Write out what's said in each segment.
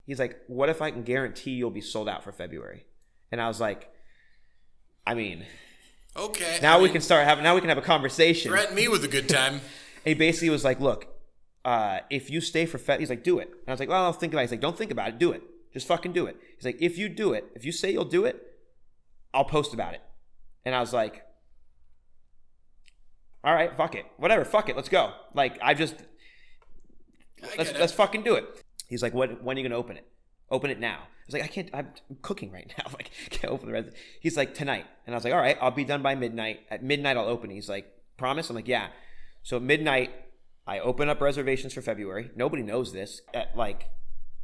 He's like, what if I can guarantee you'll be sold out for February? And I was like, I mean, okay. Now we can have a conversation. Threaten me with a good time. And he basically was like, look, if you stay for he's like, do it. And I was like, well, I'll think about it. He's like, don't think about it. Do it. Just fucking do it. He's like, if you do it, if you say you'll do it, I'll post about it. And I was like, all right, fuck it. Whatever, fuck it. Let's go. Like, let's fucking do it. He's like, when are you going to open it? Open it now. I was like, I can't, I'm cooking right now. Like, I can't open the rest. He's like, tonight. And I was like, all right, I'll be done by midnight. At midnight, I'll open it. He's like, promise? I'm like, yeah. So at midnight, I open up reservations for February. Nobody knows this. At like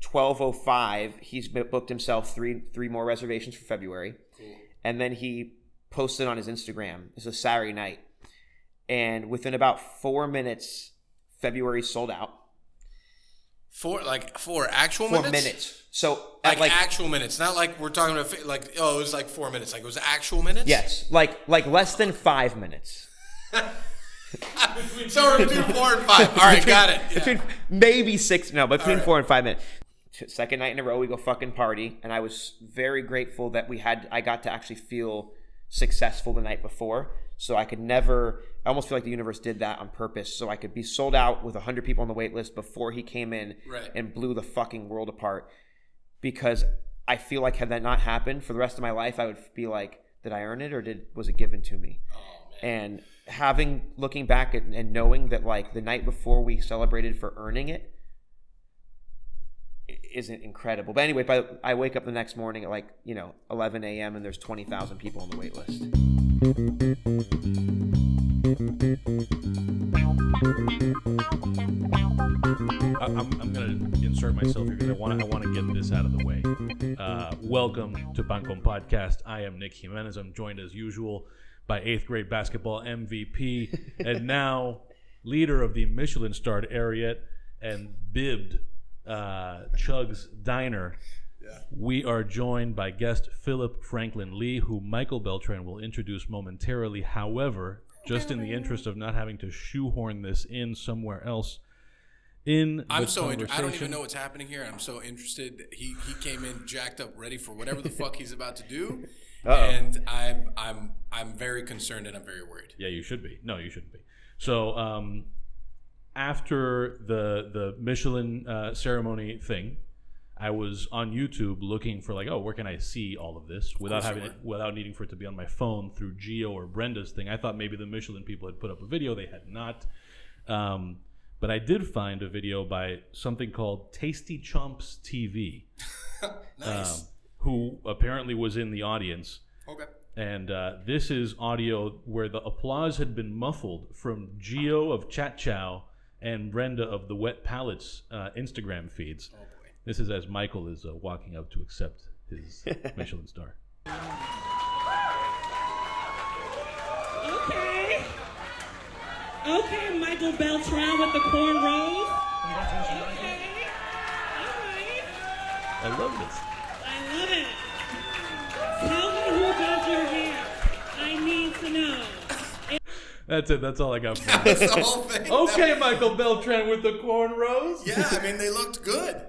12:05, he's booked himself three more reservations for February. Cool. And then he posted on his Instagram. It's a Saturday night. And within about 4 minutes, February sold out. Four actual 4 minutes? minutes. So like actual minutes, not like we're talking about it was like 4 minutes. Like it was actual minutes? Yes. Like less than 5 minutes. So we're between 4 and 5. All right, got it. Yeah. Between maybe 6, no, but between 4 and 5 minutes. Second night in a row, we go fucking party, and I was very grateful that I got to actually feel successful the night before, so I almost feel like the universe did that on purpose, so I could be sold out with 100 people on the wait list before he came in and blew the fucking world apart, because I feel like had that not happened, for the rest of my life, I would be like, did I earn it, or was it given to me? Oh, man. And looking back and knowing that like the night before we celebrated for earning it isn't incredible. But anyway, I wake up the next morning at 11 a.m. and there's 20,000 people on the wait list. I'm going to insert myself here because I want to get this out of the way. Welcome to Pancon Podcast. I am Nick Jiménez. I'm joined as usual by 8th grade basketball MVP and now leader of the Michelin Starred Ariete and bibbed Chug's Diner. Yeah. We are joined by guest Phillip Frankland Lee, who Michael Beltran will introduce momentarily. However, just in the interest of not having to shoehorn this in somewhere else, I'm so interested. I don't even know what's happening here. I'm so interested. He came in jacked up, ready for whatever the fuck he's about to do. Uh-oh. And I'm very concerned and I'm very worried. Yeah, you should be. No, you shouldn't be. So after the Michelin ceremony thing, I was on YouTube looking for where can I see all of this without needing for it to be on my phone through Gio or Brenda's thing. I thought maybe the Michelin people had put up a video. They had not. But I did find a video by something called Tasty Chomps TV. Nice. Who apparently was in the audience. Okay. And this is audio where the applause had been muffled from Gio of Chat Chow and Brenda of the Wet Palates Instagram feeds. Oh, boy. This is as Michael is walking up to accept his Michelin star. Okay, Michael Beltran with the cornrows. Okay. All right. I love this. I love it. Tell me who does your hair. I need to know. That's it. That's all I got for you. That's the whole thing. Okay, Michael Beltran with the cornrows. Yeah, I mean, they looked good.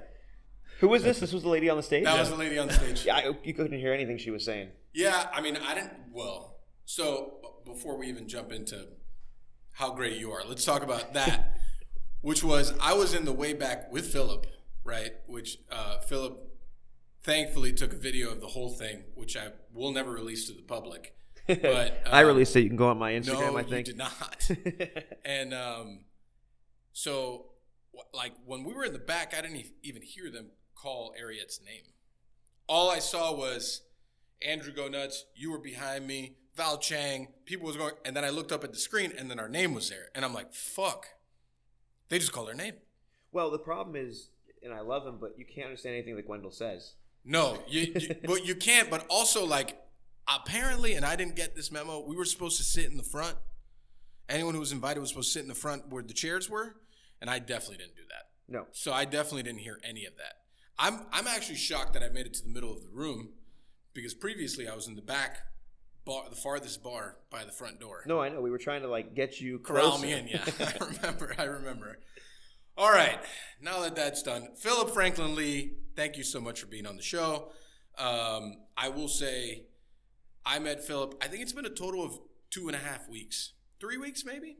Who was this? This was the lady on the stage? That was the lady on the stage. Yeah, you couldn't hear anything she was saying. Yeah, I mean, I didn't. Well, so before we even jump into how great you are, let's talk about that, which was I was in the way back with Phillip, right? Which Phillip thankfully took a video of the whole thing, which I will never release to the public. But I released it. You can go on my Instagram, no, I think. You did not. And so, when we were in the back, I didn't even hear them call Ariete's name. All I saw was Andrew Go Nuts, you were behind me, Val Chang, people was going, and then I looked up at the screen, and then our name was there. And I'm like, fuck. They just called our name. Well, the problem is, and I love him, but you can't understand anything that Gwendol says. No, you can't, but also, apparently, and I didn't get this memo, we were supposed to sit in the front. Anyone who was invited was supposed to sit in the front where the chairs were, and I definitely didn't do that. No. So I definitely didn't hear any of that. I'm actually shocked that I made it to the middle of the room, because previously I was in the back bar, the farthest bar by the front door. No, I know. We were trying to get you corral closer. me in. Yeah, I remember. All right. Now that that's done, Phillip Frankland Lee, thank you so much for being on the show. I will say I met Phillip, I think it's been a total of 2.5 weeks. 3 weeks, maybe?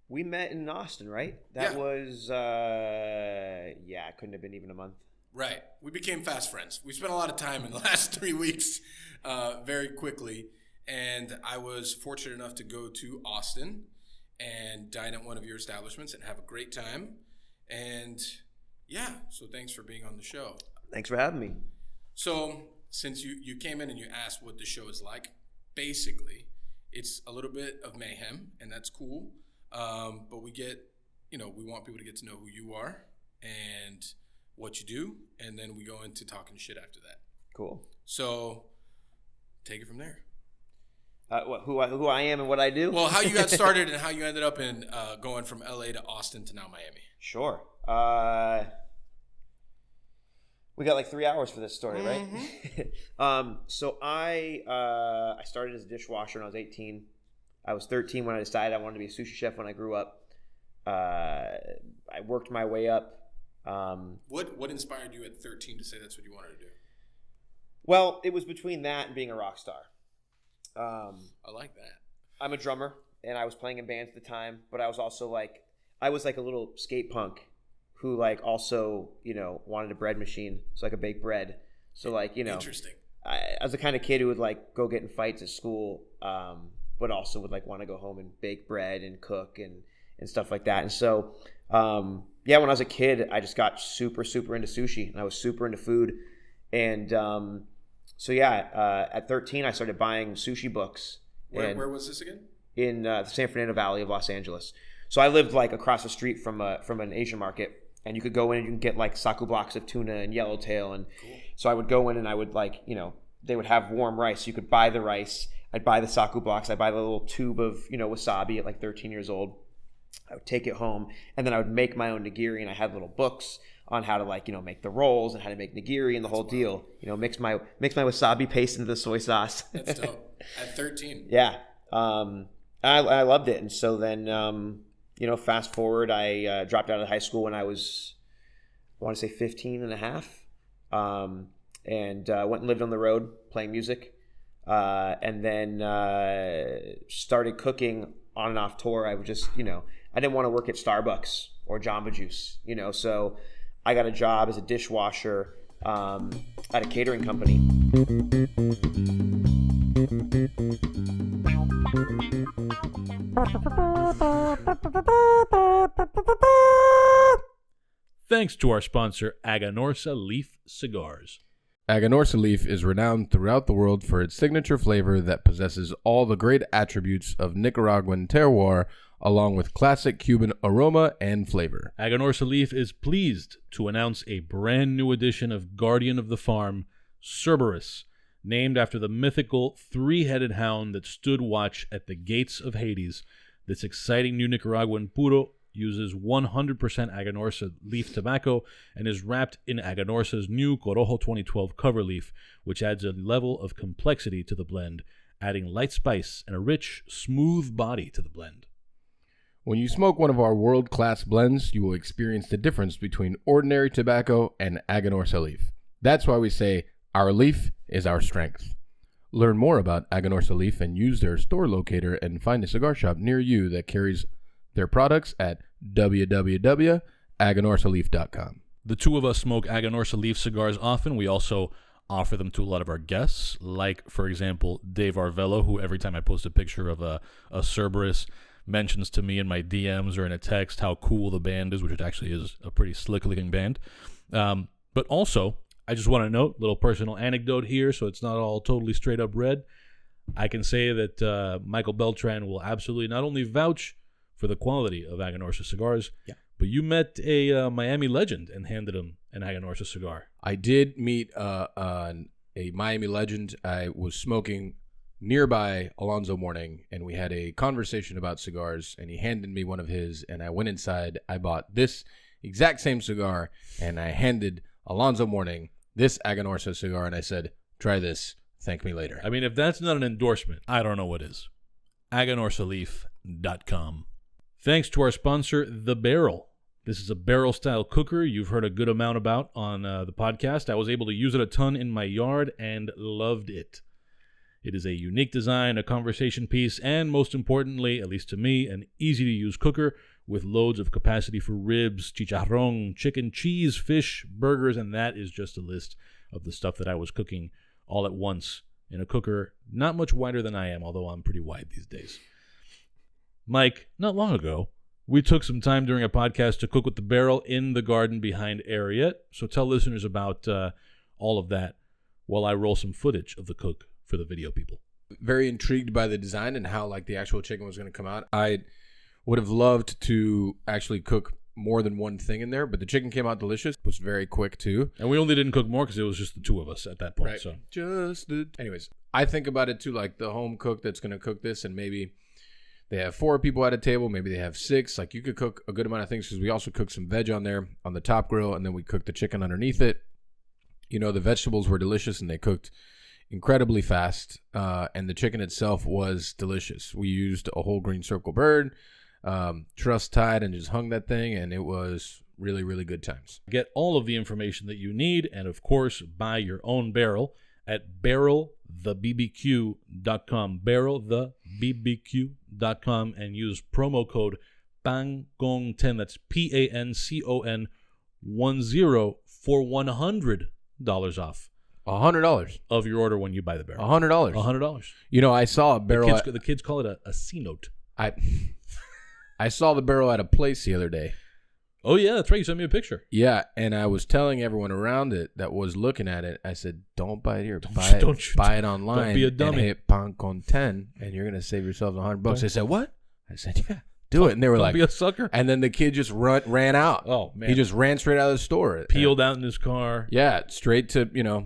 We met in Austin, right? That was, it couldn't have been even a month. Right. We became fast friends. We spent a lot of time in the last 3 weeks very quickly. And I was fortunate enough to go to Austin and dine at one of your establishments and have a great time. And so thanks for being on the show. Thanks for having me. So since you came in and you asked what the show is like, basically it's a little bit of mayhem, and that's cool. But we want people to get to know who you are and what you do, and then we go into talking shit after that. Cool. So take it from there. Who I am and what I do? Well, how you got started and how you ended up in going from LA to Austin to now Miami. Sure. We got like 3 hours for this story, right? So I started as a dishwasher when I was 18. I was 13 when I decided I wanted to be a sushi chef when I grew up. I worked my way up. What inspired you at 13 to say that's what you wanted to do? Well, it was between that and being a rock star. I like that. I'm a drummer, and I was playing in bands at the time, but I was also like a little skate punk who like also, wanted a bread machine so I could bake bread. So like, Interesting. I was the kind of kid who would like go get in fights at school, but also would like want to go home and bake bread and cook and stuff like that. And so, when I was a kid, I just got super, super into sushi, and I was super into food. And at 13, I started buying sushi books. Where was this again? In the San Fernando Valley of Los Angeles. So I lived like across the street from an Asian market, and you could go in and you can get like saku blocks of tuna and yellowtail. And cool. So I would go in and I would like, they would have warm rice. You could buy the rice. I'd buy the saku blocks. I'd buy the little tube of, wasabi at like 13 years old. I would take it home, and then I would make my own nigiri, and I had little books on how to like, make the rolls and how to make nigiri and the whole deal. Mix my wasabi paste into the soy sauce. That's dope. At 13. Yeah. I loved it. And so then, fast forward, I dropped out of high school when I was, I want to say 15 and a half. And went and lived on the road playing music. And then started cooking on and off tour. I would just, I didn't want to work at Starbucks or Jamba Juice, so I got a job as a dishwasher at a catering company. Thanks to our sponsor, Aganorsa Leaf Cigars. Aganorsa Leaf is renowned throughout the world for its signature flavor that possesses all the great attributes of Nicaraguan terroir, along with classic Cuban aroma and flavor. Aganorsa Leaf is pleased to announce a brand new edition of Guardian of the Farm, Cerberus, named after the mythical three-headed hound that stood watch at the gates of Hades. This exciting new Nicaraguan puro uses 100% Aganorsa leaf tobacco and is wrapped in Aganorsa's new Corojo 2012 cover leaf, which adds a level of complexity to the blend, adding light spice and a rich, smooth body to the blend. When you smoke one of our world-class blends, you will experience the difference between ordinary tobacco and Aganorsa leaf. That's why we say our leaf is our strength. Learn more about Aganorsa leaf and use their store locator and find a cigar shop near you that carries their products at www.aganorsaleaf.com. The two of us smoke Aganorsa Leaf cigars often. We also offer them to a lot of our guests, like, for example, Dave Arvello, who every time I post a picture of a Cerberus mentions to me in my DMs or in a text how cool the band is, which it actually is a pretty slick-looking band. But also, I just want to note, little personal anecdote here, so it's not all totally straight-up red. I can say that Michael Beltran will absolutely not only vouch for the quality of Aganorsa cigars, but you met a Miami legend and handed him an Aganorsa cigar. I did meet a Miami legend. I was smoking nearby Alonzo Mourning, and we had a conversation about cigars, and he handed me one of his, and I went inside. I bought this exact same cigar, and I handed Alonzo Mourning this Aganorsa cigar, and I said, try this. Thank me later. I mean, if that's not an endorsement, I don't know what is. Aganorsaleaf.com. Thanks to our sponsor, The Barrel. This is a barrel-style cooker you've heard a good amount about on the podcast. I was able to use it a ton in my yard and loved it. It is a unique design, a conversation piece, and most importantly, at least to me, an easy-to-use cooker with loads of capacity for ribs, chicharrón, chicken, cheese, fish, burgers, and that is just a list of the stuff that I was cooking all at once in a cooker not much wider than I am, although I'm pretty wide these days. Mike, not long ago, we took some time during a podcast to cook with the barrel in the garden behind Ariat, so tell listeners about all of that while I roll some footage of the cook for the video people. Very intrigued by the design and how like the actual chicken was going to come out. I would have loved to actually cook more than one thing in there, but the chicken came out delicious. It was very quick too. And we only didn't cook more because it was just the two of us at that point. Right. So Anyways, I think about it too, like the home cook that's going to cook this, and maybe they have 4 people at a table, maybe they have 6. Like you could cook a good amount of things because we also cooked some veg on there on the top grill, and then we cooked the chicken underneath it. You know, the vegetables were delicious and they cooked incredibly fast, and the chicken itself was delicious. We used a whole green circle bird, truss tied, and just hung that thing, and it was really, really good times. get all of the information that you need, and of course, buy your own barrel at barrelthebbq.com, barrelthebbq.com, and use promo code PANCON10, that's PANCON 10 for $100 off $100 of your order when you buy the barrel. $100. $100. You know, I saw a barrel. The kids call it a C-note. I saw the barrel at a place the other day. Oh, yeah, that's right. You sent me a picture. Yeah, and I was telling everyone around it that was looking at it, I said, don't buy it here. Buy it online. Don't be a dummy. And hit PANCON 10, and you're going to save yourself $100. They said, what? I said, yeah, do it. And they were like, be a sucker. And then the kid just ran out. Oh, man. He just ran straight out of the store. Peeled out in his car. Yeah, straight to, yeah.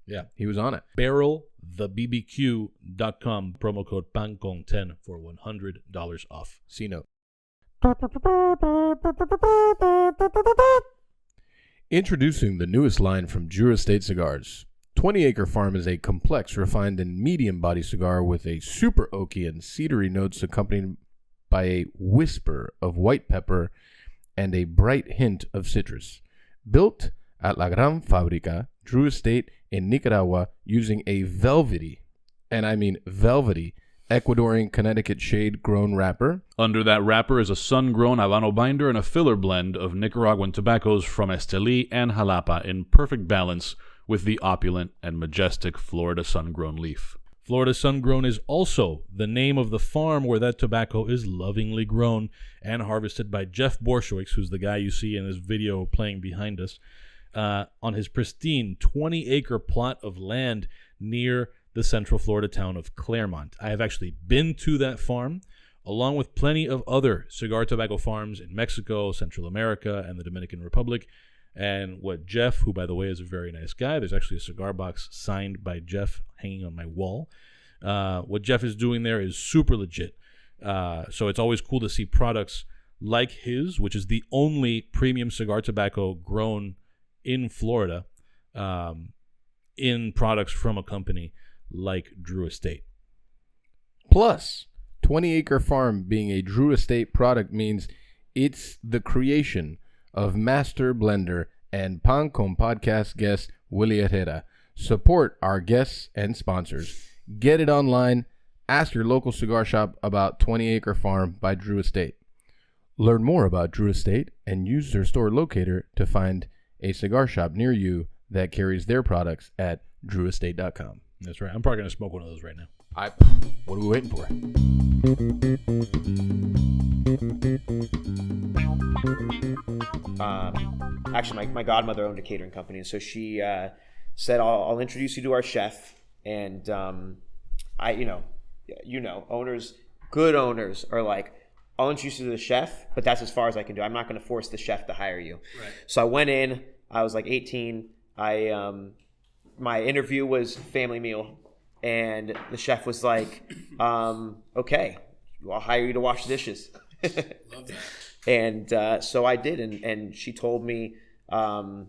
Yeah. He was on it. barrelthebbq.com, promo code PANCON10 for $100 off. C-note. Introducing the newest line from Drew Estate Cigars. 20 Acre Farm is a complex, refined, and medium body cigar with a super oaky and cedary notes accompanied by a whisper of white pepper and a bright hint of citrus. Built at La Gran Fabrica, Drew Estate in Nicaragua, using a velvety, and I mean velvety, Ecuadorian Connecticut shade grown wrapper. Under that wrapper is a sun-grown Habano binder and a filler blend of Nicaraguan tobaccos from Esteli and Jalapa in perfect balance with the opulent and majestic Florida sun-grown leaf. Florida sun-grown is also the name of the farm where that tobacco is lovingly grown and harvested by Jeff Borshowitz, who's the guy you see in this video playing behind us, on his pristine 20-acre plot of land near the central Florida town of Claremont. I have actually been to that farm, along with plenty of other cigar tobacco farms in Mexico, Central America, and the Dominican Republic. And what Jeff, who by the way is a very nice guy, there's actually a cigar box signed by Jeff hanging on my wall. What Jeff is doing there is super legit. So it's always cool to see products like his, which is the only premium cigar tobacco grown in Florida, in products from a company like Drew Estate. Plus, 20 Acre Farm being a Drew Estate product means it's the creation of master blender and PANCON podcast guest Willie Herrera. Support our guests and sponsors. Get it online. Ask your local cigar shop about 20 Acre Farm by Drew Estate. Learn more about Drew Estate and use their store locator to find a cigar shop near you that carries their products at drewestate.com. That's right. I'm probably going to smoke one of those right now. What are we waiting for? Actually, my godmother owned a catering company, so she said, "I'll introduce you to our chef." And owners, good owners, are like, "I'll introduce you to the chef, but that's as far as I can do. I'm not going to force the chef to hire you." Right. So I went in. I was like 18. My interview was family meal, and the chef was like, "Okay, I'll hire you to wash dishes." Love that. And so I did, and she told me, I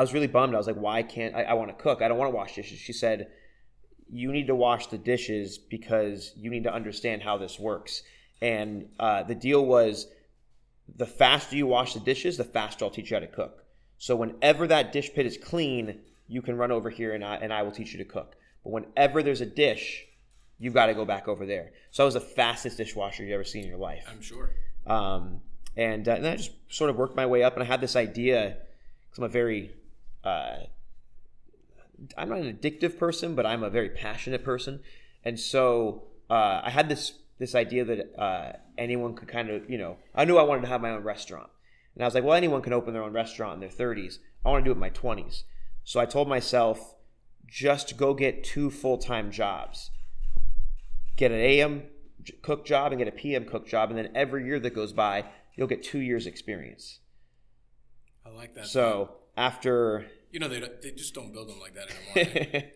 was really bummed. I was like, why can't I want to cook? I don't want to wash dishes. She said, you need to wash the dishes because you need to understand how this works. And the deal was, the faster you wash the dishes, the faster I'll teach you how to cook. So whenever that dish pit is clean, you can run over here and I will teach you to cook. But whenever there's a dish, you've got to go back over there. So I was the fastest dishwasher you've ever seen in your life. I'm sure. And then I just sort of worked my way up, and I had this idea, because I'm a very, I'm not an addictive person, but I'm a very passionate person. And so I had this idea that anyone could kind of, I knew I wanted to have my own restaurant. And I was like, well, anyone can open their own restaurant in their 30s. I want to do it in my 20s. So I told myself, just go get 2 full-time jobs. Get an AM cook job and get a PM cook job, and then every year that goes by, you'll get 2 years experience. I like that. So after... they just don't build them like that anymore.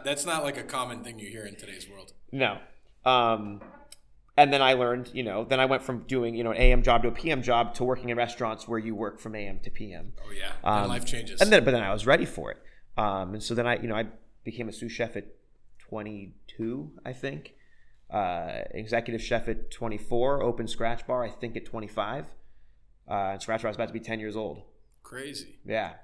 That's not like a common thing you hear in today's world. No. And then I learned, then I went from doing, an AM job to a PM job to working in restaurants where you work from AM to PM. Oh yeah, and life changes. But then I was ready for it. And so then I became a sous chef at 22, I think. Executive chef at 24, opened Scratch Bar, I think at 25. And Scratch Bar was about to be 10 years old. Crazy. Yeah.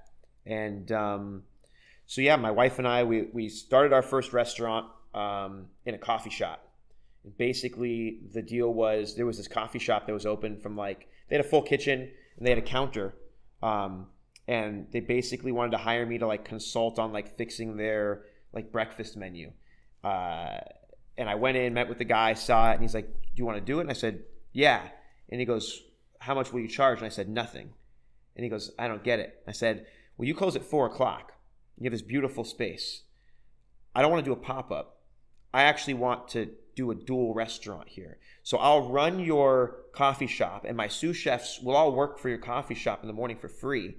And so yeah, my wife and I, we started our first restaurant in a coffee shop. Basically, the deal was there was this coffee shop that was open from they had a full kitchen and they had a counter, and they basically wanted to hire me to consult on fixing their breakfast menu. And I went in, met with the guy, saw it, and he's like, "Do you want to do it?" And I said, "Yeah." And he goes, "How much will you charge?" And I said, "Nothing." And he goes, "I don't get it." I said, "Well, you close at 4:00. You have this beautiful space. I don't want to do a pop-up. I actually want to do a dual restaurant here. So I'll run your coffee shop, and my sous chefs will all work for your coffee shop in the morning for free.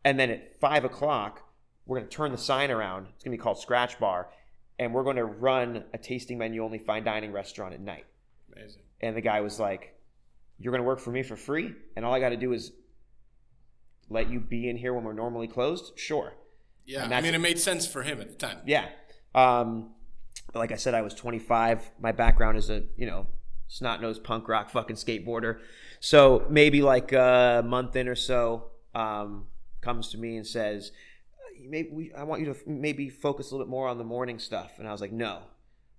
And then at 5:00, we're going to turn the sign around. It's going to be called Scratch Bar, and we're going to run a tasting menu only fine dining restaurant at night." Amazing. And the guy was like, "You're going to work for me for free, and all I got to do is let you be in here when we're normally closed?" Sure. Yeah, I mean, it made sense for him at the time. Yeah. Like I said, I was 25. My background is a, snot-nosed punk rock fucking skateboarder. So maybe a month in or so, comes to me and says, I want you to maybe focus a little bit more on the morning stuff. And I was like, no.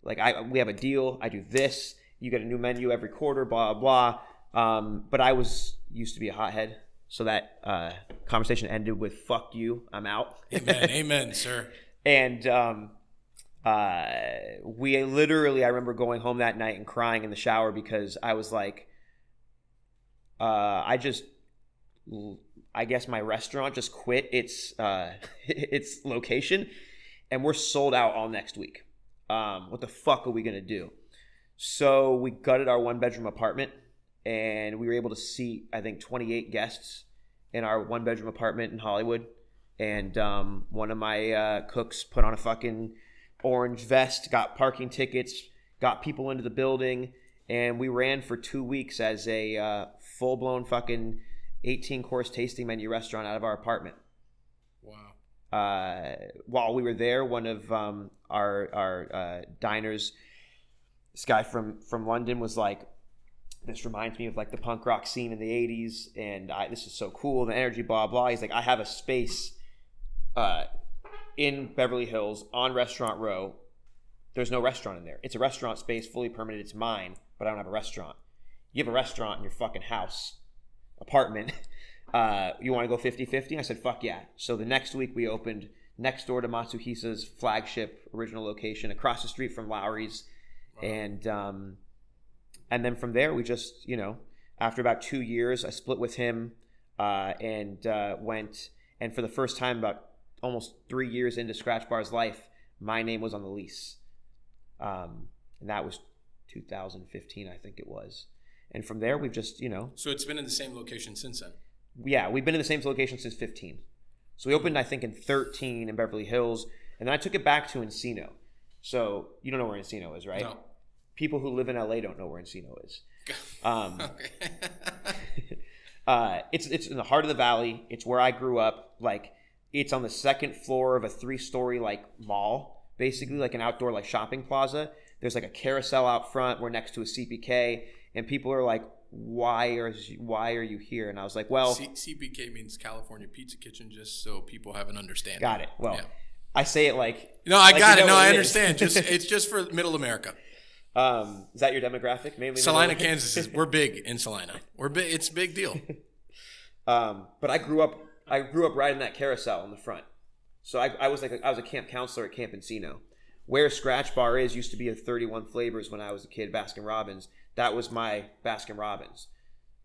We have a deal. I do this. You get a new menu every quarter, blah, blah. But I used to be a hothead. So that conversation ended with, "Fuck you, I'm out." Amen, amen, sir. And we literally, I remember going home that night and crying in the shower because I was like, I guess my restaurant just quit its location, and we're sold out all next week. What the fuck are we gonna do? So we gutted our 1-bedroom apartment, and we were able to seat, I think, 28 guests in our 1-bedroom apartment in Hollywood. And one of my cooks put on a fucking orange vest, got parking tickets, got people into the building, and we ran for 2 weeks as a full-blown fucking 18-course tasting menu restaurant out of our apartment. Wow. While we were there, one of our diners, this guy from London, was like, "This reminds me of the punk rock scene in the 80s, and this is so cool, the energy, blah, blah." He's like, "I have a space in Beverly Hills on Restaurant Row. There's no restaurant in there. It's a restaurant space, fully permitted. It's mine, but I don't have a restaurant. You have a restaurant in your fucking house, apartment. You want to go 50-50? I said, "Fuck yeah." So the next week we opened next door to Matsuhisa's flagship original location, across the street from Lowry's. Wow. And then from there, we just, after about 2 years, I split with him and went. And for the first time, about almost 3 years into Scratch Bar's life, my name was on the lease. And that was 2015, I think it was. And from there, we've just, So it's been in the same location since then? Yeah, we've been in the same location since 15. So we opened, I think, in 13 in Beverly Hills. And then I took it back to Encino. So you don't know where Encino is, right? No. People who live in LA don't know where Encino is. It's in the heart of the valley. It's where I grew up. It's on the second floor of a 3-story mall, basically an outdoor shopping plaza. There's a carousel out front. We're next to a CPK, and people are why are you here? And I was like, well, CPK means California Pizza Kitchen, just so people have an understanding. got it. Well, Yeah. I say it like No, I like got you it. know No, what I it understand. is. It's just for Middle America. Is that your demographic? Mainly Salina, middle- Kansas. We're big in Salina. We're big. It's a big deal. But I grew up riding that carousel in the front. So I was a camp counselor at Camp Encino. Where Scratch Bar used to be a 31 Flavors when I was a kid, Baskin Robbins. That was my Baskin Robbins.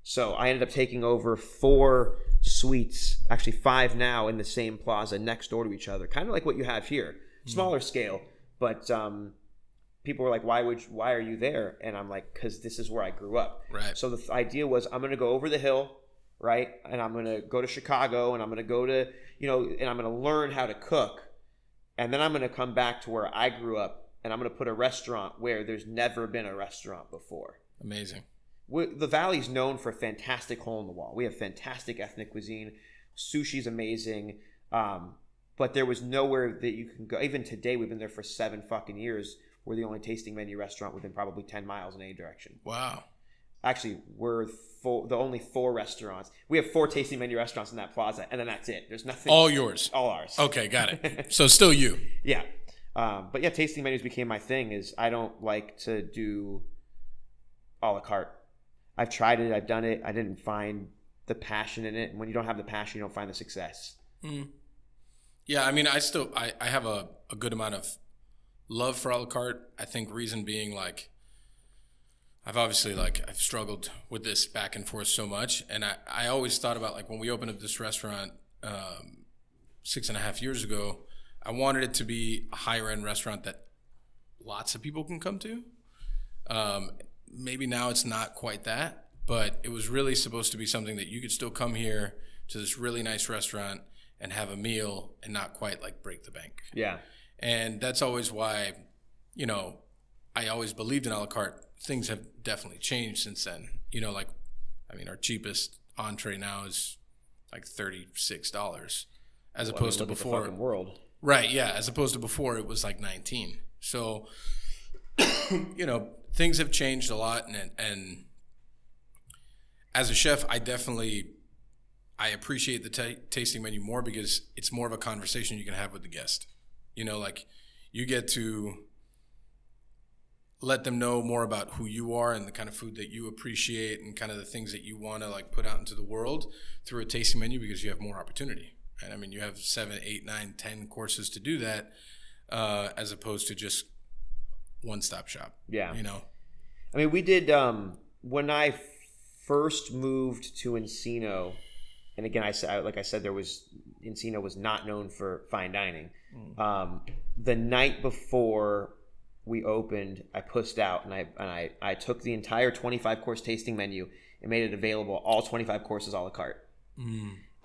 So I ended up taking over 4 suites, actually 5 now, in the same plaza next door to each other. Kind of like what you have here. Smaller scale, but people were like, why are you there? And I'm like, because this is where I grew up. Right. So the idea was, I'm going to go over the hill, right? And I'm going to go to Chicago, and I'm going to go to, and I'm going to learn how to cook. And then I'm going to come back to where I grew up, and I'm going to put a restaurant where there's never been a restaurant before. Amazing. The Valley's known for fantastic hole in the wall. We have fantastic ethnic cuisine. Sushi's amazing. But there was nowhere that you can go. Even today, we've been there for 7 fucking years. We're the only tasting menu restaurant within probably 10 miles in any direction. Wow. Actually, we're the only 4 restaurants. We have 4 tasting menu restaurants in that plaza, and then that's it. There's nothing. All yours. All ours. Okay, got it. So still you. Yeah. But yeah, tasting menus became my thing. Is I don't like to do a la carte. I've tried it. I've done it. I didn't find the passion in it. And when you don't have the passion, you don't find the success. Mm. Yeah, I mean, I have a good amount of love for a la carte. I think reason being, like, I've struggled with this back and forth so much. And I always thought about, like, when we opened up this restaurant 6.5 years ago, I wanted it to be a higher end restaurant that lots of people can come to. Maybe now it's not quite that, but it was really supposed to be something that you could still come here to this really nice restaurant and have a meal and not quite like break the bank. Yeah. And that's always why, I always believed in a la carte. Things have definitely changed since then. Our cheapest entree now is like $36 as opposed to before. The fucking world. Right, yeah. As opposed to before, it was like 19. So, things have changed a lot, and as a chef, I appreciate the tasting menu more because it's more of a conversation you can have with the guest. You get to let them know more about who you are and the kind of food that you appreciate and kind of the things that you want to like put out into the world through a tasting menu because you have more opportunity. And I mean, you have 7, 8, 9, 10 courses to do that as opposed to just one-stop shop. Yeah. I mean, we did, when I first moved to Encino, and again, Encino was not known for fine dining. The night before we opened, I pussed out and I took the entire 25-course tasting menu and made it available, all 25 courses a la carte.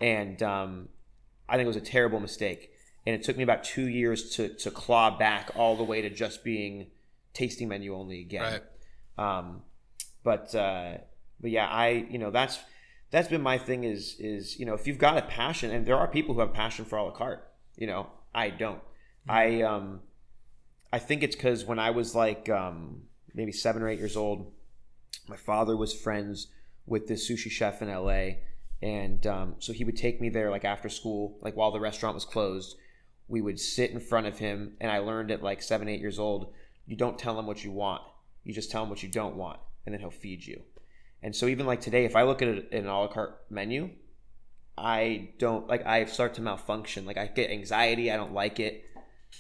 And I think it was a terrible mistake. And it took me about 2 years to claw back all the way to just being tasting menu only again. Right. But yeah, that's been my thing is if you've got a passion, and there are people who have passion for a la carte, I don't. I think it's because when I was like maybe 7 or 8 years old, my father was friends with this sushi chef in LA, and so he would take me there like after school, like while the restaurant was closed. We would sit in front of him, and I learned at like 7, 8 years old, you don't tell him what you want, you just tell him what you don't want, and then he'll feed you. And so even like today, if I look at an a la carte menu, I start to malfunction. Like I get anxiety. I don't like it.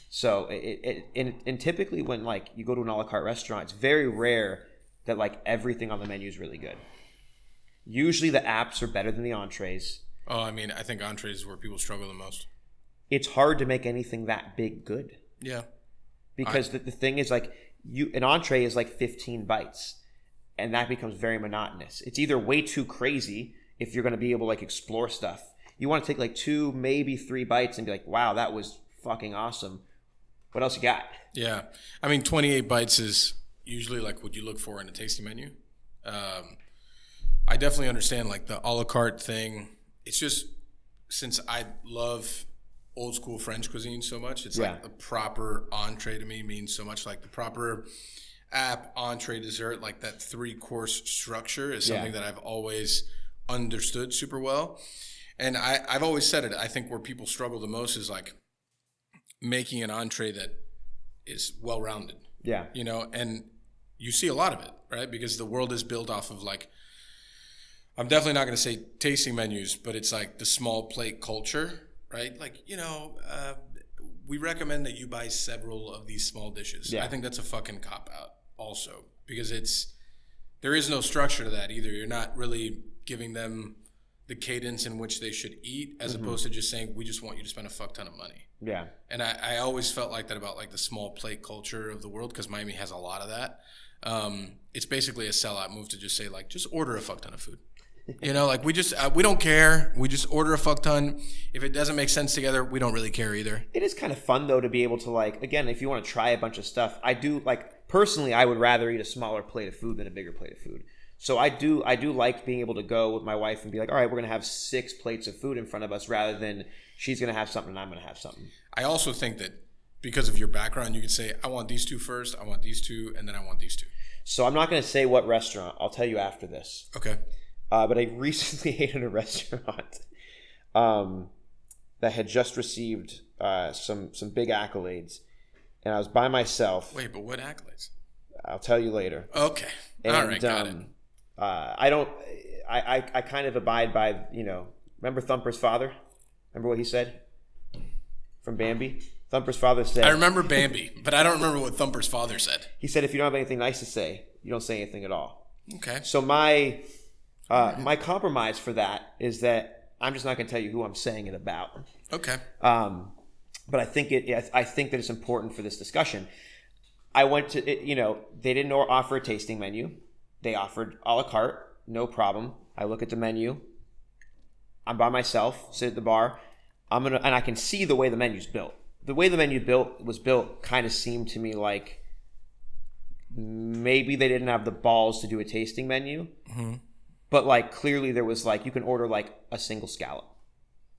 So and typically when like you go to an a la carte restaurant, it's very rare that like everything on the menu is really good. Usually the apps are better than the entrees. Oh, I mean, I think entrees is where people struggle the most. It's hard to make anything that big good. Yeah. Because the thing is like an entree is like 15 bites. And that becomes very monotonous. It's either way too crazy if you're going to be able to like explore stuff. You want to take like 2, maybe 3 bites and be like, wow, that was fucking awesome. What else you got? Yeah. I mean, 28 bites is usually like what you look for in a tasting menu. I definitely understand like the a la carte thing. It's just since I love old school French cuisine so much, it's like the proper entree to me means so much. Like the proper app, entree, dessert, like that 3-course structure is something that I've always understood super well. And I've always said it. I think where people struggle the most is like making an entree that is well-rounded. Yeah. You know, and you see a lot of it, right? Because the world is built off of like, I'm definitely not going to say tasting menus, but it's like the small plate culture, right? Like, you know, we recommend that you buy several of these small dishes. Yeah. I think that's a fucking cop-out also, because there is no structure to that either. You're not really giving them the cadence in which they should eat, as opposed to just saying, we just want you to spend a fuck ton of money. Yeah. And I always felt like that about like the small plate culture of the world, because Miami has a lot of that. It's basically a sellout move to just say like, just order a fuck ton of food. You know, like we don't care. We just order a fuck ton. If it doesn't make sense together, we don't really care either. It is kind of fun though to be able to like, again, if you want to try a bunch of stuff, I do like personally, I would rather eat a smaller plate of food than a bigger plate of food. So I do like being able to go with my wife and be like, all right, we're going to have 6 plates of food in front of us, rather than she's going to have something and I'm going to have something. I also think that because of your background, you could say, I want these 2 first, I want these 2, and then I want these 2. So I'm not going to say what restaurant. I'll tell you after this. Okay. But I recently ate at a restaurant that had just received some big accolades, and I was by myself. Wait, but what accolades? I'll tell you later. Okay. And, all right, got it. I kind of abide by, you know, remember Thumper's father? Remember what he said from Bambi? Thumper's father said... I remember Bambi, but I don't remember what Thumper's father said. He said, if you don't have anything nice to say, you don't say anything at all. Okay. So my compromise for that is that I'm just not going to tell you who I'm saying it about. Okay. But I think that it's important for this discussion. I went to, you know, they didn't offer a tasting menu. They offered a la carte, no problem. I look at the menu. I'm by myself, sit at the bar. And I can see the way the menu's built. The way the menu was built kind of seemed to me like maybe they didn't have the balls to do a tasting menu. Mm-hmm. But like clearly there was like, you can order like a single scallop.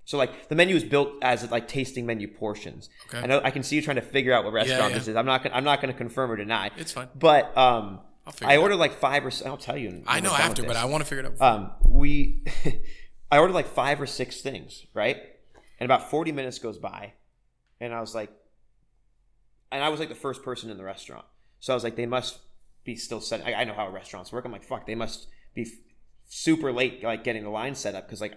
So like the menu is built as like tasting menu portions. Okay. I know I can see you trying to figure out what restaurant this is. I'm not going to confirm or deny. It's fine. But I ordered like 5 or 6. I'll tell you. I know after, but I want to figure it I out. ordered like 5 or 6 things, right? And about 40 minutes goes by, and I was like the first person in the restaurant. So I was like, they must be still setting. I know how restaurants work. I'm like, fuck, they must be super late, like getting the line set up, because like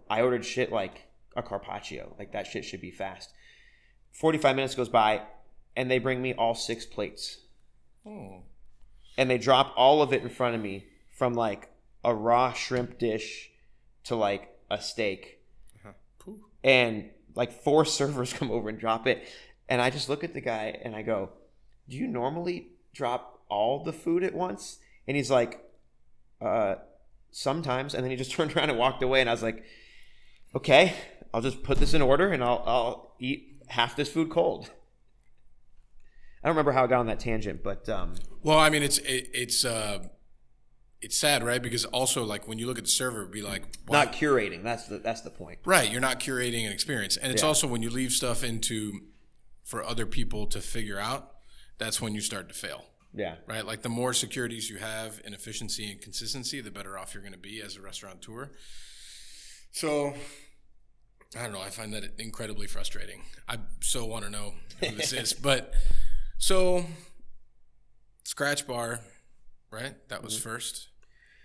I ordered shit like a carpaccio, like that shit should be fast. 45 minutes goes by, and they bring me all 6 plates. Oh. And they drop all of it in front of me, from like a raw shrimp dish to like a steak. Uh-huh. And like 4 servers come over and drop it. And I just look at the guy and I go, do you normally drop all the food at once? And he's like, sometimes. And then he just turned around and walked away. And I was like, okay, I'll just put this in order and I'll eat half this food cold. I don't remember how I got on that tangent, but well, I mean, it's sad, right? Because also, like, when you look at the server, it'd be like, well, not curating. That's the point, right? You're not curating an experience, and it's also when you leave stuff for other people to figure out. That's when you start to fail. Yeah. Right. Like the more securities you have in efficiency and consistency, the better off you're going to be as a restaurateur. So, I don't know. I find that incredibly frustrating. I so want to know who this is, but. So, Scratch Bar, right? That was first.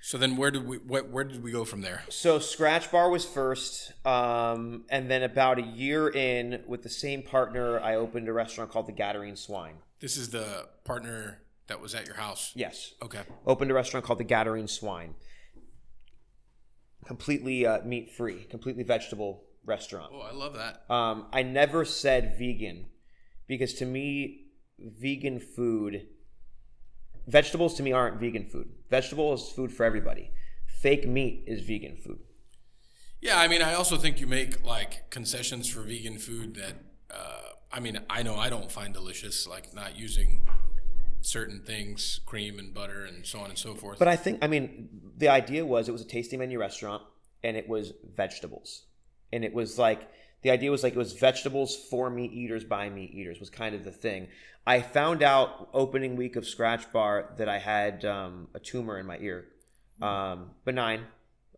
So then, where did we go from there? So Scratch Bar was first, and then about a year in, with the same partner, I opened a restaurant called the Gathering Swine. This is the partner that was at your house. Yes. Okay. Opened a restaurant called the Gathering Swine. Completely meat-free, completely vegetable restaurant. Oh, I love that. I never said vegan, because to me, vegan food, vegetables to me aren't vegan food. Vegetable is food for everybody. Fake meat is vegan food. Yeah, I mean, I also think you make like concessions for vegan food that, I mean, I know I don't find delicious, like not using certain things, cream and butter and so on and so forth. But I think, I mean, the idea was it was a tasting menu restaurant and it was vegetables. And it was like, The idea was like it was vegetables for meat eaters by meat eaters was kind of the thing. I found out opening week of Scratch Bar that I had a tumor in my ear, benign.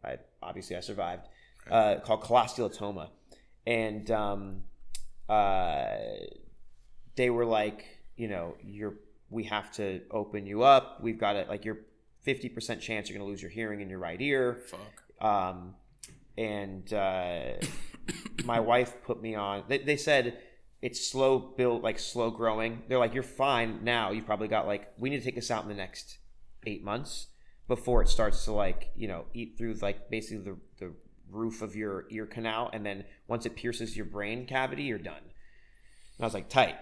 I survived. Called cholesteatoma, and they were like, we have to open you up. We've got it. Like, you're 50% chance you're gonna lose your hearing in your right ear. Fuck. And my wife put me on. They said it's slow build, like slow growing. They're like, you're fine now. You probably got like, we need to take this out in the next 8 months before it starts to like, eat through like basically the roof of your ear canal, and then once it pierces your brain cavity, you're done. And I was like, tight.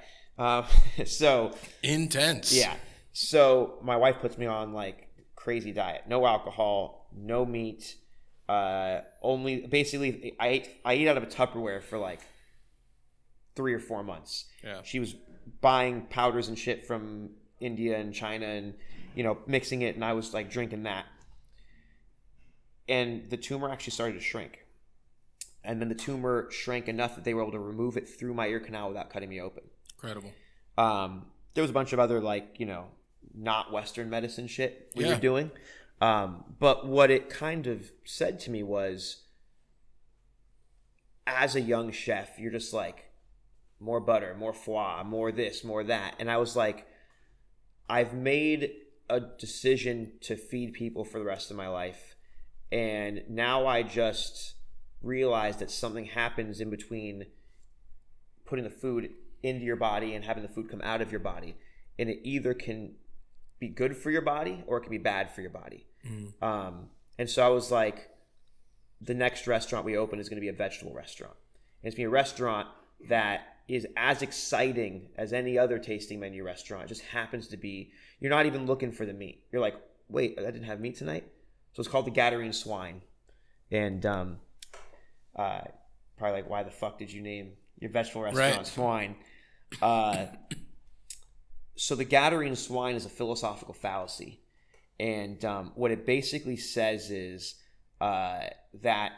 So intense. Yeah. So my wife puts me on like crazy diet, no alcohol, no meat. Only basically I eat out of a Tupperware for like 3 or 4 months. Yeah. She was buying powders and shit from India and China and mixing it, and I was like drinking that. And the tumor actually started to shrink. And then the tumor shrank enough that they were able to remove it through my ear canal without cutting me open. Incredible. There was a bunch of other like, not Western medicine shit we were doing. But what it kind of said to me was, as a young chef, you're just like, more butter, more foie, more this, more that. And I was like, I've made a decision to feed people for the rest of my life. And now I just realize that something happens in between putting the food into your body and having the food come out of your body. And it either can be good for your body or it can be bad for your body. And so I was like, the next restaurant we open is going to be a vegetable restaurant. And it's going to be a restaurant that is as exciting as any other tasting menu restaurant. It just happens to be, you're not even looking for the meat. You're like, wait, I didn't have meat tonight? So it's called the Gadarene Swine. And probably like, why the fuck did you name your vegetable restaurant Swine? So the Gadarene Swine is a philosophical fallacy. And what it basically says is that,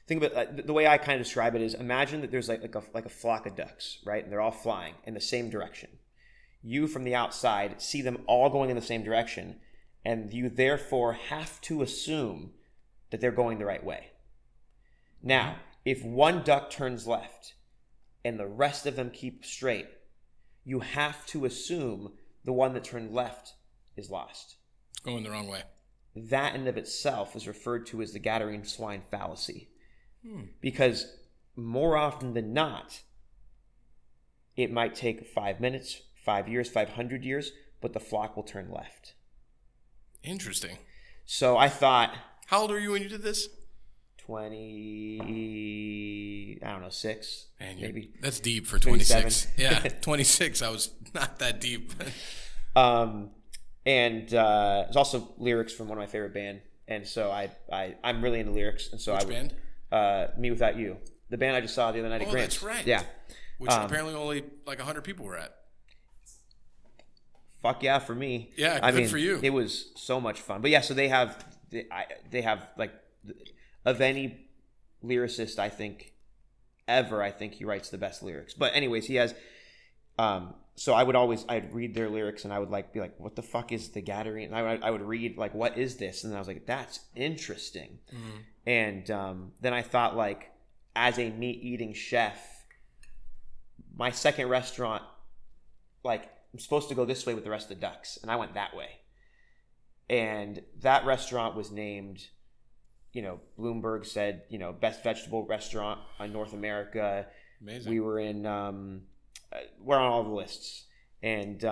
think of it, the way I kind of describe it is, imagine that there's like a flock of ducks, right? And they're all flying in the same direction. You from the outside see them all going in the same direction, and you therefore have to assume that they're going the right way. Now, if one duck turns left and the rest of them keep straight, you have to assume the one that turned left is lost. Going the wrong way. That in of itself is referred to as the Gadarene Swine fallacy. Because more often than not, it might take 5 minutes, 5 years, 500 years, but the flock will turn left. Interesting. So I thought... How old were you when you did this? 6, Man, maybe. That's deep for 26. Yeah, 26. I was not that deep. And there's also lyrics from one of my favorite band, and so I'm really into lyrics, and so Which band? Me Without You, the band I just saw the other night at Grant's. That's right. Yeah, which apparently only like 100 people were at. Fuck yeah, for me. Yeah, I good mean, for you. It was so much fun. But yeah, so they have like, of any lyricist I think he writes the best lyrics. But anyways, he has. So I'd read their lyrics and I would be like, what the fuck is the Gadarene? And I would read like, what is this? And I was like, that's interesting. And then I thought, like, as a meat eating chef, my second restaurant, like, I'm supposed to go this way with the rest of the ducks, and I went that way. And that restaurant was named, Bloomberg said, best vegetable restaurant in North America. Amazing. We were in, we're on all the lists. And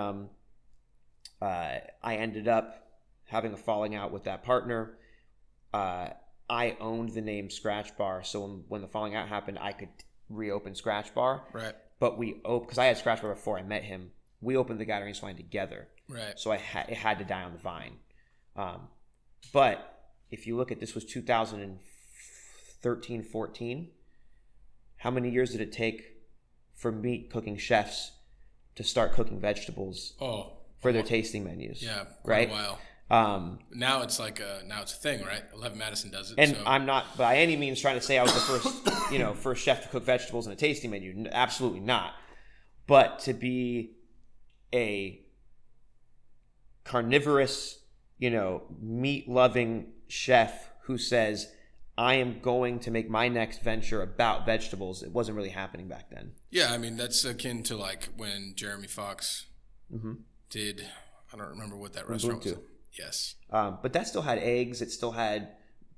I ended up having a falling out with that partner. I owned the name Scratch Bar, so when the falling out happened, I could reopen Scratch Bar. Right. But because I had Scratch Bar before I met him, we opened the Gadarene Swine together. Right. So it had to die on the vine. But if you look at this was 2013, 14. How many years did it take for meat cooking chefs to start cooking vegetables for their tasting menus? Yeah, right. A while. Now it's like now it's a thing, right? 11 Madison does it. And so. I'm not by any means trying to say I was the first, first chef to cook vegetables in a tasting menu. Absolutely not. But to be a carnivorous, meat-loving chef who says, I am going to make my next venture about vegetables, it wasn't really happening back then. Yeah, I mean, that's akin to like when Jeremy Fox did, I don't remember what that restaurant was. Yes. But that still had eggs. It still had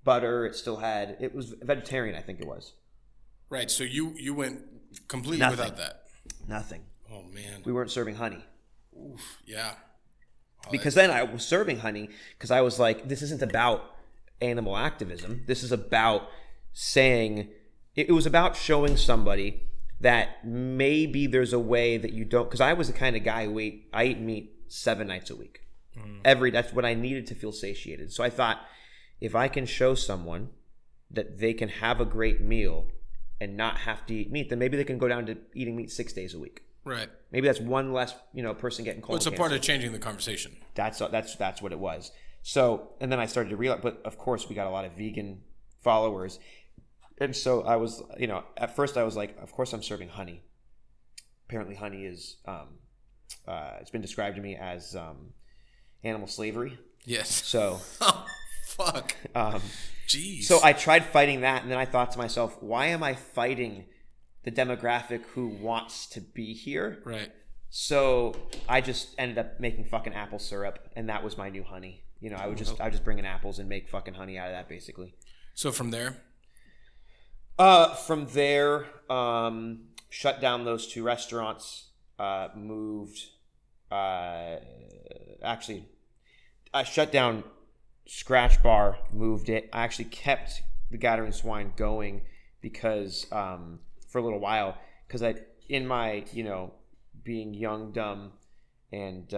butter. It was vegetarian, I think it was. Right. So you went completely Nothing. without that. Nothing. Oh, man. We weren't serving honey. Oof. Yeah. Because then I was serving honey because I was like, this isn't about animal activism. This is about saying, it was about showing somebody that maybe there's a way that you don't, because I was the kind of guy who I ate meat 7 nights a week. That's what I needed to feel satiated. So I thought, if I can show someone that they can have a great meal and not have to eat meat, then maybe they can go down to eating meat 6 days a week. Right. Maybe that's one less, person getting colon Well, it's a cancer. part of changing the conversation. That's what it was. So, and then I started to realize, but of course we got a lot of vegan followers. And so I was, at first I was like, of course I'm serving honey. Apparently honey is, it's been described to me as animal slavery. Yes. So. Oh, fuck. Jeez. So I tried fighting that, and then I thought to myself, why am I fighting the demographic who wants to be here? Right. So I just ended up making fucking apple syrup, and that was my new honey. I would just bring in apples and make fucking honey out of that, basically. So from there? Shut down those 2 restaurants, moved. Actually, I shut down Scratch Bar, moved it. I actually kept the Gathering Swine going because for a little while, because in my being young, dumb, and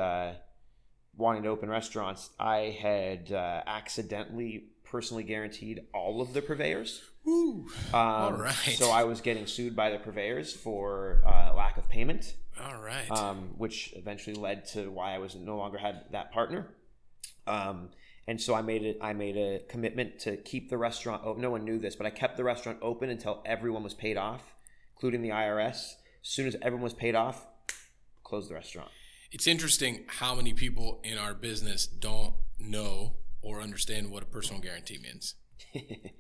wanting to open restaurants, I had accidentally personally guaranteed all of the purveyors. Ooh. All right. So I was getting sued by the purveyors for lack of payment. All right. Which eventually led to why I no longer had that partner. And so I made a commitment to keep the restaurant open. No one knew this, but I kept the restaurant open until everyone was paid off, including the IRS. As soon as everyone was paid off, closed the restaurant. It's interesting how many people in our business don't know or understand what a personal guarantee means.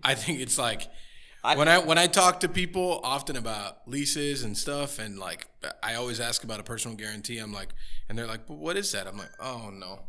I think it's like when I talk to people often about leases and stuff, and like I always ask about a personal guarantee. I'm like, and they're like, "But what is that?" I'm like, "Oh no."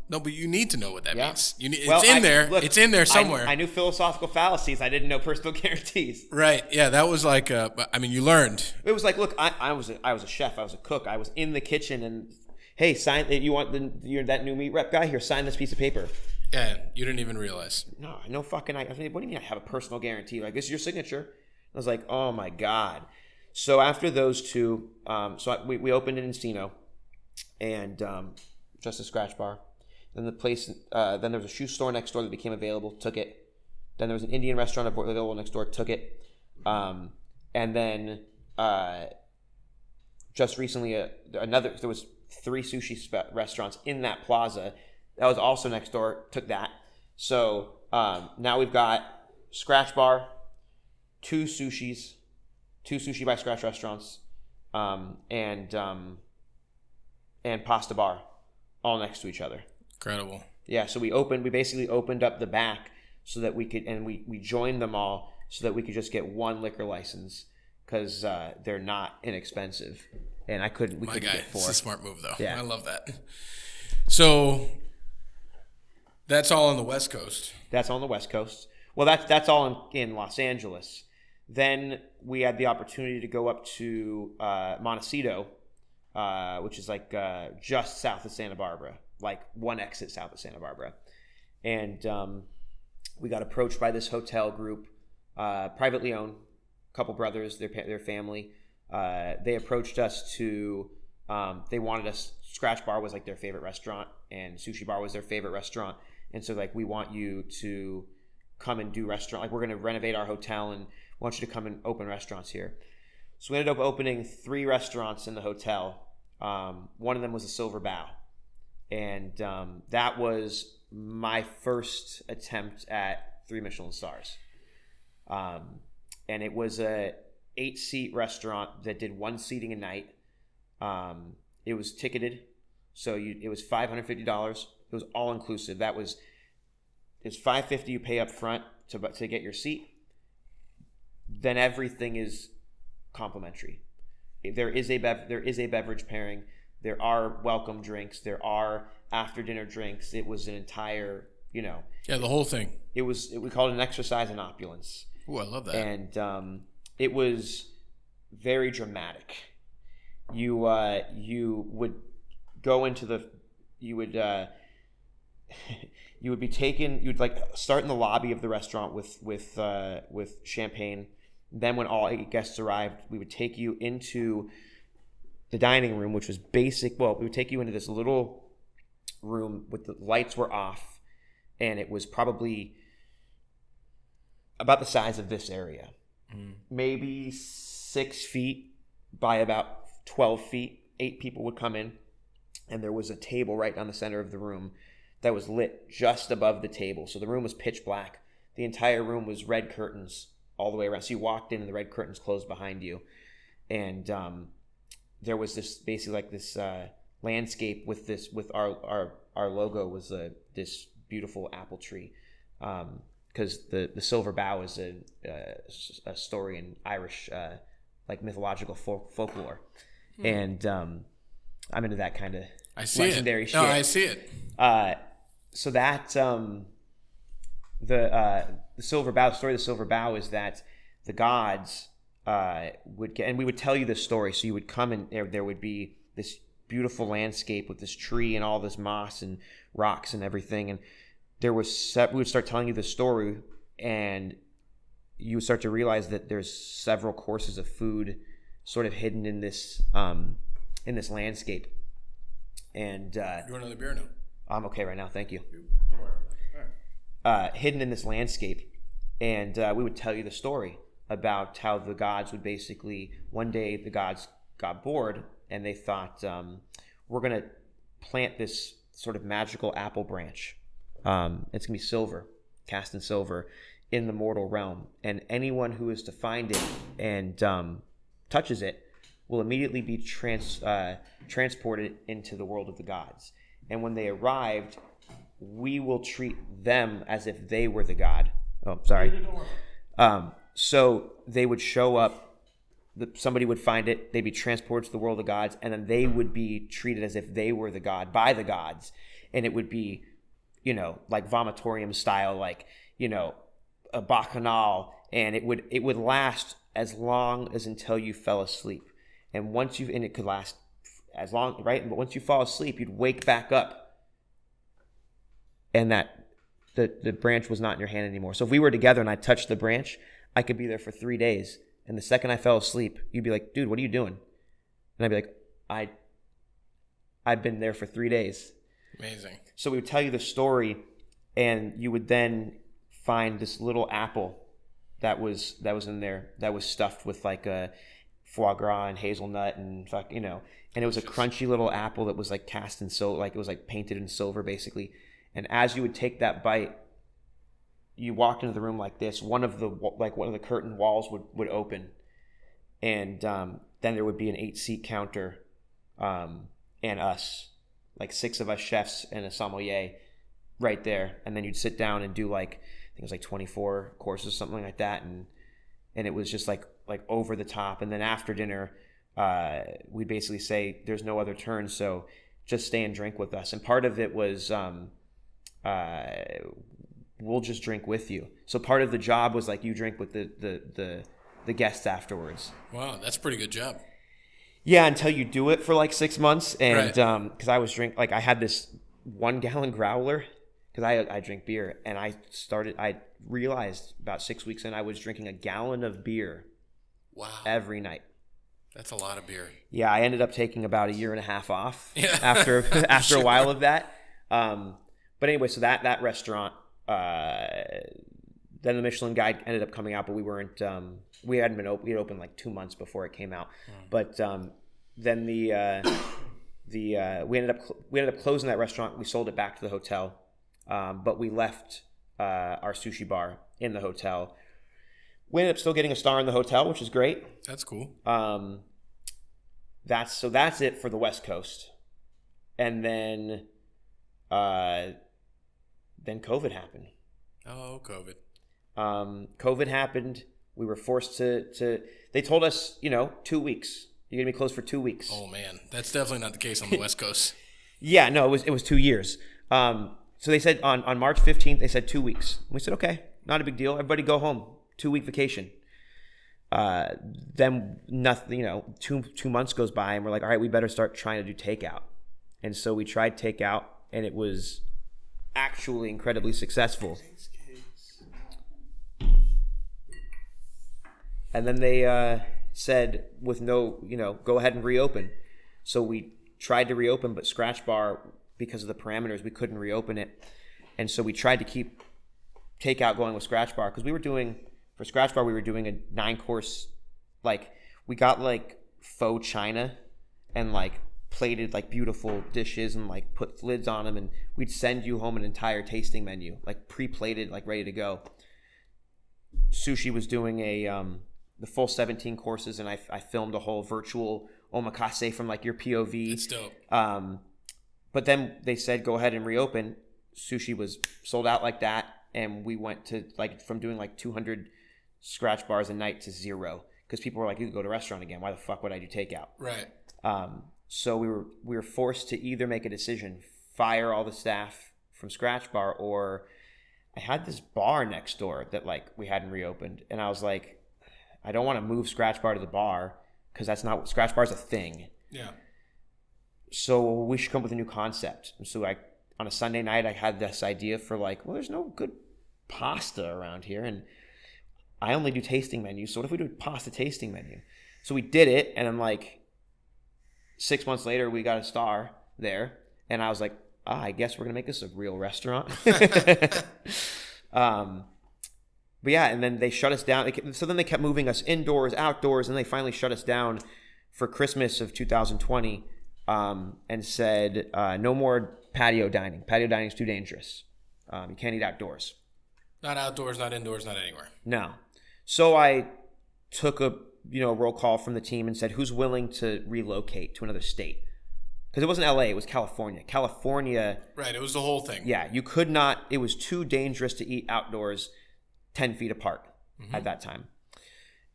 But you need to know what that means. It's in there somewhere. I knew philosophical fallacies. I didn't know personal guarantees. Right. Yeah. That was like, you learned. It was like, look, I was a chef. I was a cook. I was in the kitchen and, hey, sign. You want you're that new meat rep guy here? Sign this piece of paper. Yeah. You didn't even realize. No fucking. What do you mean I have a personal guarantee? Like, this is your signature. I was like, oh my god. So after those 2, we opened in Encino, and. Just a Scratch Bar. Then the place. Then there was a shoe store next door that became available. Took it. Then there was an Indian restaurant available next door. Took it. And then just recently, there was 3 sushi restaurants in that plaza. That was also next door. Took that. So now we've got Scratch Bar, 2 sushi by Scratch restaurants, and Pasta Bar. All next to each other. Incredible. Yeah, so we basically opened up the back so that we could, and we joined them all so that we could just get 1 liquor license because they're not inexpensive, and we couldn't get 4. It's a smart move though. Yeah. I love that. So that's all on the West Coast. That's on the West Coast. Well, that's all in Los Angeles. Then we had the opportunity to go up to Montecito. Which is like just south of Santa Barbara, like 1 exit south of Santa Barbara. And we got approached by this hotel group, privately owned, couple brothers, their family. They approached us they wanted us, Scratch Bar was like their favorite restaurant, and Sushi Bar was their favorite restaurant. And so like, we want you to come and do restaurant, like we're going to renovate our hotel and want you to come and open restaurants here. So we ended up opening 3 restaurants in the hotel. One of them was a Silver Bow. And that was my first attempt at 3 Michelin Stars. And it was a 8-seat restaurant that did 1 seating a night. It was ticketed, so it was $550. It was all inclusive. It's $550 you pay up front to get your seat. Then everything is complimentary. There is a beverage pairing. There are welcome drinks. There are after dinner drinks. It was an entire, Yeah, the whole thing. We called it an exercise in opulence. Ooh, I love that. And it was very dramatic. You would go into you would be taken. You'd like start in the lobby of the restaurant with champagne. Then when all 8 guests arrived, we would take you into the dining room, which was basic. Well, we would take you into this little room with the lights were off, and it was probably about the size of this area, maybe 6 feet by about 12 feet. 8 people would come in, and there was a table right down the center of the room that was lit just above the table. So the room was pitch black. The entire room was red curtains all the way around. So you walked in and the red curtains closed behind you. And there was this basically like this landscape with our logo was this beautiful apple tree. Because the silver bough is a story in Irish like mythological folklore. And I'm into that kind of legendary shit. No, I see it. So that the silver bough, the story of the silver bough is that the gods would get, and we would tell you this story. So you would come and there would be this beautiful landscape with this tree and all this moss and rocks and everything. And we would start telling you the story, and you would start to realize that there's several courses of food sort of hidden in this landscape. And You want another beer now? I'm okay right now, thank you. Hidden in this landscape, and we would tell you the story about how the gods would basically, one day the gods got bored and they thought, we're going to plant this sort of magical apple branch. It's going to be silver, cast in silver, in the mortal realm, and anyone who is to find it and touches it will immediately be transported into the world of the gods. And when they arrived, we will treat them as if they were the god. Oh, sorry. So they would show up, somebody would find it, they'd be transported to the world of the gods, and then they would be treated as if they were the god by the gods. And it would be, like vomitorium style, like, a bacchanal, and it would last as long as until you fell asleep. And it could last as long, right? But once you fall asleep, you'd wake back up, and that the branch was not in your hand anymore. So if we were together and I touched the branch, I could be there for 3 days. And the second I fell asleep, you'd be like, dude, what are you doing? And I'd be like, I've been there for 3 days. Amazing. So we would tell you the story, and you would then find this little apple that was in there that was stuffed with like a foie gras and hazelnut and and it was a crunchy little apple that was like cast in silver, like it was like painted in silver basically. And as you would take that bite, you walked into the room like this. One of the curtain walls would open, and then there would be an 8-seat counter, and us, like 6 of us chefs and a sommelier, right there. And then you'd sit down and do like, I think it was like 24 courses, something like that, and it was just like over the top. And then after dinner, we'd basically say there's no other turn, so just stay and drink with us. And part of it was we'll just drink with you. So part of the job was like you drink with the guests afterwards. Wow, that's a pretty good job. Yeah, until you do it for like 6 months. And right. Because I was I had this 1-gallon growler, because I drink beer, and I realized about 6 weeks in I was drinking a gallon of beer. Wow. Every night. That's a lot of beer. Yeah, I ended up taking about 1.5 years off after a while of that. But anyway, so that restaurant, then the Michelin Guide ended up coming out, but we weren't. We hadn't been open. We had opened like 2 months before it came out. But then we ended up closing that restaurant. We sold it back to the hotel, but we left our sushi bar in the hotel. We ended up still getting a star in the hotel, which is great. That's cool. That's it for the West Coast, and then COVID happened. Oh, COVID. COVID happened. We were forced to. They told us, 2 weeks. You're gonna be closed for 2 weeks. Oh man, that's definitely not the case on the West Coast. Yeah, no, it was 2 years. So they said on March 15th, they said 2 weeks. We said, okay, not a big deal. Everybody go home. 2-week vacation. Then nothing, 2 months goes by and we're like, all right, we better start trying to do takeout. And so we tried takeout and it was actually incredibly successful. And then they said with no, go ahead and reopen. So we tried to reopen, but Scratch Bar, because of the parameters, we couldn't reopen it. And so we tried to keep takeout going with Scratch Bar because for Scratch Bar, we were doing a 9-course, we got faux china and plated beautiful dishes and put lids on them, and we'd send you home an entire tasting menu, pre-plated, ready to go. Sushi was doing the full 17 courses, and I filmed a whole virtual omakase from your POV. That's dope. But then they said go ahead and reopen. Sushi was sold out like that, and we went to from doing 200 Scratch Bars a night to 0 because people were like, you could go to a restaurant again. Why the fuck would I do takeout? Right. So we were forced to either make a decision, fire all the staff from Scratch Bar, or I had this bar next door that we hadn't reopened, and I was like, I don't want to move Scratch Bar to the bar because that's not what Scratch Bar is a thing. Yeah. So we should come up with a new concept. And so on a Sunday night, I had this idea for there's no good pasta around here, and I only do tasting menus. So what if we do a pasta tasting menu? So we did it, and I'm 6 months later, we got a star there, and I was like, I guess we're gonna make this a real restaurant. But yeah, and then they shut us down. So then they kept moving us indoors, outdoors, and they finally shut us down for Christmas of 2020 and said, no more patio dining. Patio dining is too dangerous. You can't eat outdoors. Not outdoors, not indoors, not anywhere. No. So I took a roll call from the team and said, who's willing to relocate to another state? Because it wasn't LA, it was California. California. Right, it was the whole thing. Yeah, you could not, it was too dangerous to eat outdoors 10 feet apart at that time.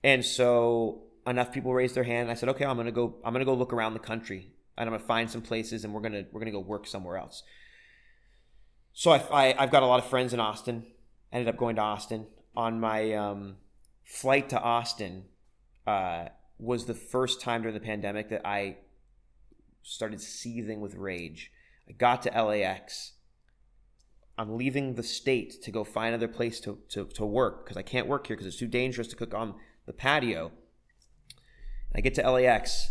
And so enough people raised their hand. I said, okay, I'm gonna go look around the country, and I'm gonna find some places, and we're gonna go work somewhere else. So I've got a lot of friends in Austin. I ended up going to Austin. On my flight to Austin was the first time during the pandemic that I started seething with rage. I got to LAX. I'm leaving the state to go find another place to work because I can't work here because it's too dangerous to cook on the patio. I get to LAX,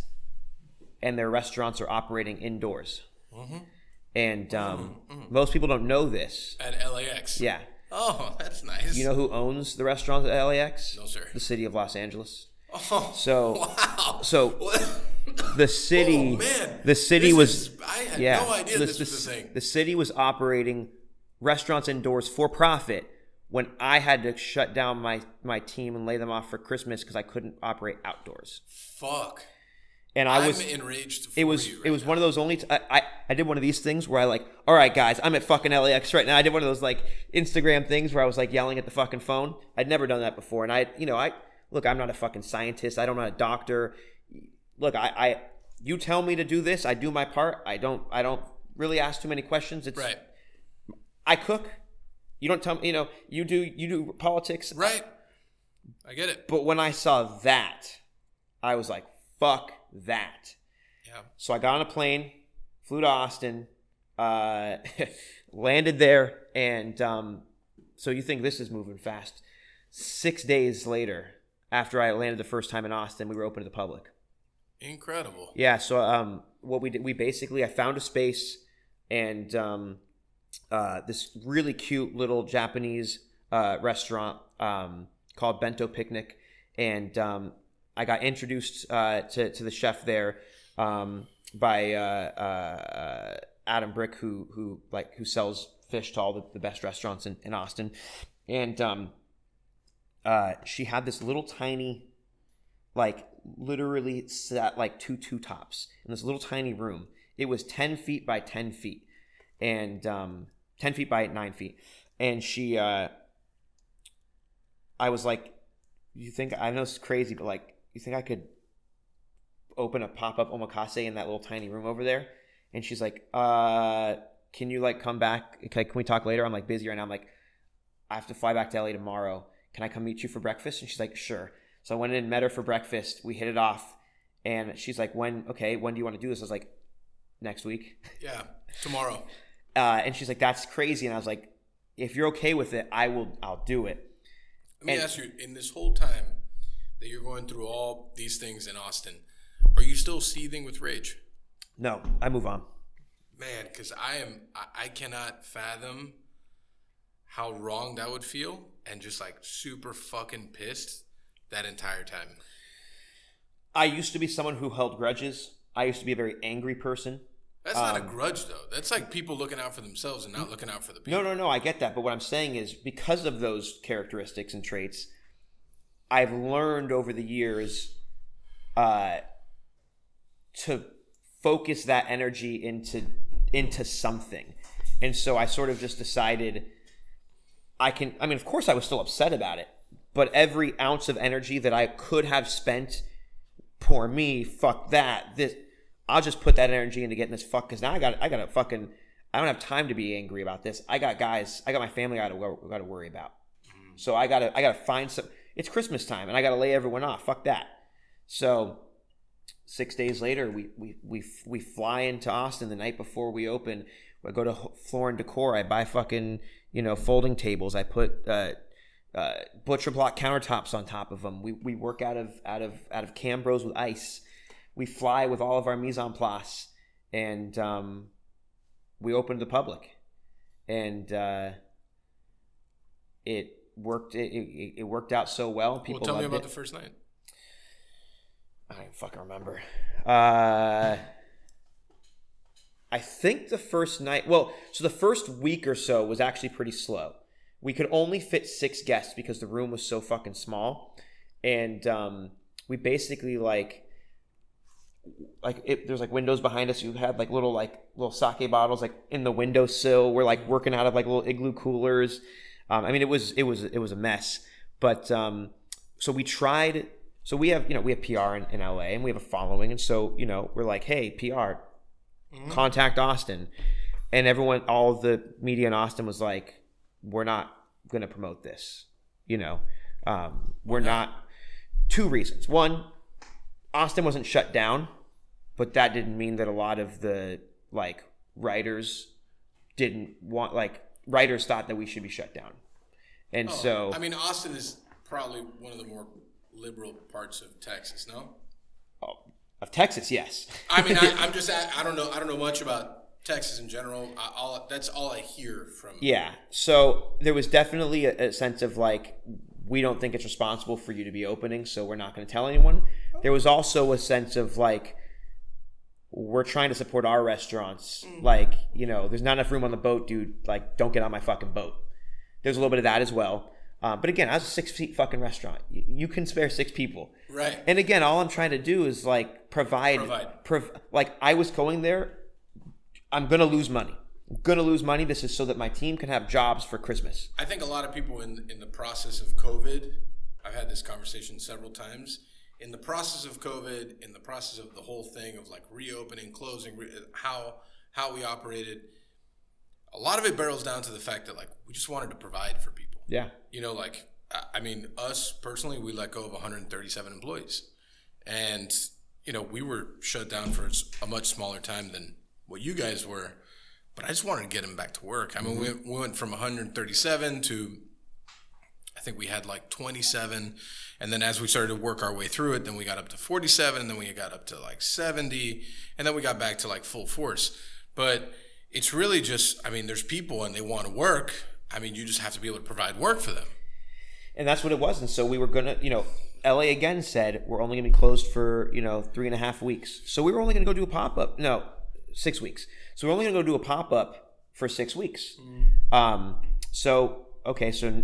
and their restaurants are operating indoors. Mm-hmm. And most people don't know this. At LAX? Yeah. Oh, that's nice. You know who owns the restaurants at LAX? No, sir. The city of Los Angeles. Oh, so, wow. So the city, oh, man. The city I had no idea this was a thing. The city was operating restaurants indoors for profit when I had to shut down my team and lay them off for Christmas because I couldn't operate outdoors. Fuck. And I'm enraged for it was one of those only I did one of these things where I all right guys, I'm at fucking LAX right now. I did one of those Instagram things where I was yelling at the fucking phone. I'd never done that before, and I look, I'm not a fucking scientist. I'm not a doctor. Look, you tell me to do this, I do my part. I don't really ask too many questions. It's right. I cook. You don't tell me, you do politics. Right. I get it. But when I saw that, I was like, fuck that. Yeah. So I got on a plane, flew to Austin, landed there, and so you think this is moving fast. 6 days later, after I landed the first time in Austin, we were open to the public. Incredible. Yeah, so what we did, I found a space, and this really cute little Japanese restaurant called Bento Picnic, and I got introduced to the chef there, Adam Brick, who sells fish to all the best restaurants in Austin, and she had this little tiny, like literally set like two tops in this little tiny room. It was 10 feet by 10 feet, and 10 feet by 9 feet, and she. I was like, you think, I know it's crazy, but like, you think I could open a pop-up omakase in that little tiny room over there? And she's like, can you like come back? Can we talk later? I'm like busy right now. I'm like, I have to fly back to LA tomorrow. Can I come meet you for breakfast? And she's like, sure. So I went in and met her for breakfast. We hit it off. And she's like, when do you want to do this? I was like, next week. Yeah, tomorrow. And she's like, that's crazy. And I was like, if you're okay with it, I'll do it. Let me ask you, in this whole time that you're going through all these things in Austin, are you still seething with rage? No, I move on. Man, because I cannot fathom how wrong that would feel and just like super fucking pissed that entire time. I used to be someone who held grudges. I used to be a very angry person. That's not a grudge, though. That's like people looking out for themselves and not looking out for the people. No, I get that. But what I'm saying is because of those characteristics and traits, I've learned over the years to focus that energy into something. And so I sort of just decided of course I was still upset about it, but every ounce of energy that I could have spent, poor me, fuck that, I'll just put that energy into getting this because now I got to fucking, I don't have time to be angry about this. I got my family I got to worry about. So I got to find some, it's Christmas time and I got to lay everyone off. Fuck that. So 6 days later, we fly into Austin the night before we open. I go to Floor and Decor. I buy fucking, folding tables. I put butcher block countertops on top of them. We work out of Cambros with ice. We fly with all of our mise en place, and we open to the public, and it worked. It worked out so well. People tell me loved about it. The first night. I don't fucking remember. I think the first night. So the first week or so was actually pretty slow. We could only fit 6 guests because the room was so fucking small, and we basically there's like windows behind us. You had like little sake bottles like in the windowsill. We're like working out of like little igloo coolers. It was a mess. But so we tried. So we have PR in LA and we have a following, and so we're like, hey, PR, contact Austin, and all the media in Austin was like, we're not going to promote this. We're not. 2 reasons. One, Austin wasn't shut down, but that didn't mean that a lot of the writers writers thought that we should be shut down. And so Austin is probably one of the more liberal parts of Texas, no? Of Texas, yes. I don't know much about Texas in general. That's all I hear from. Yeah. So there was definitely a sense of we don't think it's responsible for you to be opening, so we're not going to tell anyone. There was also a sense of we're trying to support our restaurants. There's not enough room on the boat, dude. Don't get on my fucking boat. There's a little bit of that as well. But again, I was a 6 feet fucking restaurant. You can spare 6 people. Right. And again, all I'm trying to do is provide. I was going there. I'm going to lose money. This is so that my team can have jobs for Christmas. I think a lot of people in the process of COVID, I've had this conversation several times, in the process of COVID, in the process of the whole thing of reopening, closing, how we operated, a lot of it barrels down to the fact that we just wanted to provide for people. Yeah. Us personally, we let go of 137 employees. And, we were shut down for a much smaller time than what you guys were. But I just wanted to get them back to work. We went from 137 to, I think we had 27. And then as we started to work our way through it, then we got up to 47. And then we got up to 70. And then we got back to full force. But it's really just, there's people and they want to work. You just have to be able to provide work for them. And that's what it was. And so we were going to, LA again said, we're only going to be closed for, 3.5 weeks. So we were only going to go do a pop-up. No, 6 weeks. So we're only going to go do a pop-up for 6 weeks. So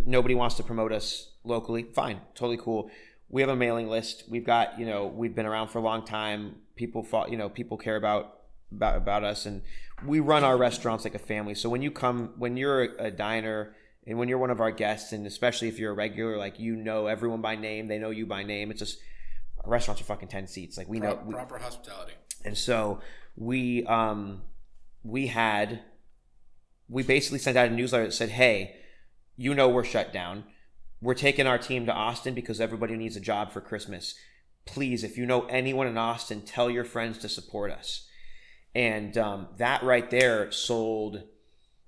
nobody wants to promote us locally. Fine. Totally cool. We have a mailing list. We've got, we've been around for a long time. People people care about us, and we run our restaurants like a family. So when you're a diner and when you're one of our guests, and especially if you're a regular, like, everyone by name, they know you by name. It's just, our restaurants are fucking 10 seats. Like, we know proper hospitality. And so we basically sent out a newsletter that said, hey, we're shut down. We're taking our team to Austin because everybody needs a job for Christmas. Please, if you know anyone in Austin, tell your friends to support us. And that right there sold,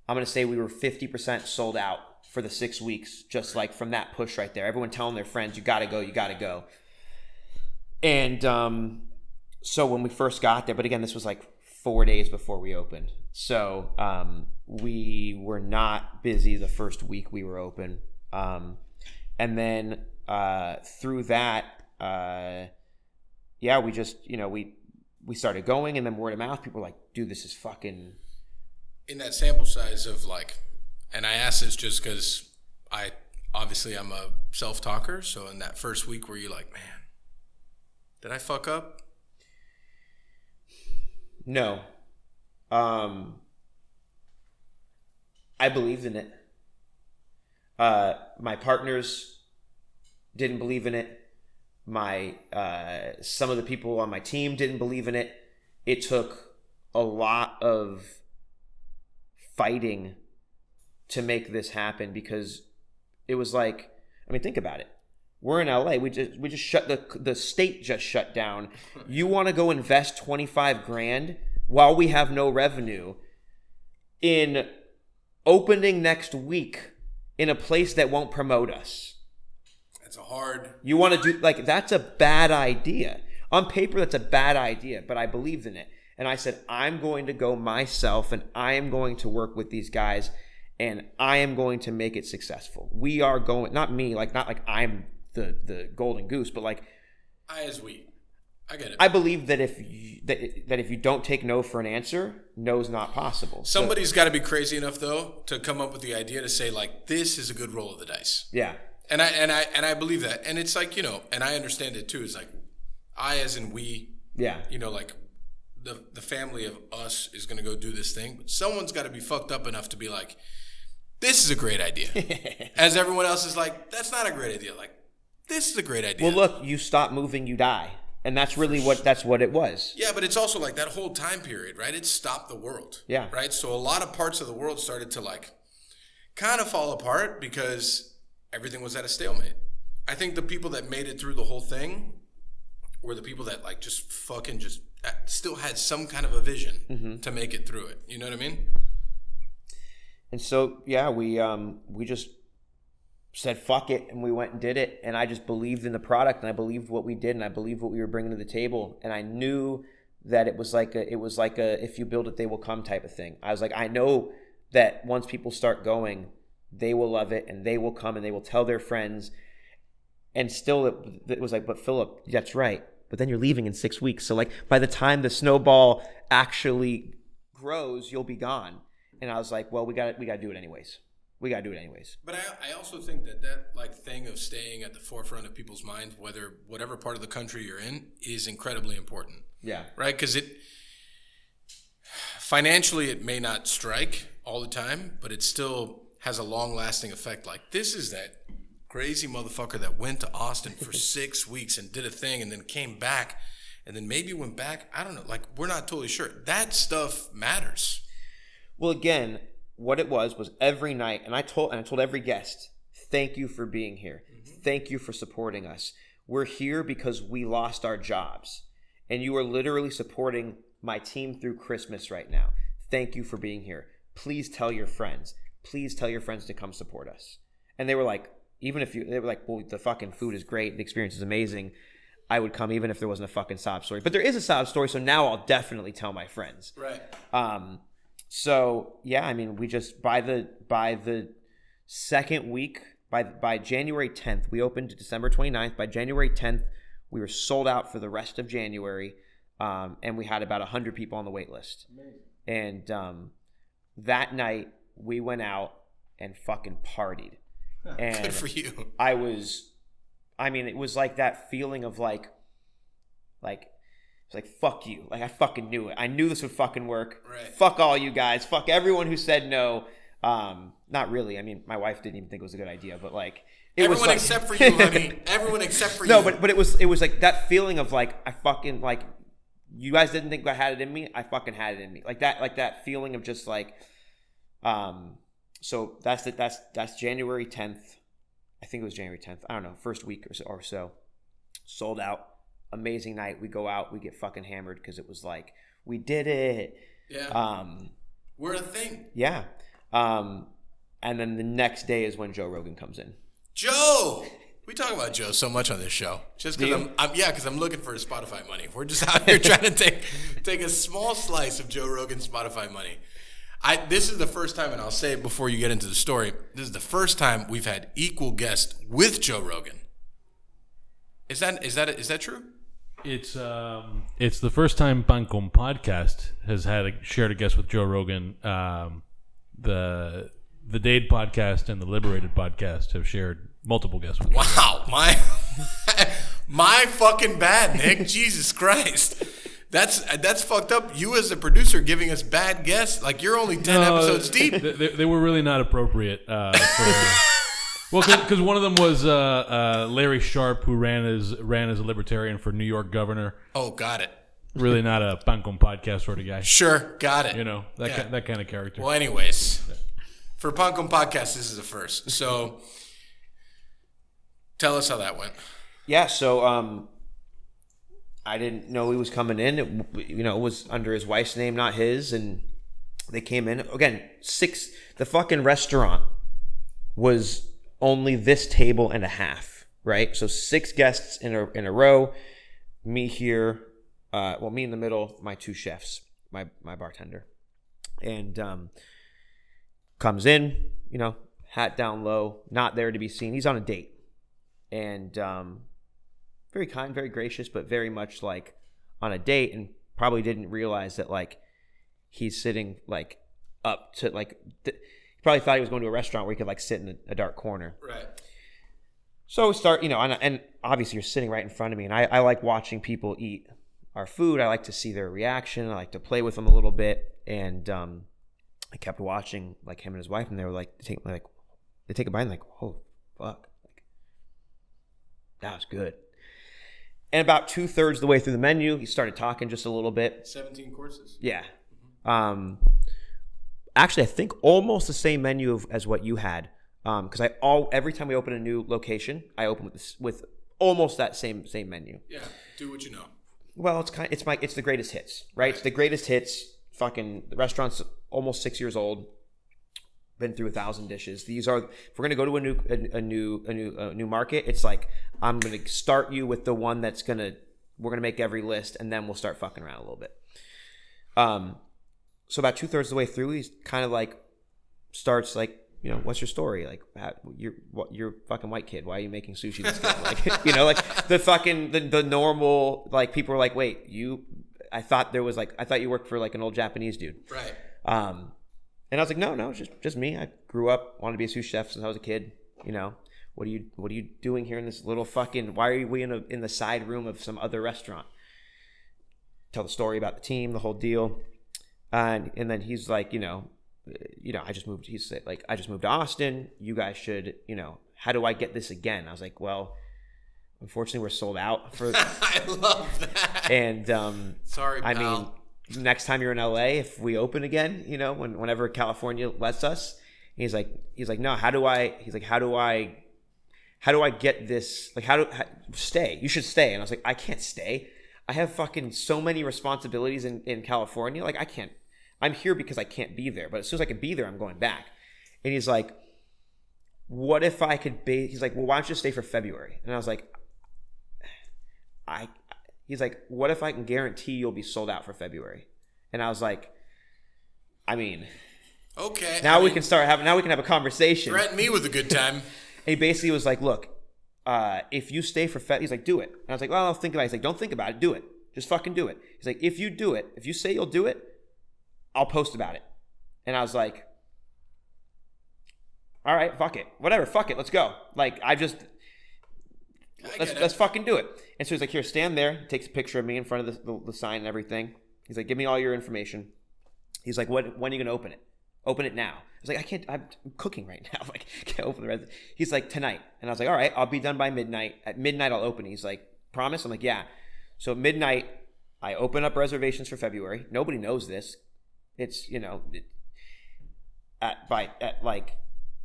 I'm going to say we were 50% sold out for the 6 weeks, just like from that push right there. Everyone telling their friends, you got to go. And so when we first got there, but again, this was like 4 days before we opened. So we were not busy the first week we were open. And then through that, we just, we started going, and then word of mouth, people were like, dude, this is fucking... In that sample size of like, and I ask this just because I'm a self-talker. So in that first week, were you like, man, did I fuck up? No. I believed in it. My partners didn't believe in it. Some of the people on my team didn't believe in it. It took a lot of fighting to make this happen, because it was like, think about it. We're in LA. We just shut the state just shut down. You want to go invest $25,000 while we have no revenue in opening next week in a place that won't promote us. That's a hard... You want to do, that's a bad idea. On paper, that's a bad idea, but I believed in it. And I said, I'm going to go myself, and I am going to work with these guys, and I am going to make it successful. We are going, not me, not like I'm the golden goose, but like... I get it. I believe that if you don't take no for an answer, no's not possible. Somebody's got to be crazy enough, though, to come up with the idea to say, like, this is a good roll of the dice. Yeah. And I believe that. And it's like, and I understand it too. It's like, I as in we, yeah, like the family of us is going to go do this thing, but someone's got to be fucked up enough to be like, this is a great idea. As everyone else is like, that's not a great idea. Like, this is a great idea. Well, look, you stop moving, you die. And that's really what it was. Yeah, but it's also like that whole time period, right? It stopped the world. Yeah. Right? So a lot of parts of the world started to like kind of fall apart because everything was at a stalemate. I think the people that made it through the whole thing were the people that like just fucking just still had some kind of a vision to make it through it. You know what I mean? And so, yeah, we just said fuck it, and we went and did it. And I just believed in the product, and I believed what we did, and I believed what we were bringing to the table. And I knew that it was like a if you build it, they will come type of thing. I was like, I know that once people start going, they will love it, and they will come, and they will tell their friends. And still, it was like, but Phillip, that's right. But then you're leaving in 6 weeks. So like by the time the snowball actually grows, you'll be gone. And I was like, well, we got to do it anyways. We got to do it anyways. But I also think that like thing of staying at the forefront of people's minds, whatever part of the country you're in, is incredibly important. Yeah. Right? Because financially, it may not strike all the time, but it still has a long-lasting effect. Like, this is that crazy motherfucker that went to Austin for 6 weeks and did a thing and then came back and then maybe went back. I don't know. Like, we're not totally sure. That stuff matters. Well, again, what it was every night, and I told every guest, thank you for being here. Mm-hmm. Thank you for supporting us. We're here because we lost our jobs, and you are literally supporting my team through Christmas right now. Thank you for being here. Please tell your friends. Please tell your friends to come support us. And they were like, well, the fucking food is great. The experience is amazing. I would come even if there wasn't a fucking sob story. But there is a sob story, so now I'll definitely tell my friends. Right. So yeah, I mean, we just by the second week By January 10th, we opened December 29th. By January 10th, we were sold out for the rest of January, and we had about 100 people on the wait list. Amazing. And that night, we went out and fucking partied. And good for you. It was like that feeling of like it's like, fuck you. Like, I fucking knew it. I knew this would fucking work. Right. Fuck all you guys. Fuck everyone who said no. Not really. I mean, my wife didn't even think it was a good idea, but like, everyone was except for you, honey. Everyone except for you. No, but it was like that feeling of like, I fucking, like, you guys didn't think I had it in me. I fucking had it in me. Like that feeling of just like, so that's January 10th. I think it was January 10th. I don't know. First week or so. Sold out. Amazing night. We go out. We get fucking hammered because it was like, we did it. Yeah. We're a thing. Yeah. And then the next day is when Joe Rogan comes in. Joe! We talk about Joe so much on this show. Just because because I'm looking for his Spotify money. We're just out here trying to take a small slice of Joe Rogan's Spotify money. This is the first time, and I'll say it before you get into the story, this is the first time we've had equal guests with Joe Rogan. Is that true? It's the first time Pancom Podcast has shared a guest with Joe Rogan. The DADE podcast and the Liberated podcast have shared multiple guests with Joe Rogan. Wow, my fucking bad, Nick. Jesus Christ. That's fucked up. You as a producer giving us bad guests. Like, you're only 10 episodes deep. They were really not appropriate because one of them was Larry Sharp, who ran as a libertarian for New York governor. Oh, got it. Really not a Pancom Podcast sort of guy. Sure, got it. You know, that kind of character. Well, anyways, for Pancom Podcast, this is a first. So tell us how that went. Yeah, so I didn't know he was coming in. It was under his wife's name, not his, and they came in. Again, the fucking restaurant was only this table and a half, right? So 6 guests in a row, me here, me in the middle, my 2 chefs, my bartender. And comes in, hat down low, not there to be seen. He's on a date. And very kind, very gracious, but very much like on a date, and probably didn't realize that like he's sitting like up to like he probably thought he was going to a restaurant where he could like sit in a dark corner. Right. So we start, and obviously you're sitting right in front of me, and I like watching people eat our food. I like to see their reaction. I like to play with them a little bit, and I kept watching like him and his wife, and they were like they take a bite and like, oh fuck, like that was good. And about 2/3 of the way through the menu, he started talking just a little bit. 17 courses. Yeah. Actually, I think almost the same menu as what you had. Because every time we open a new location, I open with almost that same menu. Yeah. Do what you know. Well, it's the greatest hits, right? It's the greatest hits. Fucking the restaurant's almost 6 years old. Been through 1,000 dishes. These are, if we're gonna go to a new market, it's like I'm gonna start you with the one we're gonna make every list, and then we'll start fucking around a little bit. So about 2/3 of the way through, he's kind of like starts like, what's your story? Like, you're a fucking white kid. Why are you making sushi this good? Like, like the fucking the normal, like, people are like, wait, I thought you worked for like an old Japanese dude. Right. And I was like, no, it's just me. I grew up, wanted to be a sushi chef since I was a kid. What are you doing here in this little fucking? Why are we in the side room of some other restaurant? Tell the story about the team, the whole deal, and then he's like, I just moved. He's like, I just moved to Austin. You guys should, how do I get this again? I was like, well, unfortunately, we're sold out for. I love that. And sorry, pal. I mean. Next time you're in LA, if we open again, whenever California lets us, he's like, no, how do I get this? Like, stay? You should stay. And I was like, I can't stay. I have fucking so many responsibilities in California. Like, I can't, I'm here because I can't be there. But as soon as I can be there, I'm going back. And he's like, what if I could he's like, well, why don't you stay for February? And I was like, he's like, what if I can guarantee you'll be sold out for February? And I was like, I mean, okay. Now we can have a conversation. Threaten me with a good time. he basically was like, look, if you stay for he's like, do it. And I was like, well, I'll think about it. He's like, don't think about it. Do it. Just fucking do it. He's like, if you do it, if you say you'll do it, I'll post about it. And I was like, all right, fuck it. Whatever, fuck it. Let's go. Like, let's fucking do it. And so he's like, here, stand there. He takes a picture of me in front of the sign and everything. He's like, give me all your information. He's like, when are you going to open it? Open it now. I was like, I'm cooking right now. Like, I can't open the rest. He's like, tonight. And I was like, all right, I'll be done by midnight. At midnight, I'll open. He's like, promise? I'm like, yeah. So at midnight, I open up reservations for February. Nobody knows this. It's, at like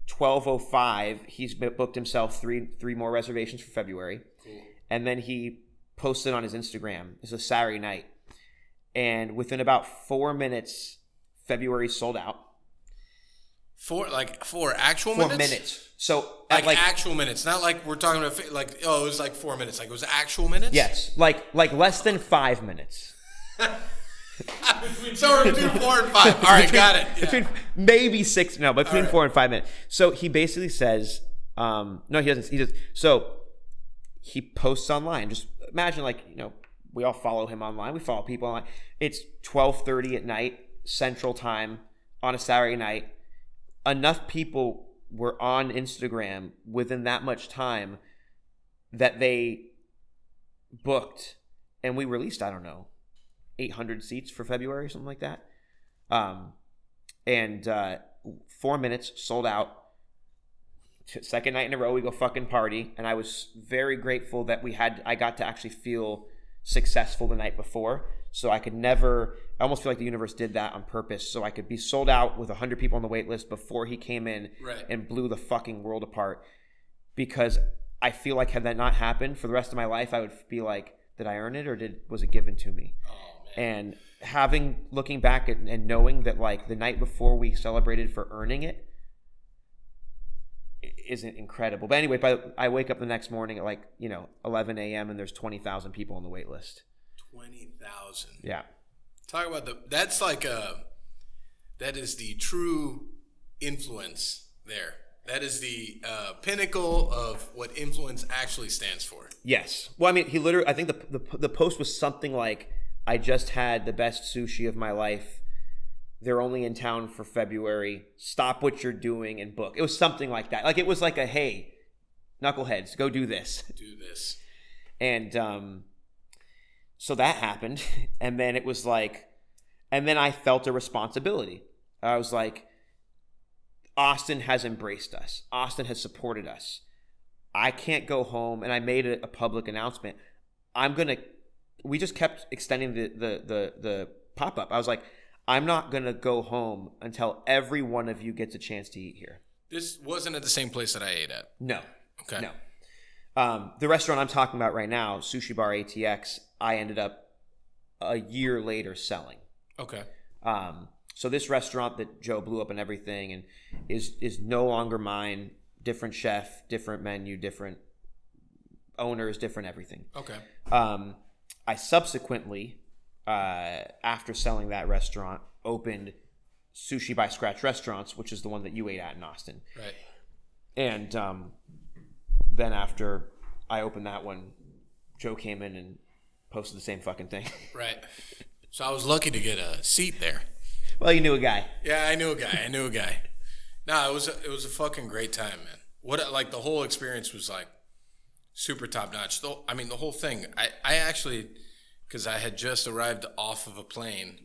12:05, he's booked himself three more reservations for February. Cool. And then he posted on his Instagram. It's a Saturday night. And within about 4 minutes, February sold out. Four actual 4 minutes? minutes. So like actual minutes, not like we're talking about it was like 4 minutes. Like it was actual minutes? Yes. Like less than 5 minutes. So we're between 4 and 5. All right, got it. Yeah. Between maybe 6, no, but between 4 and 5 minutes. So he basically says, no, he doesn't. He just, so he posts online. Just imagine, we all follow him online. We follow people online. It's 12:30 at night, Central Time, on a Saturday night. Enough people were on Instagram within that much time that they booked, and we released, I don't know, 800 seats for February or something like that. 4 minutes, sold out. Second night in a row, we go fucking party. And I was very grateful that I got to actually feel successful the night before. So I almost feel like the universe did that on purpose. So I could be sold out with 100 people on the wait list before he came in and blew the fucking world apart. Because I feel like had that not happened for the rest of my life, I would be like, did I earn it or was it given to me? Oh, man. And looking back and knowing that like the night before we celebrated for earning it isn't incredible. But anyway, I wake up the next morning at 11 a.m. and there's 20,000 people on the wait list. 20,000. Yeah. Talk about that is the true influence there. That is the pinnacle of what influence actually stands for. Yes. Well, I mean, I think the post was something like, I just had the best sushi of my life. They're only in town for February. Stop what you're doing and book. It was something like that. Like it was like a, hey, knuckleheads, go do this. Do this. And so that happened. And then it was like, and then I felt a responsibility. I was like, Austin has embraced us. Austin has supported us. I can't go home. And I made a public announcement. We just kept extending the pop-up. I was like, I'm not going to go home until every one of you gets a chance to eat here. This wasn't at the same place that I ate at? No. Okay. No. The restaurant I'm talking about right now, Sushi Bar ATX, I ended up a year later selling. Okay. So this restaurant that Joe blew up and everything and is no longer mine. Different chef, different menu, different owners, different everything. Okay. I subsequently, after selling that restaurant, opened Sushi by Scratch Restaurants, which is the one that you ate at in Austin. Right. And then after I opened that one, Joe came in and posted the same fucking thing. Right. So I was lucky to get a seat there. Well, you knew a guy. Yeah, I knew a guy. No, it was a fucking great time, man. The whole experience was like super top notch. The whole thing. I actually, because I had just arrived off of a plane,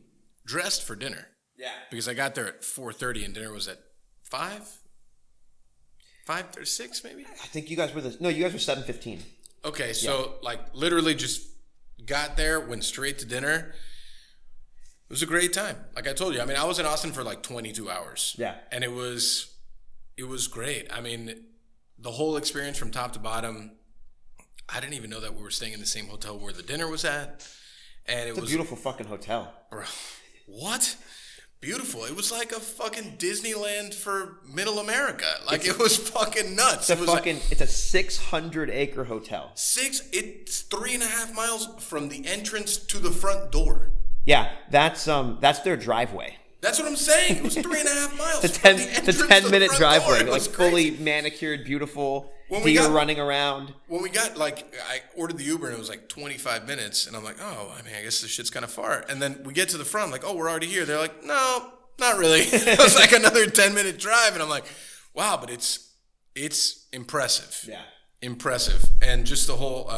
dressed for dinner. Yeah. Because I got there at 4:30 and dinner was at 5 or 6 maybe. I think you guys were you guys were 7:15. Okay, so literally just got there, went straight to dinner. It was a great time. Like I told you, I was in Austin for 22 hours. Yeah. And it was great. The whole experience from top to bottom, I didn't even know that we were staying in the same hotel where the dinner was at. And It's a beautiful fucking hotel. Bro, what? Beautiful. It was like a fucking Disneyland for middle America. It was fucking nuts. It's a 600-acre hotel. It's 3.5 miles from the entrance to the front door. Yeah, that's their driveway. That's what I'm saying. It was 3.5 miles. It's from the a entrance to 10-minute the front door. driveway, It like was fully crazy. manicured, beautiful, When we deer got- running around. When we got, like, I ordered the Uber and it was like 25 minutes. And I'm like, oh, I mean, I guess this shit's kind of far. And then we get to the front, like, oh, we're already here. They're like, no, not really. It was like another 10-minute drive. And I'm like, wow, but it's impressive. Yeah. Impressive. And just the whole,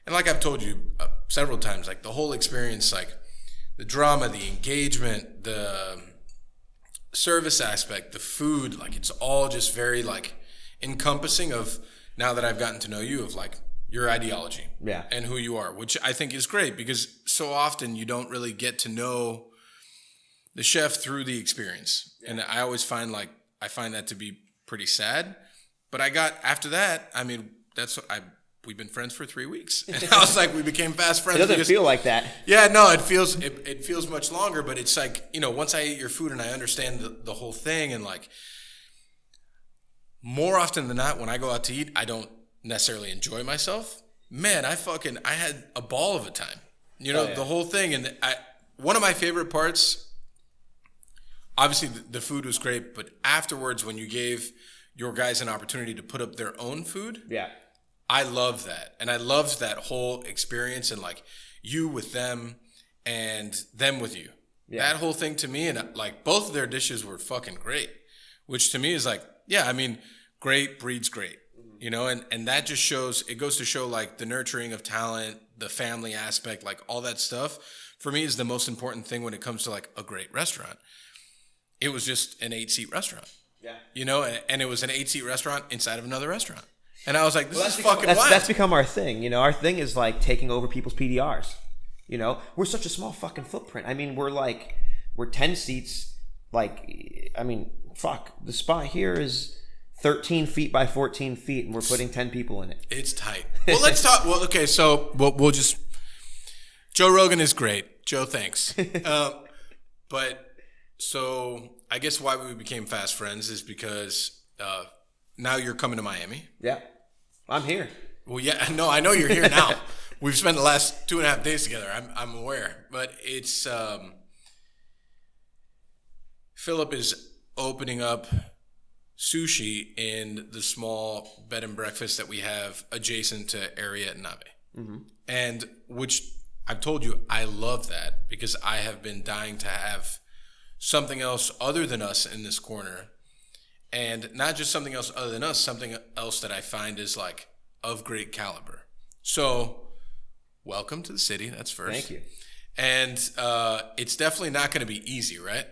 and like I've told you several times, like the whole experience, like the drama, the engagement, the service aspect, the food, like it's all just very like encompassing of, now that I've gotten to know you, of like your ideology and who you are, which I think is great, because so often you don't really get to know the chef through the experience. And I always find that to be pretty sad. But after that, I mean, we've been friends for 3 weeks. And I was like, we became fast friends. It doesn't feel like that. Yeah, no, it feels much longer, but it's like, once I eat your food and I understand the whole thing, and like more often than not, when I go out to eat, I don't necessarily enjoy myself. Man, I had a ball of a time, the whole thing. And one of my favorite parts, obviously the food was great, but afterwards when you gave your guys an opportunity to put up their own food. Yeah. I love that. And I loved that whole experience, and like you with them and them with you. Yeah. That whole thing to me, and like both of their dishes were fucking great, which to me is like, yeah, I mean, great breeds great, and that just goes to show like the nurturing of talent, the family aspect, like all that stuff for me is the most important thing when it comes to like a great restaurant. It was just an 8-seat restaurant. Yeah. And it was an 8-seat restaurant inside of another restaurant. And I was like, this is fucking wild. That's become our thing. Our thing is like taking over people's PDRs. We're such a small fucking footprint. I mean, we're 10 seats. Like, I mean, fuck. The spot here is 13 feet by 14 feet, and we're putting 10 people in it. It's tight. Well, let's talk. Well, okay, so we'll just. Joe Rogan is great. Joe, thanks. But so I guess why we became fast friends is because now you're coming to Miami. Yeah. I'm here. Well, yeah, no, I know you're here now. We've spent the last 2.5 days together. I'm aware, but it's Phillip is opening up sushi in the small bed and breakfast that we have adjacent to Area at Nabe, and which I've told you I love that, because I have been dying to have something else other than us in this corner. And not just something else other than us, something else that I find is like of great caliber. So welcome to the city. That's first. Thank you. And it's definitely not going to be easy, right?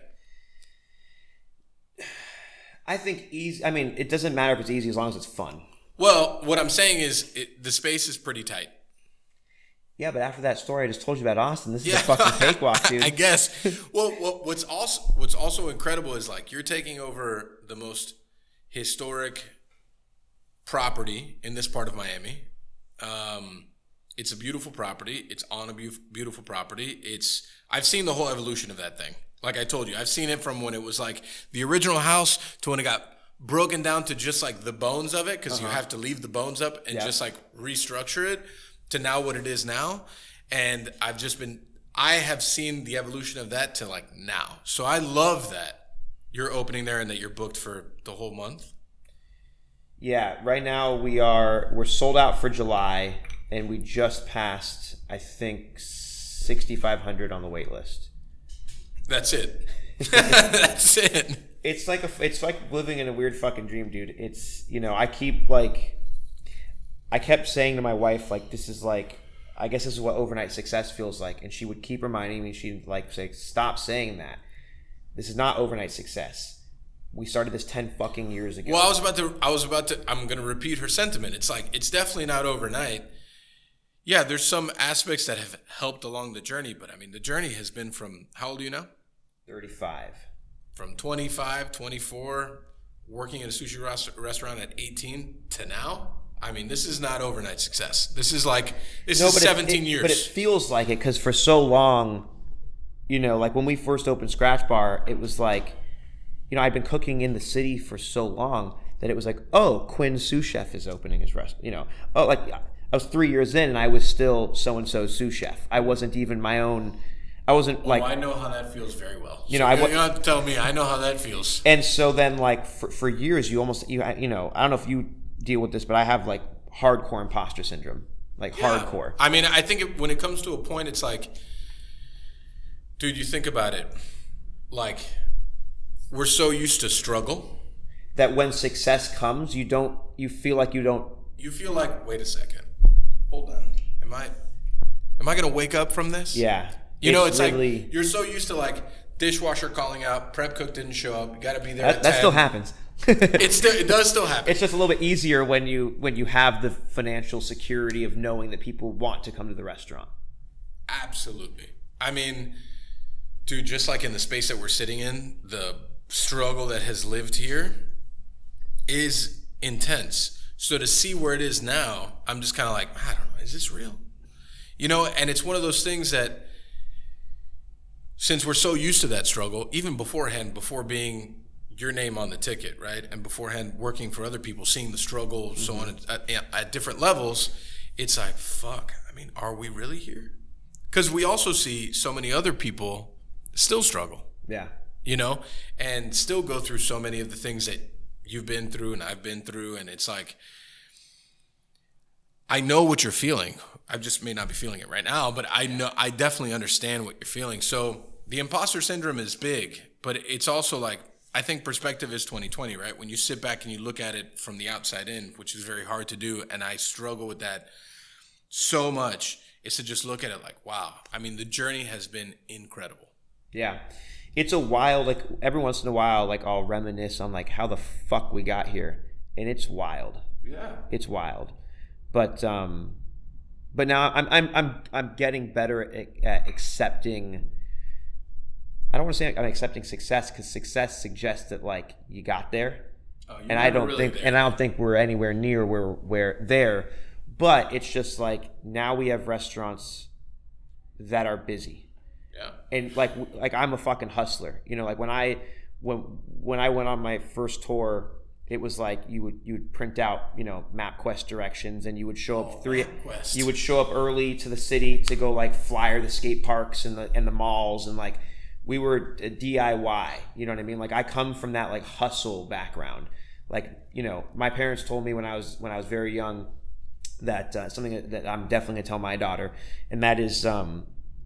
I think easy. I mean, it doesn't matter if it's easy as long as it's fun. Well, what I'm saying is the space is pretty tight. Yeah, but after that story I just told you about Austin, this is a fucking cakewalk, dude. I guess. Well, what's also incredible is like you're taking over the most historic property in this part of Miami. It's a beautiful property. It's on a beautiful property. I've seen the whole evolution of that thing. Like I told you, I've seen it from when it was like the original house to when it got broken down to just like the bones of it, because you have to leave the bones up and just like restructure it, to now what it is now. And I have seen the evolution of that to like now. So I love that you're opening there and that you're booked for the whole month. Yeah, right now we're sold out for July, and we just passed, I think, 6,500 on the wait list. That's it. That's it. It's like living in a weird fucking dream, dude. It's, I kept saying to my wife, like, this is like, I guess this is what overnight success feels like. And she would keep reminding me, she'd like say, stop saying that. This is not overnight success. We started this 10 fucking years ago. Well, I'm going to repeat her sentiment. It's like, it's definitely not overnight. Yeah, there's some aspects that have helped along the journey, but I mean, the journey has been from, how old are you now? 35. From 25, 24, working at a sushi restaurant at 18 to now. I mean, this is not overnight success. This is 17 years. But it feels like it, because for so long, like when we first opened Scratch Bar, it was like, I'd been cooking in the city for so long that it was like, oh, Quinn's sous chef is opening his restaurant. I was 3 years in and I was still so-and-so's sous chef. I wasn't even my own. I wasn't like, I know how that feels very well. You So know, you don't have to tell me. I know how that feels. and so then like for years you almost I don't know if you deal with this, but I have like hardcore imposter syndrome, like hardcore. I mean, I think when it comes to a point, it's like, dude, you think about it, like we're so used to struggle That when success comes, you feel like you don't. You feel like, wait a second, hold on, am I gonna wake up from this? Yeah. It's really, like you're so used to like dishwasher calling out, prep cook didn't show up, you got to be there. that still happens. It does still happen. It's just a little bit easier when you have the financial security of knowing that people want to come to the restaurant. Absolutely. I mean, dude, just like in the space that we're sitting in, the struggle that has lived here is intense. So to see where it is now, I'm just kind of like, I don't know, is this real? And it's one of those things that, since we're so used to that struggle, even beforehand, before being your name on the ticket, right? And beforehand working for other people, seeing the struggle, so on at different levels, it's like, fuck, I mean, are we really here? Because we also see so many other people still struggle. Yeah. And still go through so many of the things that you've been through and I've been through. And it's like, I know what you're feeling. I just may not be feeling it right now, but I definitely understand what you're feeling. So the imposter syndrome is big, but it's also like, I think perspective is 20/20, right? When you sit back and you look at it from the outside in, which is very hard to do, and I struggle with that so much, is to just look at it like, wow. I mean, the journey has been incredible. Yeah. It's a while, like every once in a while, like I'll reminisce on like how the fuck we got here, and it's wild. Yeah. It's wild. But now I'm getting better at accepting. I don't want to say I'm accepting success, because success suggests that like you got there, and I don't think we're anywhere near where we're there. But it's just like now we have restaurants that are busy. Yeah. And like I'm a fucking hustler. Like when I went on my first tour, it was like you would print out, MapQuest directions, and you would show up MapQuest. you would show up early to the city to go like flyer the skate parks and the malls, and like we were a DIY, you know what I mean? Like I come from that like hustle background. Like, my parents told me when I was very young that something that I'm definitely gonna tell my daughter, and that is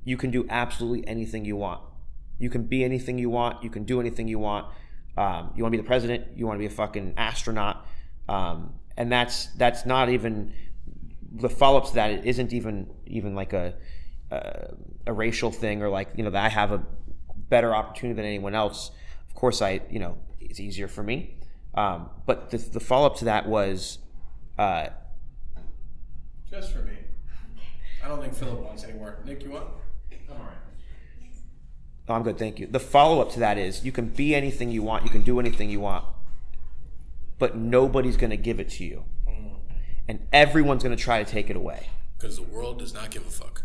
you can do absolutely anything you want. You can be anything you want. You can do anything you want. You want to be the president. You want to be a fucking astronaut. And that's not even the follow-up to that. It isn't even like a racial thing, or like, that I have a better opportunity than anyone else. Of course, it's easier for me. But the follow-up to that was just for me. I don't think Phillip wants any more. Nick, you want? I'm all right. Oh, I'm good, thank you. The follow-up to that is you can be anything you want, you can do anything you want, but nobody's going to give it to you. And everyone's going to try to take it away. Because the world does not give a fuck.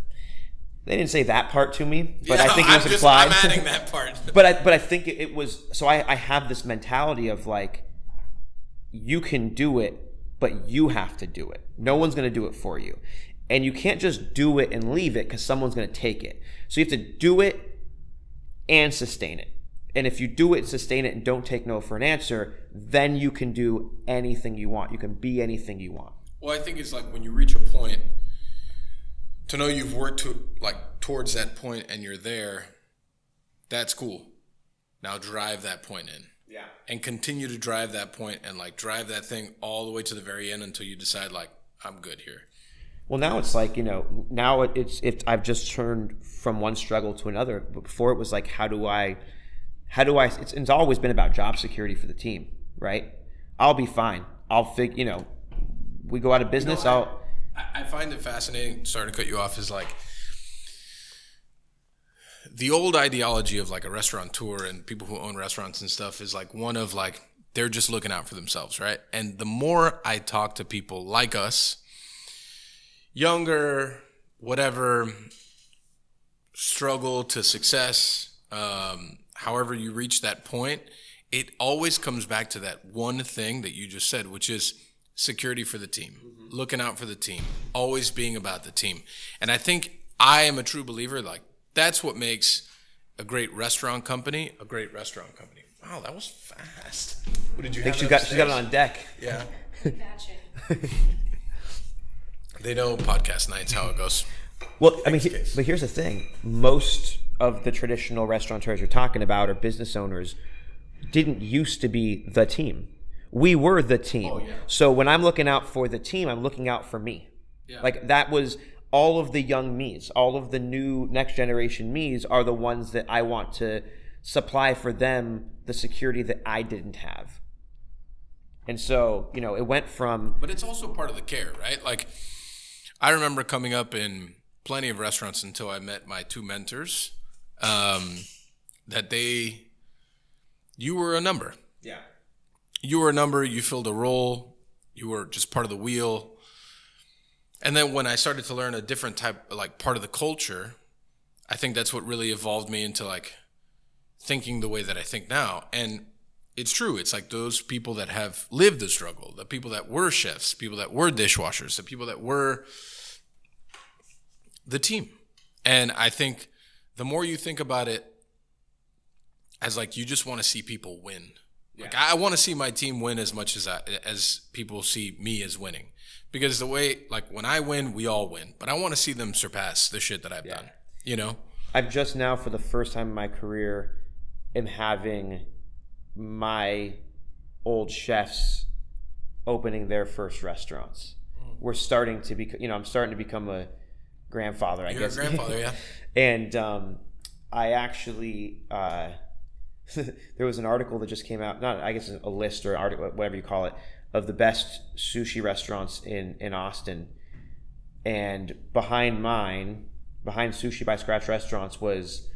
They didn't say that part to me, but Yeah, I think it was implied. I'm adding that part. but I think it was, so I have this mentality of like, you can do it, but you have to do it. No one's going to do it for you. And you can't just do it and leave it, because someone's going to take it. So you have to do it and sustain it. And if you do it, sustain it, and don't take no for an answer, then you can do anything you want. You can be anything you want. Well, I think it's like when you reach a point, to know you've worked towards that point and you're there, that's cool. Now drive that point in. Yeah. And continue to drive that point and like drive that thing all the way to the very end until you decide like, I'm good here. Well, now it's like, now it's I've just turned from one struggle to another. But before it was like, how do I it's always been about job security for the team, right? I'll be fine. We go out of business. I find it fascinating. Sorry to cut you off. Is like the old ideology of like a restaurateur and people who own restaurants and stuff is like one of like, they're just looking out for themselves, right? And the more I talk to people like us, younger, whatever, struggle to success, however you reach that point, it always comes back to that one thing that you just said, which is security for the team, looking out for the team, always being about the team. And I think I am a true believer, like That's what makes a great restaurant company a great restaurant company. Wow, that was fast. What did you I think have? she's got it on deck. Yeah. Batching. They know podcast nights how it goes. Well, I mean, but here's the thing. Most of the traditional restaurateurs you're talking about or business owners didn't used to be the team. We were the team. Oh, yeah. So when I'm looking out for the team, I'm looking out for me. Yeah. Like that was all of the young me's, all of the new next generation me's are the ones that I want to supply for them the security that I didn't have. And so, you know, it went from... But it's also part of the care, right? Like, I remember coming up in plenty of restaurants until I met my two mentors, that you were a number. Yeah. You were a number, you filled a role, you were just part of the wheel. And then when I started to learn a different type, like part of the culture, I think that's what really evolved me into like thinking the way that I think now. And it's true. It's like those people that have lived the struggle, the people that were chefs, people that were dishwashers, the people that were the team. And I think the more you think about it as like you just want to see people win. Yeah. Like I want to see my team win as much as people see me as winning. Because the way, like when I win, we all win. But I want to see them surpass the shit that I've done. You know? I've just now, for the first time in my career, am having my old chefs opening their first restaurants. We're starting to be, you know, I'm starting to become a grandfather, I guess. You're a grandfather, yeah. And I actually, there was an article that just came out, not, I guess a list or an article, whatever you call it, of the best sushi restaurants in Austin. And behind Sushi by Scratch Restaurants was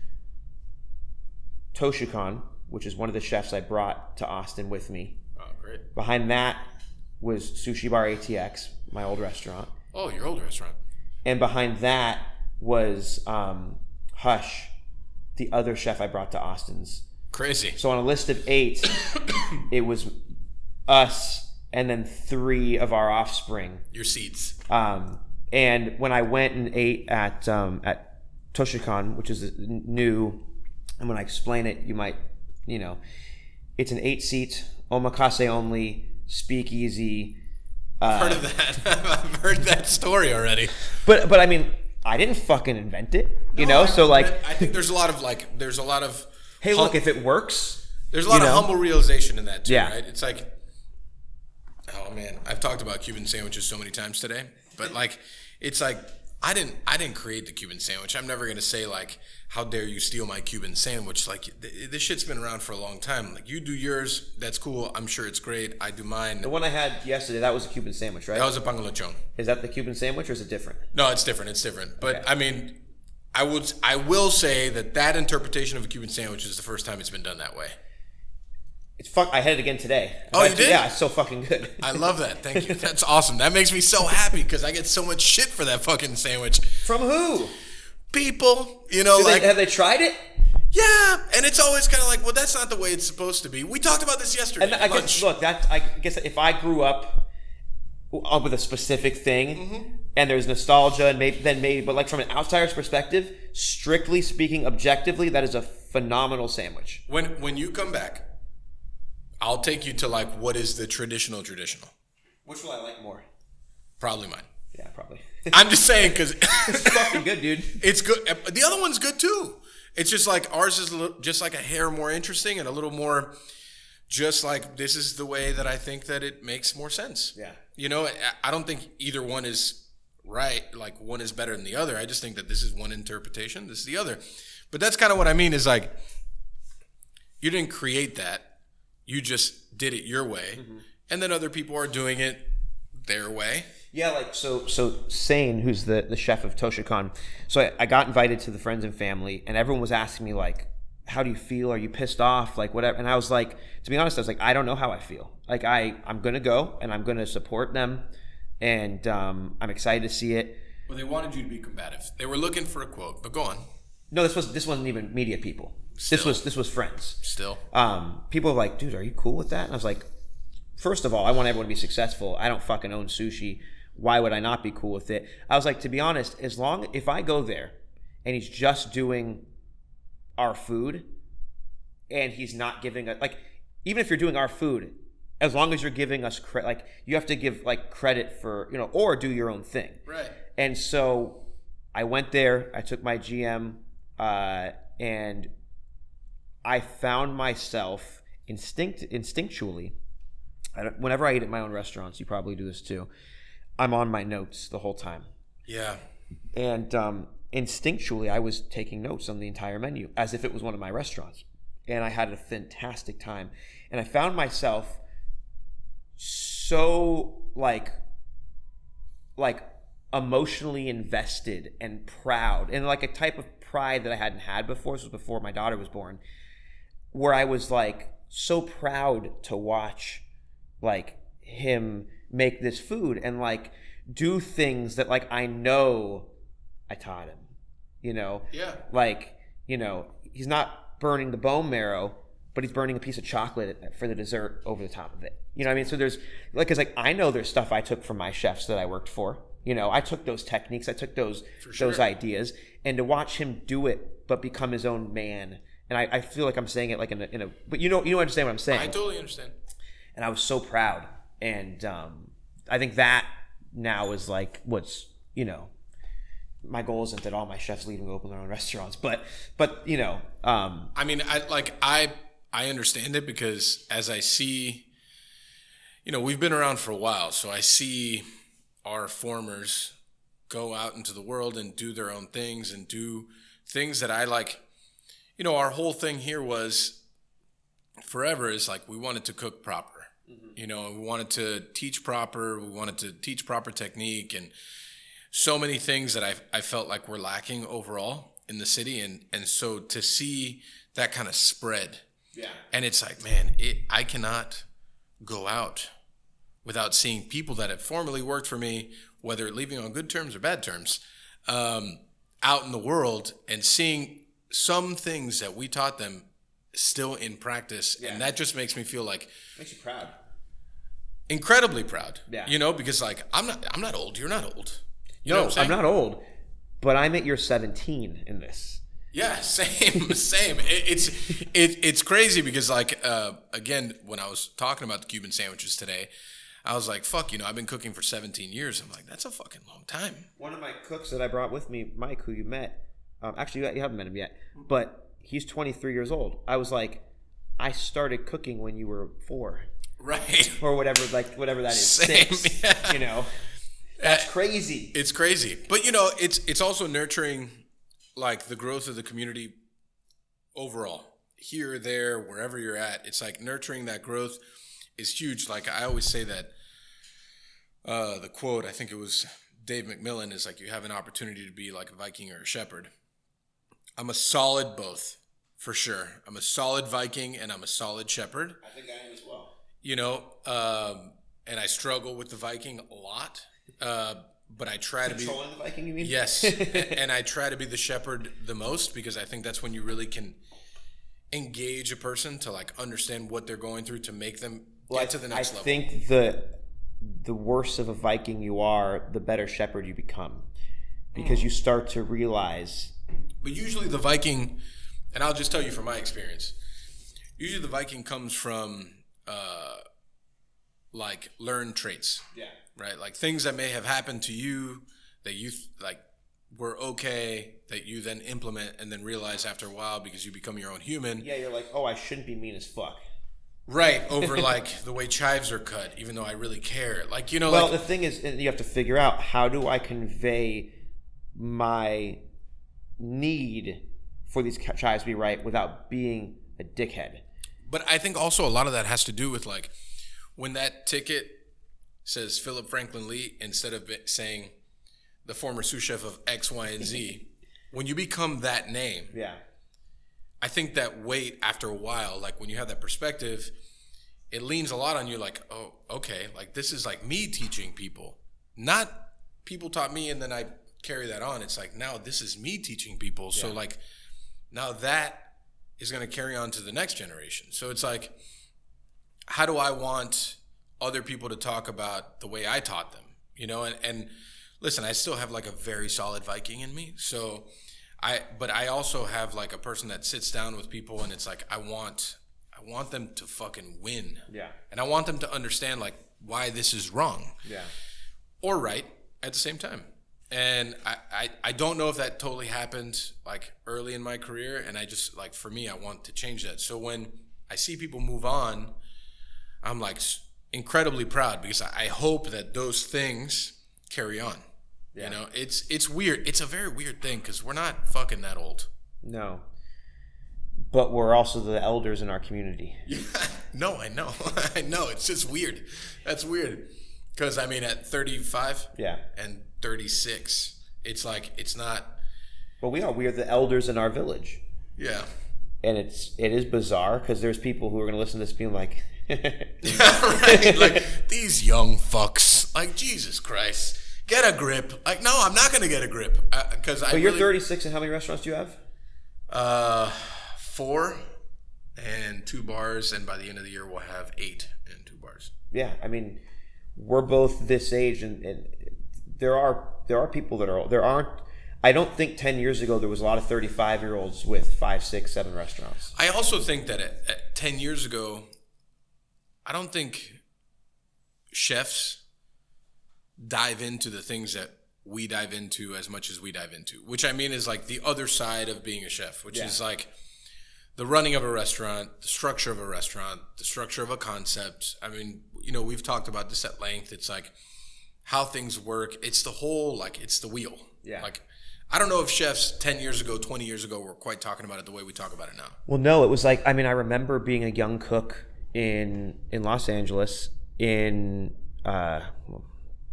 Toshikan, which is one of the chefs I brought to Austin with me. Oh, great. Behind that was Sushi Bar ATX, my old restaurant. Oh, your old restaurant. And behind that was Hush, the other chef I brought to Austin's. Crazy. So on a list of 8, it was us and then 3 of our offspring. Your seeds. And when I went and ate at Toshikan, which is new, and when I explain it, you might, you know, it's an 8-seat, omakase only, speakeasy. I've heard of that. I've heard that story already. But I mean, I didn't fucking invent it, you know? So like, I think there's a lot of hey, look, if it works, there's a lot of humble realization in that too, Yeah. right? It's like, oh man, I've talked about Cuban sandwiches so many times today, but like, it's like, I didn't create the Cuban sandwich. I'm never gonna say like, how dare you steal my Cuban sandwich? Like, this shit's been around for a long time. Like, you do yours, that's cool. I'm sure it's great. I do mine. The one I had yesterday, that was a Cuban sandwich, right? That was a pan con lechon. Is that the Cuban sandwich or is it different? No, it's different. It's different. But Okay. I mean, I will say that interpretation of a Cuban sandwich is the first time it's been done that way. I had it again today. Oh, you did? Yeah, it's so fucking good. I love that. Thank you. That's awesome. That makes me so happy because I get so much shit for that fucking sandwich. From who? People, you know, Have they tried it? Yeah, and it's always kind of like, well, that's not the way it's supposed to be. We talked about this yesterday. And I guess, look, I guess if I grew up with a specific thing, and there's nostalgia, and maybe, but like from an outsider's perspective, strictly speaking, objectively, that is a phenomenal sandwich. When you come back, I'll take you to like what is the traditional. Which will I like more? Probably mine. Yeah, probably. I'm just saying because It's fucking good, dude. it's good. The other one's good too. It's just like ours is just like a hair more interesting and a little more just like this is the way that I think that it makes more sense. Yeah. You know, I don't think either one is right. Like one is better than the other. I just think that this is one interpretation. This is the other. But that's kind of what I mean is like you didn't create that. You just did it your way. And then other people are doing it their way. Yeah, like so Sane, who's the chef of Toshikan, so I got invited to the friends and family, and everyone was asking me like, how do you feel? Are you pissed off? Like whatever. And I was like, to be honest, I was like, I don't know how I feel. Like I'm gonna go and I'm gonna support them, and I'm excited to see it. Well, they wanted you to be combative. They were looking for a quote, but go on. No, this wasn't even media people. This was friends. Still. People were like, dude, are you cool with that? And I was like, first of all, I want everyone to be successful. I don't fucking own sushi. Why would I not be cool with it? I was like, to be honest, if I go there and he's just doing our food, and he's not giving us, like, even if you're doing our food, as long as you're giving us credit, like, you have to give like credit for, you know, or do your own thing. Right. And so I went there, I took my GM, and I found myself instinctually, whenever I eat at my own restaurants, you probably do this too, I'm on my notes the whole time. Yeah. And instinctually, I was taking notes on the entire menu as if it was one of my restaurants. And I had a fantastic time. And I found myself so like emotionally invested and proud, and like a type of pride that I hadn't had before. This was before my daughter was born, where I was like so proud to watch like him make this food and like do things that like I know I taught him, you know? Yeah. Like, you know, he's not burning the bone marrow, but he's burning a piece of chocolate for the dessert over the top of it. You know what I mean? So there's like, cause like I know there's stuff I took from my chefs that I worked for. You know, I took those techniques, I took those ideas, and to watch him do it, but become his own man. And I feel like I'm saying it like in a, but you understand what I'm saying. I totally understand. And I was so proud. And I think that now is like what's, you know, my goal isn't that all my chefs leave and go open their own restaurants, but you know, I mean, I understand it, because as I see, you know, we've been around for a while, so I see our formers go out into the world and do their own things and do things that I like. You know, our whole thing here was forever is like we wanted to cook proper. Mm-hmm. You know, we wanted to teach proper. We wanted to teach proper technique, and so many things that I felt like were lacking overall in the city. And so to see that kind of spread, yeah. And it's like, man, I cannot go out without seeing people that have formerly worked for me, whether leaving on good terms or bad terms, out in the world and seeing some things that we taught them still in practice. Yeah. And that just makes me feel like, makes you proud. Incredibly proud. Yeah. You know, because like I'm not old. You're not old. You know what I'm saying? I'm not old, but I'm at year 17 in this. Yeah, same. It's crazy because like again, when I was talking about the Cuban sandwiches today, I was like, fuck, you know, I've been cooking for 17 years. I'm like, that's a fucking long time. One of my cooks that I brought with me, Mike, who you met, actually you haven't met him yet, but he's 23 years old. I was like, I started cooking when you were 4. Right. Or whatever that is. Same, 6, yeah. You know. That's crazy. It's crazy. But you know, it's also nurturing like the growth of the community overall. Here, there, wherever you're at. It's like nurturing that growth is huge. Like I always say that the quote, I think it was Dave McMillan, is like, you have an opportunity to be like a Viking or a shepherd. I'm a solid both, for sure. I'm a solid Viking and I'm a solid shepherd. I think I am as well. You know, and I struggle with the Viking a lot. But I try to be controlling the Viking, you mean? Yes. And I try to be the shepherd the most, because I think that's when you really can engage a person to like understand what they're going through to make them get to the next level. I think the worse of a Viking you are, the better shepherd you become, because you start to realize. But usually the Viking, and I'll just tell you from my experience, usually the Viking comes from like learned traits. Yeah. Right? Like things that may have happened to you that you like were okay, that you then implement and then realize after a while, because you become your own human. Yeah, you're like, oh, I shouldn't be mean as fuck. Right, over like the way chives are cut, even though I really care. Like, you know, well, like, the thing is, you have to figure out, how do I convey my need for these chives to be right without being a dickhead? But I think also a lot of that has to do with like when that ticket says Phillip Frankland Lee instead of saying the former sous chef of X, Y, and Z. When you become that name, yeah, I think that weight after a while, like when you have that perspective, it leans a lot on you. Like, oh, okay, like this is like me teaching people, not people taught me and then I carry that on. It's like, now this is me teaching people. Yeah. So like now that is going to carry on to the next generation. So it's like, how do I want other people to talk about the way I taught them, you know? And listen, I still have like a very solid Viking in me. So But I also have like a person that sits down with people, and it's like I want them to fucking win. Yeah. And I want them to understand like why this is wrong. Yeah. Or right at the same time. And I don't know if that totally happened like early in my career, and I just like for me I want to change that. So when I see people move on, I'm like incredibly proud because I hope that those things carry on. Yeah. You know, it's weird. It's a very weird thing because we're not fucking that old. No. But we're also the elders in our community. Yeah. No, I know. I know. It's just weird. That's weird. Because, I mean, at 35 and 36, it's like, it's not. But we are the elders in our village. Yeah. And it is bizarre because there's people who are going to listen to this being like. Yeah, right. Like, these young fucks. Like, Jesus Christ. Get a grip. Like, no, I'm not going to get a grip. But you're 36, and how many restaurants do you have? 4 and 2 bars, and by the end of the year we'll have 8 and 2 bars. Yeah, I mean, we're both this age, and there are people there aren't. I don't think 10 years ago there was a lot of 35-year-olds with 5, 6, 7 restaurants. I also think that at 10 years ago, I don't think chefs dive into the things that we dive into as much as we dive into, which I mean is like the other side of being a chef, which is like the running of a restaurant, the structure of a restaurant, the structure of a concept. I mean, you know, we've talked about this at length. It's like how things work. It's the whole, like, it's the wheel. Yeah. Like, I don't know if chefs 10 years ago, 20 years ago were quite talking about it the way we talk about it now. Well, no, it was like, I mean, I remember being a young cook in Los Angeles in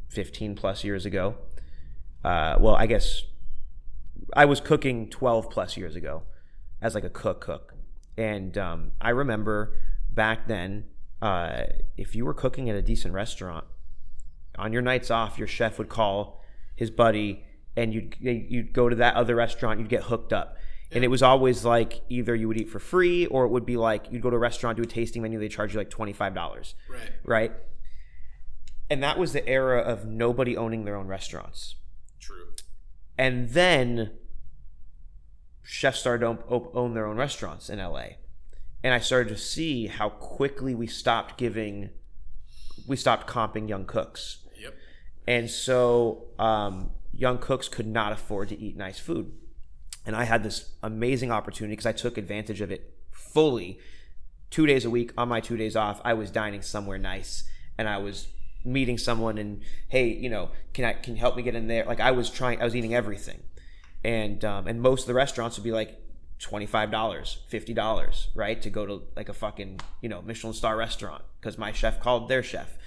15 plus years ago. Well, I guess I was cooking 12 plus years ago as like a cook. And I remember back then, if you were cooking at a decent restaurant, on your nights off, your chef would call his buddy and you'd go to that other restaurant, you'd get hooked up. And it was always like either you would eat for free or it would be like you'd go to a restaurant, do a tasting menu, they charge you like $25. Right? And that was the era of nobody owning their own restaurants. True. And then chefs started to own their own restaurants in LA. And I started to see how quickly we stopped comping young cooks. Yep. And so young cooks could not afford to eat nice food. And I had this amazing opportunity because I took advantage of it fully. 2 days a week on my 2 days off, I was dining somewhere nice and I was meeting someone and, hey, you know, can you help me get in there? Like I was eating everything. And most of the restaurants would be like $25, $50, right? To go to like a fucking, you know, Michelin Star restaurant because my chef called their chef.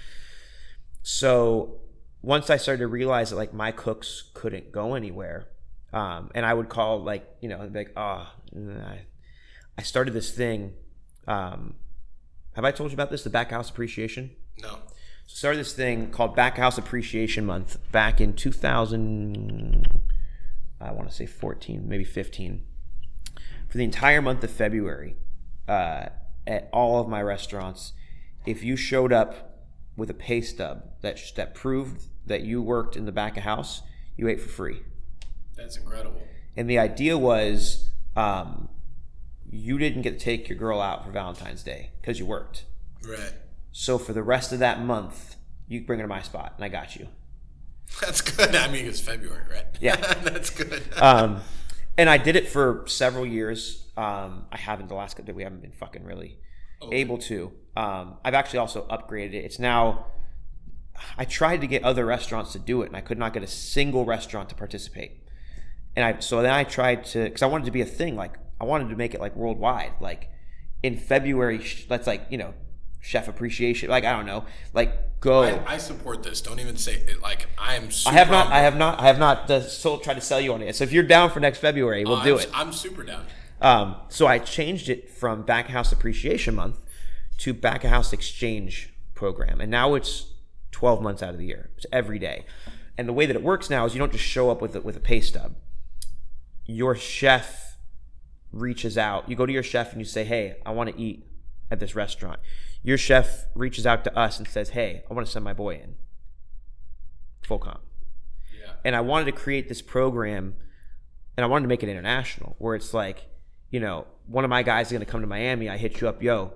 So once I started to realize that like my cooks couldn't go anywhere, and I would call like, you know, I'd be like, I started this thing. Have I told you about this? The Back House Appreciation? No. So started this thing called Back House Appreciation Month back in 2000, I want to say 14, maybe 15. For the entire month of February, at all of my restaurants, if you showed up with a pay stub that proved that you worked in the back of house, you ate for free. That's incredible. And the idea was you didn't get to take your girl out for Valentine's Day because you worked. Right. So for the rest of that month, you bring her to my spot, and I got you. That's good. I mean, it's February, right? Yeah. That's good. And I did it for several years. We haven't been fucking really able to. I've actually also upgraded it. It's now, I tried to get other restaurants to do it, and I could not get a single restaurant to participate. So then I tried to, because I wanted to be a thing. Like, I wanted to make it like worldwide. Like, in February, let's like, you know, chef appreciation. Like, I don't know. Like, go. I support this. Don't even say it. Like, I am super I have not still tried to sell you on it. So if you're down for next February, we'll do it. I'm super down. So I changed it from Back House Appreciation Month to Back House Exchange Program. And now it's 12 months out of the year. It's every day. And the way that it works now is you don't just show up with a pay stub. Your chef reaches out. You go to your chef and you say, hey, I want to eat at this restaurant. Your chef reaches out to us and says, hey, I want to send my boy in. Full comp. Yeah. And I wanted to create this program and I wanted to make it international, where it's like, one of my guys is going to come to Miami. I hit you up, yo.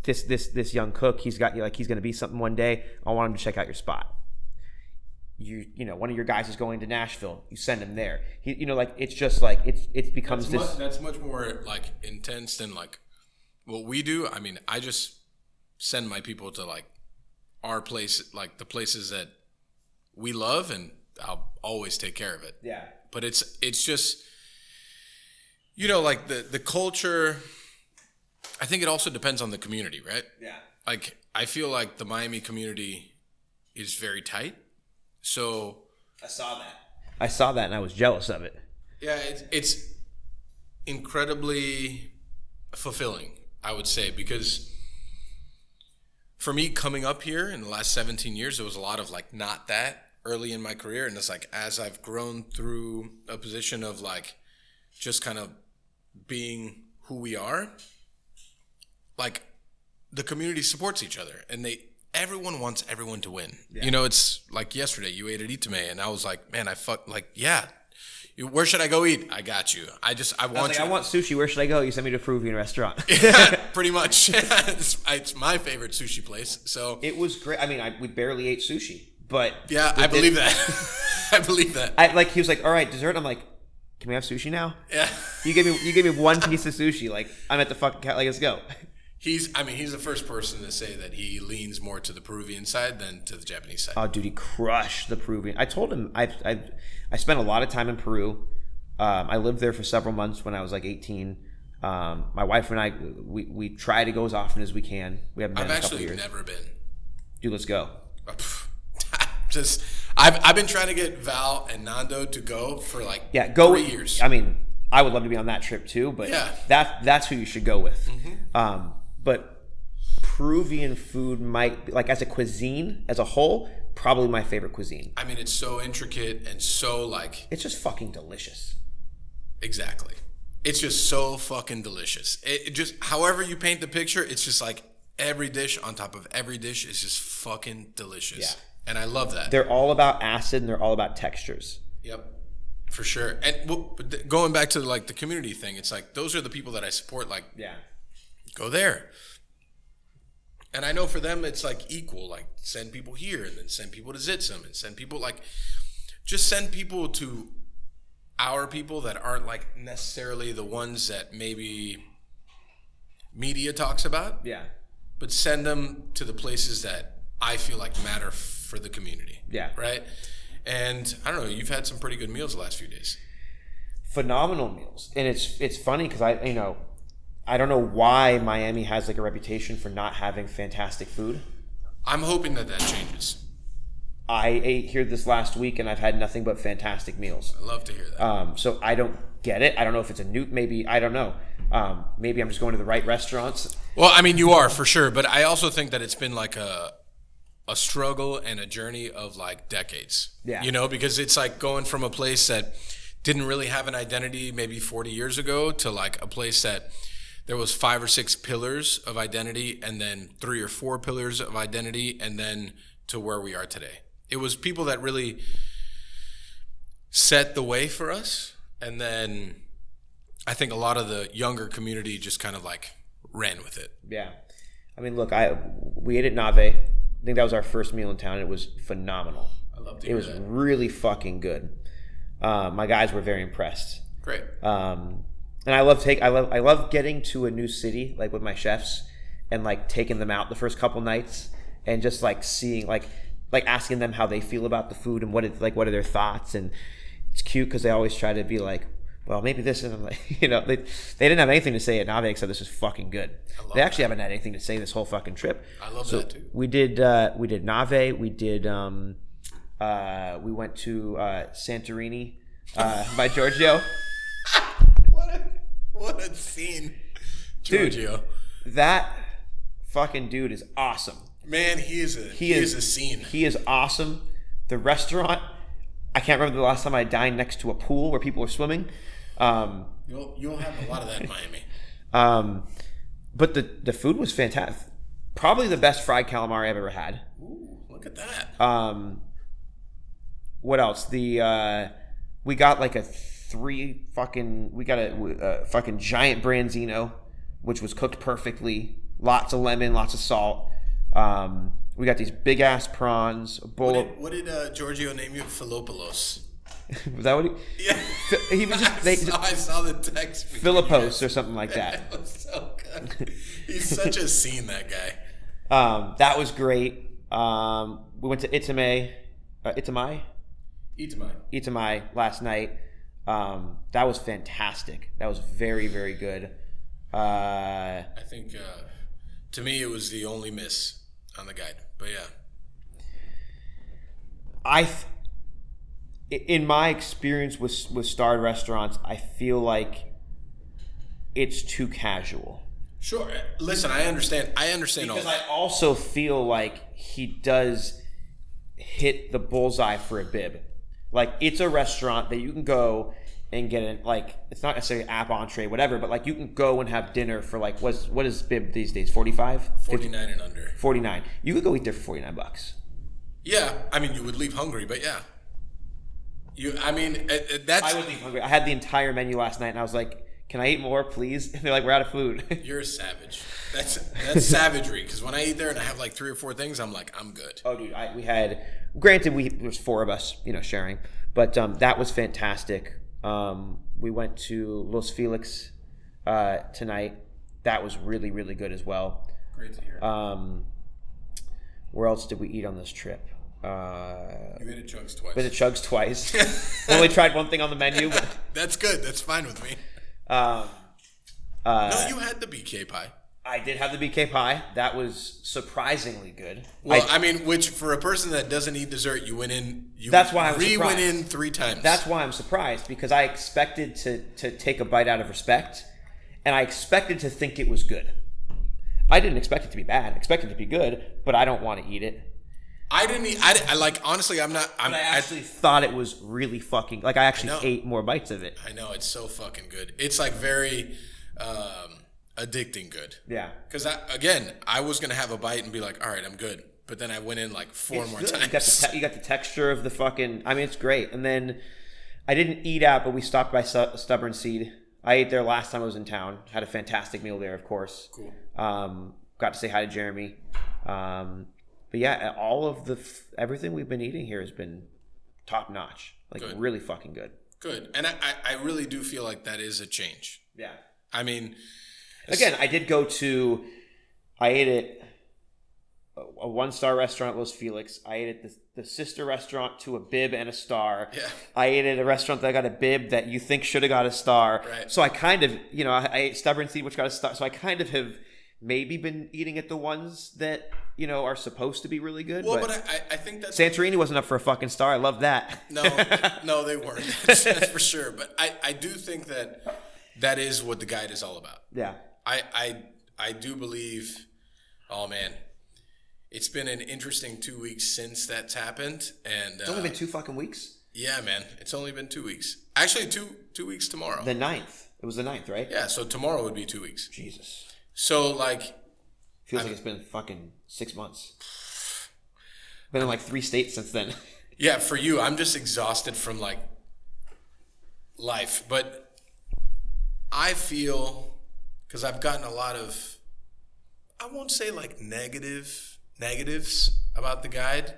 This young cook, he's got he's going to be something one day. I want him to check out your spot. One of your guys is going to Nashville. You send him there. It's just like it becomes that's much more like intense than like what we do. I mean, I just send my people to like our place, like the places that we love, and I'll always take care of it. Yeah. But it's just, like the culture. I think it also depends on the community, right? Yeah. Like I feel like the Miami community is very tight. So I saw that, and I was jealous of it. Yeah, it's incredibly fulfilling, I would say, because for me coming up here in the last 17 years, there was a lot of like not that early in my career, and it's like as I've grown through a position of like just kind of being who we are, like the community supports each other, and everyone wants everyone to win. Yeah. It's like yesterday you ate at Itame, and I was like, man, where should I go eat? I got you. I want sushi. Where should I go? You sent me to a Peruvian restaurant. Yeah, pretty much. It's my favorite sushi place. So it was great. I mean, we barely ate sushi, but yeah, I believe that. I believe that. He was like, all right, dessert. I'm like, can we have sushi now? Yeah. You gave me one piece of sushi. Like, I'm at the fucking let's go. He's the first person to say that he leans more to the Peruvian side than to the Japanese side. Oh, dude, he crushed the Peruvian. I told him I spent a lot of time in Peru. I lived there for several months when I was like 18. My wife and I, we try to go as often as we can. We haven't been in a couple years. I've actually never been. Dude, let's go. I've been trying to get Val and Nando to go for like 3 years. I mean, I would love to be on that trip too, but that's who you should go with. Mm-hmm. But Peruvian food might, like as a cuisine, as a whole, probably my favorite cuisine. I mean, it's so intricate and so like... It's just fucking delicious. Exactly. It's just so fucking delicious. It just, however you paint the picture, it's just like every dish on top of every dish is just fucking delicious. Yeah. And I love that. They're all about acid and they're all about textures. Yep. For sure. And going back to like the community thing, it's like those are the people that I support. Like, go there. And I know for them it's like equal. Like send people here and then send people to Zitsum and send people just send people to our people that aren't like necessarily the ones that maybe media talks about. Yeah. But send them to the places that I feel like matter for the community. Yeah. Right. And I don't know, you've had some pretty good meals the last few days. Phenomenal meals. And it's funny because I don't know why Miami has like a reputation for not having fantastic food. I'm hoping that changes. I ate here this last week and I've had nothing but fantastic meals. I love to hear that. So I don't get it. I don't know if it's a new, maybe, I don't know. Maybe I'm just going to the right restaurants. Well, I mean, you are for sure. But I also think that it's been like a struggle and a journey of like decades. Yeah. You know, because it's like going from a place that didn't really have an identity maybe 40 years ago to like a place that there was 5 or 6 pillars of identity and then 3 or 4 pillars of identity and then to where we are today. It was people that really set the way for us. And then I think a lot of the younger community just kind of like ran with it. Yeah. I mean, look, we ate at Nave. I think that was our first meal in town. It was phenomenal. I loved it. It was really fucking good. My guys were very impressed. Great. And I love getting to a new city like with my chefs and like taking them out the first couple nights and just like seeing like asking them how they feel about the food and what are their thoughts. And it's cute because they always try to be like, well, maybe this, and I'm like, they didn't have anything to say at Nave except this is fucking good. They actually haven't had anything to say this whole fucking trip. I love that too. We did Nave. We did we went to Santorini by Giorgio. What a scene, Giorgio. Dude, that fucking dude is awesome. Man, he is a scene. He is awesome. The restaurant, I can't remember the last time I dined next to a pool where people were swimming. You'll have a lot of that in Miami. But the food was fantastic. Probably the best fried calamari I've ever had. Ooh, look at that. What else? The we got like a fucking giant branzino, which was cooked perfectly. Lots of lemon, lots of salt. We got these big ass prawns. A bowl What did Giorgio name you? Philopoulos. Was that what he? Yeah. He was just. I saw the text. Philippos or something like that. That was so good. He's such a scene, that guy. That was great. We went to Itamai last night. That was fantastic. That was very, very good. I think to me it was the only miss on the guide, but yeah. In my experience with starred restaurants, I feel like it's too casual. Sure. Listen, I understand all Because that. I also feel like he does hit the bullseye for a bib. Like, it's a restaurant that you can go and get in, like, it's not necessarily app entree, whatever, but like you can go and have dinner for like, what is bib these days? 45? 49 and under. 49. You could go eat there for $49. Yeah, I mean, you would leave hungry, but yeah. That's. I would leave hungry. I had the entire menu last night and I was like, can I eat more, please? And they're like, we're out of food. You're a savage. That's savagery. Because when I eat there and I have like 3 or 4 things, I'm like, I'm good. Oh, dude, there was 4 of us, sharing, but that was fantastic. We went to Los Felix tonight. That was really, really good as well. Great to hear. Where else did we eat on this trip? You ate at Chugs twice. Been at Chugs twice. Only tried one thing on the menu. But, that's good. That's fine with me. no, you had the BK pie. I did have the BK pie. That was surprisingly good. Well, which for a person that doesn't eat dessert, you went in. That's why I was went surprised. in 3 times. That's why I'm surprised, because I expected to take a bite out of respect, and I expected to think it was good. I didn't expect it to be bad. I expected it to be good, but I don't want to eat it. I didn't eat. I like, honestly, I'm not. I actually thought it was really fucking. Like, I actually ate more bites of it. I know, it's so fucking good. It's like very addicting good. Yeah. Because I was gonna have a bite and be like, all right, I'm good. But then I went in like 4 more good. times. You got the texture of the fucking. I mean, it's great. And then I didn't eat out, but we stopped by Stubborn Seed. I ate there last time I was in town. Had a fantastic meal there, of course. Cool. Got to say hi to Jeremy. But yeah, all of everything we've been eating here has been top notch. Like, good. Really fucking good. Good. And I really do feel like that is a change. Yeah. I mean, again, I did go to. I ate at a 1-star restaurant, Los Felix. I ate at the sister restaurant to a bib and a star. Yeah. I ate at a restaurant that got a bib that you think should have got a star. Right. So I kind of, I ate Stubborn Seed, which got a star. So I kind of have maybe been eating at the ones that, are supposed to be really good. Well, but I think that's... Santorini wasn't up for a fucking star. I love that. No, they weren't. That's for sure. But I do think that is what the guide is all about. Yeah. I do believe, oh man, it's been an interesting 2 weeks since that's happened. And it's only been 2 fucking weeks? Yeah, man. It's only been 2 weeks. Actually, two weeks tomorrow. The 9th. It was the 9th, right? Yeah, so tomorrow would be 2 weeks. Jesus. So, like... Feels like it's been fucking 6 months. Been in like 3 states since then. Yeah, for you, I'm just exhausted from like life. But I feel, because I've gotten a lot of, I won't say like negatives about the guide.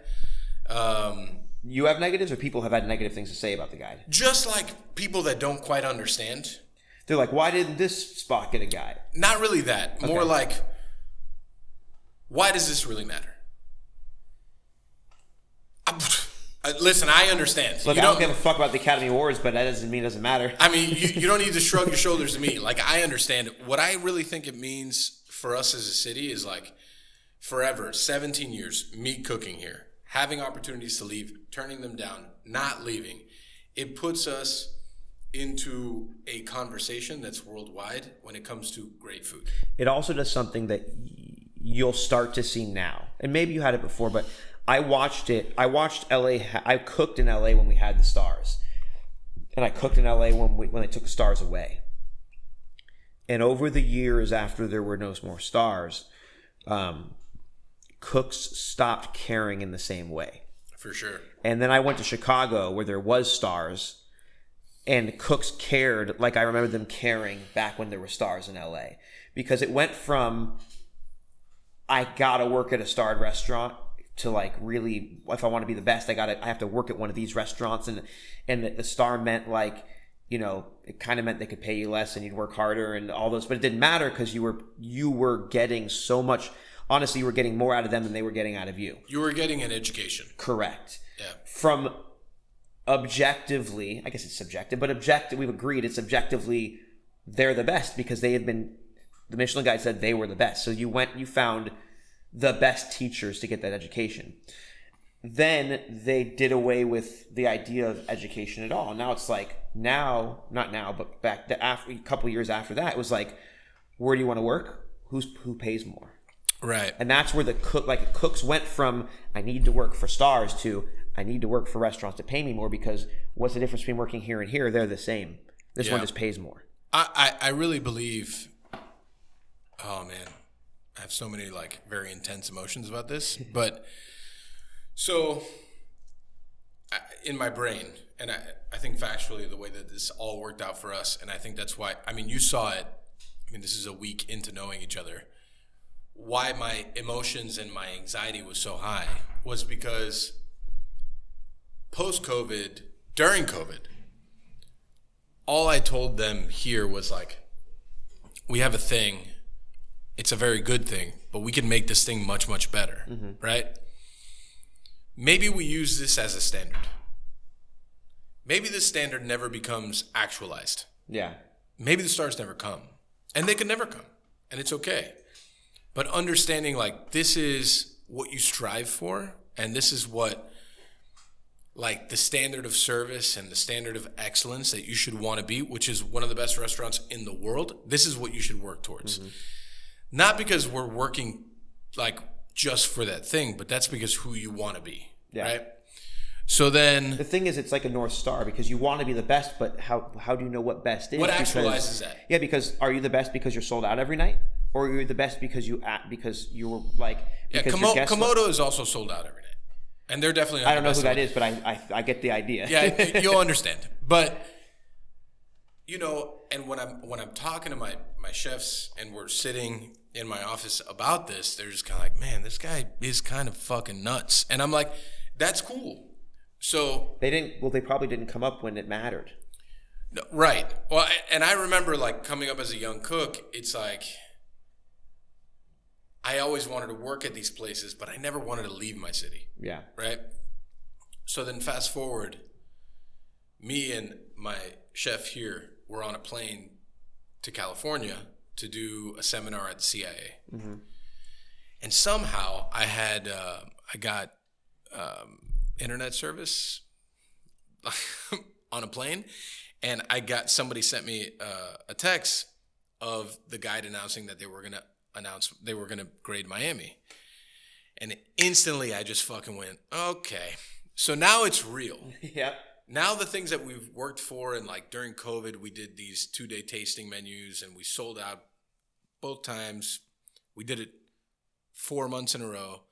You have negatives, or people have had negative things to say about the guide? Just like people that don't quite understand. They're like, why didn't this spot get a guide? Not really that. More like, why does this really matter? Listen, I understand. Look, I don't give a fuck about the Academy Awards, but that doesn't mean it doesn't matter. I mean, you don't need to shrug your shoulders to me. Like, I understand. What I really think it means for us as a city is like forever, 17 years, me cooking here, having opportunities to leave, turning them down, not leaving. It puts us into a conversation that's worldwide when it comes to great food. It also does something that you'll start to see now. And maybe you had it before, but I watched LA. I cooked in LA when we had the stars. And I cooked in LA when they took the stars away. And over the years after there were no more stars, cooks stopped caring in the same way. For sure. And then I went to Chicago where there was stars. and cooks cared like I remember them caring back when there were stars in LA, because it went from I gotta work at a starred restaurant to like really, if I want to be the best, I have to work at one of these restaurants, and the star meant like, you know, it kind of meant they could pay you less and you'd work harder and all those, but it didn't matter because you were getting so much. Honestly, you were getting more out of them than they were getting out of you. You were getting an education. Correct. Yeah. From objectively, I guess it's subjective, but we've agreed it's objectively they're the best because they had been, the Michelin guide said they were the best. So you found the best teachers to get that education. Then they did away with the idea of education at all. Now it's like, not now, but after a couple years after that, it was like, where do you want to work? Who pays more? Right. And that's where the cooks went from I need to work for stars to I need to work for restaurants that pay me more, because what's the difference between working here and here? They're the same. This one just pays more. I really believe, oh man, I have so many like very intense emotions about this, but so in my brain, and I think factually the way that this all worked out for us, and I think that's why, I mean, you saw it, I mean, this is a week into knowing each other, why my emotions and my anxiety was so high was because post-COVID, during COVID, all I told them here was like, we have a thing, it's a very good thing, but we can make this thing much, much better, right? Maybe we use this as a standard. Maybe this standard never becomes actualized. Yeah. Maybe the stars never come, and they could never come, and it's okay. But understanding like this is what you strive for, and this is what like the standard of service and the standard of excellence that you should want to be, which is one of the best restaurants in the world. This is what you should work towards. Not because we're working like just for that thing, but that's because who you want to be, right? So then the thing is, it's like a North Star, because you want to be the best, but how do you know what best is? What actualizes that? Yeah, because are you the best because you're sold out every night, or are you the best because you were like? Yeah, Komodo is also sold out every night, and they're definitely not I don't know who that is, but I get the idea. Yeah, you'll understand. But you know, and when I'm talking to my chefs and we're sitting in my office about this, they're just kind of like, man, this guy is kind of fucking nuts, and I'm like, that's cool. So they probably didn't come up when it mattered. No, right. Well, and I remember like coming up as a young cook, it's like I always wanted to work at these places, but I never wanted to leave my city. Yeah. Right? So then fast forward, me and my chef here were on a plane to California to do a seminar at the CIA. And somehow I got internet service on a plane, and somebody sent me a text of the guide announcing that they were gonna grade Miami, and instantly I just fucking went, okay, so now it's real. Yeah. Now the things that we've worked for, and like during COVID we did these 2-day tasting menus and we sold out both times. We did it 4 months in a row,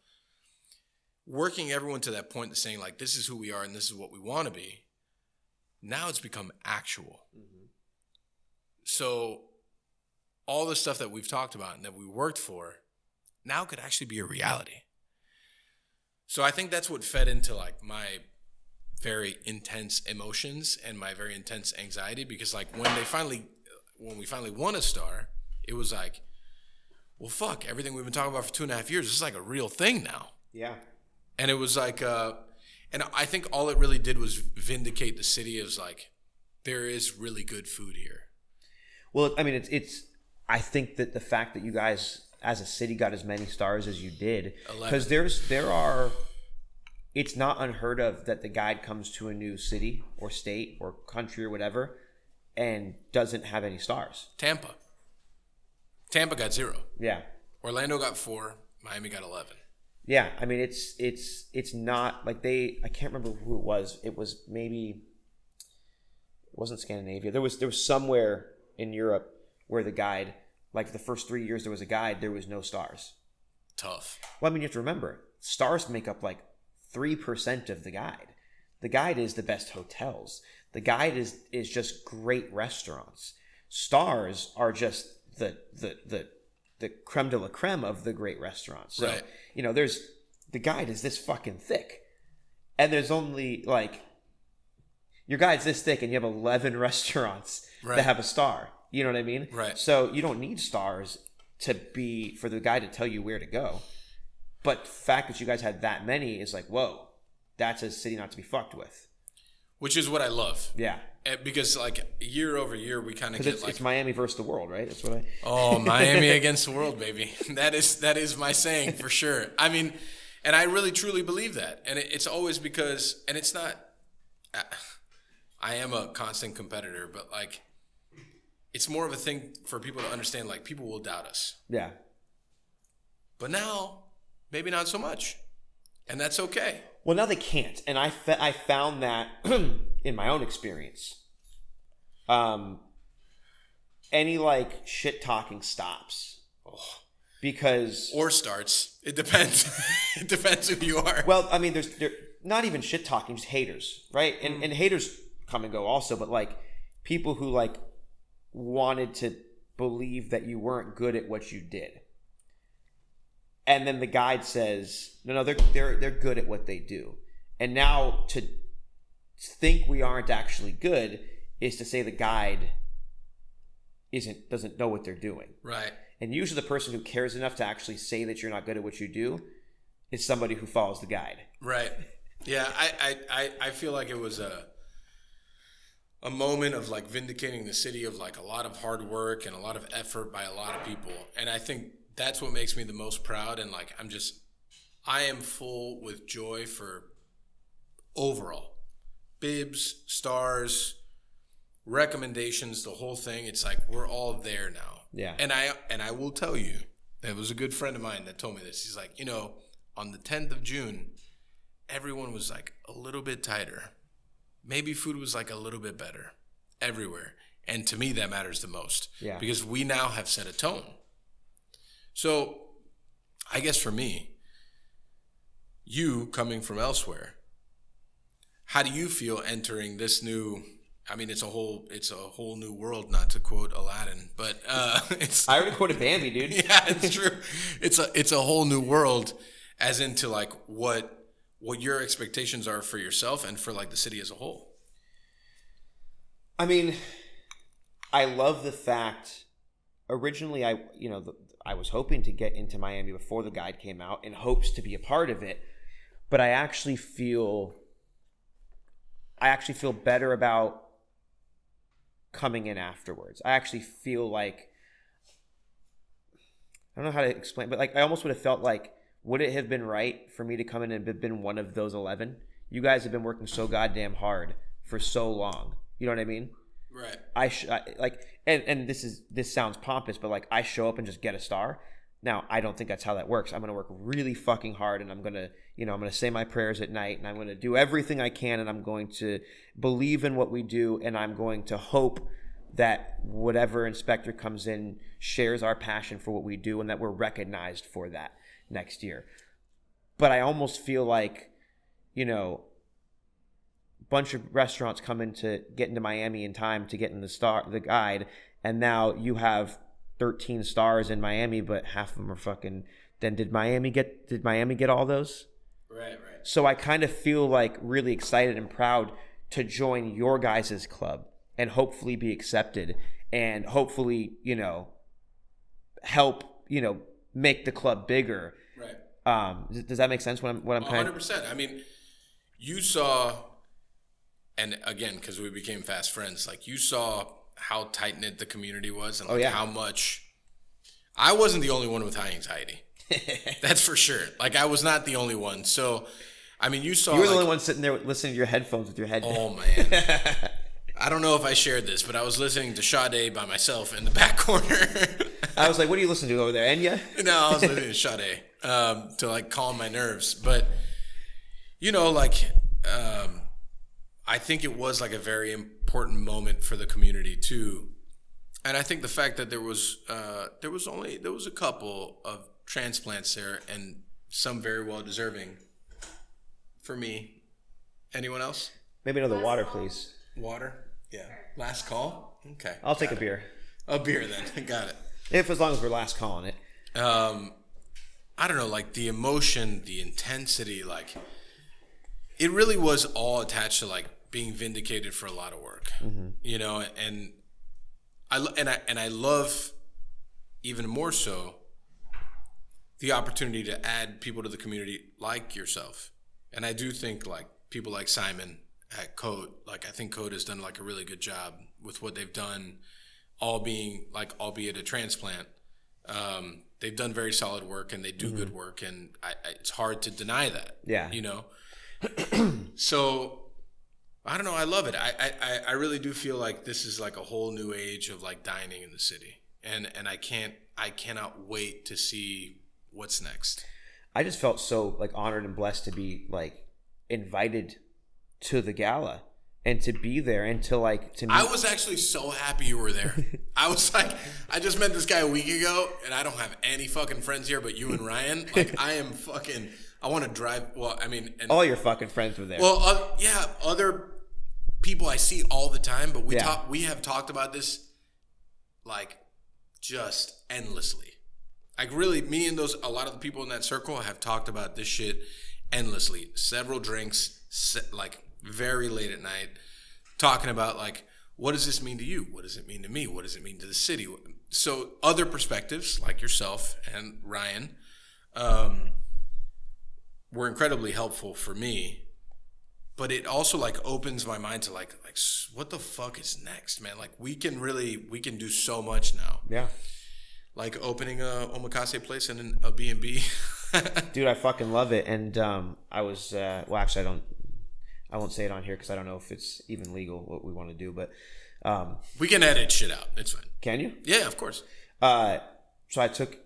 working everyone to that point to saying like, this is who we are and this is what we want to be. Now it's become actual. So all the stuff that we've talked about and that we worked for now could actually be a reality. So I think that's what fed into like my very intense emotions and my very intense anxiety, because like when we finally won a star, it was like, well, fuck, everything we've been talking about for 2.5 years, this is like a real thing now. Yeah. And it was like, and I think all it really did was vindicate the city as like, there is really good food here. Well, I mean, I think that the fact that you guys as a city got as many stars as you did, because it's not unheard of that the guide comes to a new city or state or country or whatever and doesn't have any stars. Tampa got 0. Yeah. Orlando got 4. Miami got 11. Yeah, I mean it's not like I can't remember who it was. It was maybe, it wasn't Scandinavia. There was somewhere in Europe where the guide, like the first 3 years there was a guide, there was no stars. Tough. Well, I mean, you have to remember, stars make up like 3% of the guide. The guide is the best hotels, The guide is just great restaurants. Stars are just the creme de la creme of the great restaurants. So, Right. you know, the guide is this fucking thick. And there's only like, your guide's this thick and you have 11 restaurants Right. that have a star. You know what I mean? Right. So you don't need stars for the guide to tell you where to go. But the fact that you guys had that many is like, whoa, that's a city not to be fucked with. Which is what I love. Yeah. Because like year over year, we kind of Because get like, it's Miami versus the world, right? That's what I. oh, Miami against the world, baby. That is my saying for sure. I mean, and I really truly believe that. And it's always because, and it's not, I am a constant competitor, but like, it's more of a thing for people to understand, like people will doubt us. Yeah. But now, maybe not so much. And that's okay. Well, now they can't, and I found that in my own experience. Any like shit talking stops, because Or starts. It depends. It depends who you are. well, I mean, they're not even shit talking, just haters, right? And haters come and go also, but like people who like wanted to believe that you weren't good at what you did. And then the guide says, no, they're good at what they do. And now to think we aren't actually good is to say the guide doesn't know what they're doing. Right. And usually the person who cares enough to actually say that you're not good at what you do is somebody who follows the guide. Right. Yeah, I feel like it was a moment of like vindicating the city of like a lot of hard work and a lot of effort by a lot of people. And I think that's what makes me the most proud. And like, I am full with joy for overall bibs, stars, recommendations, the whole thing. It's like, we're all there now. Yeah. And I will tell you, there was a good friend of mine that told me this. He's like, you know, on the 10th of June, everyone was like a little bit tighter. Maybe food was like a little bit better everywhere. And to me, that matters the most. Yeah. Because we now have set a tone. So I guess for me, you coming from elsewhere, how do you feel entering this new, I mean, it's a whole new world, not to quote Aladdin, but it's, I already quoted Bambi, dude. yeah, it's true. It's a whole new world, as into like what your expectations are for yourself and for like the city as a whole. I mean, I love the fact, originally I was hoping to get into Miami before the guide came out in hopes to be a part of it, but I actually feel better about coming in afterwards. I actually feel like, I don't know how to explain, but like I almost would have felt like, would it have been right for me to come in and have been one of those 11? You guys have been working so goddamn hard for so long. You know what I mean? Right. And this sounds pompous, but like I show up and just get a star. Now, I don't think that's how that works. I'm going to work really fucking hard, and I'm going to say my prayers at night, and I'm going to do everything I can, and I'm going to believe in what we do, and I'm going to hope that whatever inspector comes in shares our passion for what we do, and that we're recognized for that next year. But I almost feel like, bunch of restaurants come in to get into Miami in time to get in the guide, and now you have 13 stars in Miami, but half of them are fucking. Then did Miami get all those? Right. So I kind of feel like really excited and proud to join your guys' club and hopefully be accepted and hopefully help make the club bigger. Right. Does that make sense? What I'm kind of 100%. I mean, you saw, and again, because we became fast friends, like you saw how tight knit the community was, and how much. I wasn't the only one with high anxiety. That's for sure. Like I was not the only one. So, I mean, you saw. You were the only one sitting there listening to your headphones with your head. Oh man. I don't know if I shared this, but I was listening to Sade by myself in the back corner. I was like, "What are you listening to over there, Enya?" No, I was listening to Sade to like calm my nerves. But I think it was like a very important moment for the community too. And I think the fact that there was a couple of transplants there, and some very well deserving. For me, anyone else? Maybe another water, please. Water? Yeah. Last call? Okay. I'll take got a beer. A beer then. Got it. If as long as we're last calling it. I don't know, like the emotion, the intensity, like it really was all attached to like being vindicated for a lot of work, you know, and I love even more so the opportunity to add people to the community like yourself. And I do think like people like Simon at Code, like I think Code has done like a really good job with what they've done, all being like, albeit a transplant. They've done very solid work and they do good work, and it's hard to deny that. Yeah, you know. So I don't know. I love it. I really do feel like this is like a whole new age of like dining in the city, and I cannot wait to see what's next. I just felt so like honored and blessed to be like invited to the gala and to be there and to like to meet. I was actually so happy you were there. I was like, I just met this guy a week ago, and I don't have any fucking friends here but you and Ryan. Like, I am fucking. I want to drive. Well, I mean, and, all your fucking friends were there. Well, yeah, other people I see all the time, but we have talked about this like just endlessly. Like really, me and a lot of the people in that circle have talked about this shit endlessly. Several drinks, like very late at night, talking about like, what does this mean to you? What does it mean to me? What does it mean to the city? So other perspectives like yourself and Ryan were incredibly helpful for me, but it also like opens my mind to like what the fuck is next, man? Like we can do so much now. Yeah. Like opening a Omakase place and a B&B. Dude, I fucking love it. And I was well, actually I won't say it on here because I don't know if it's even legal what we want to do, but we can edit shit out. It's fine. Can you? Yeah, of course. So I took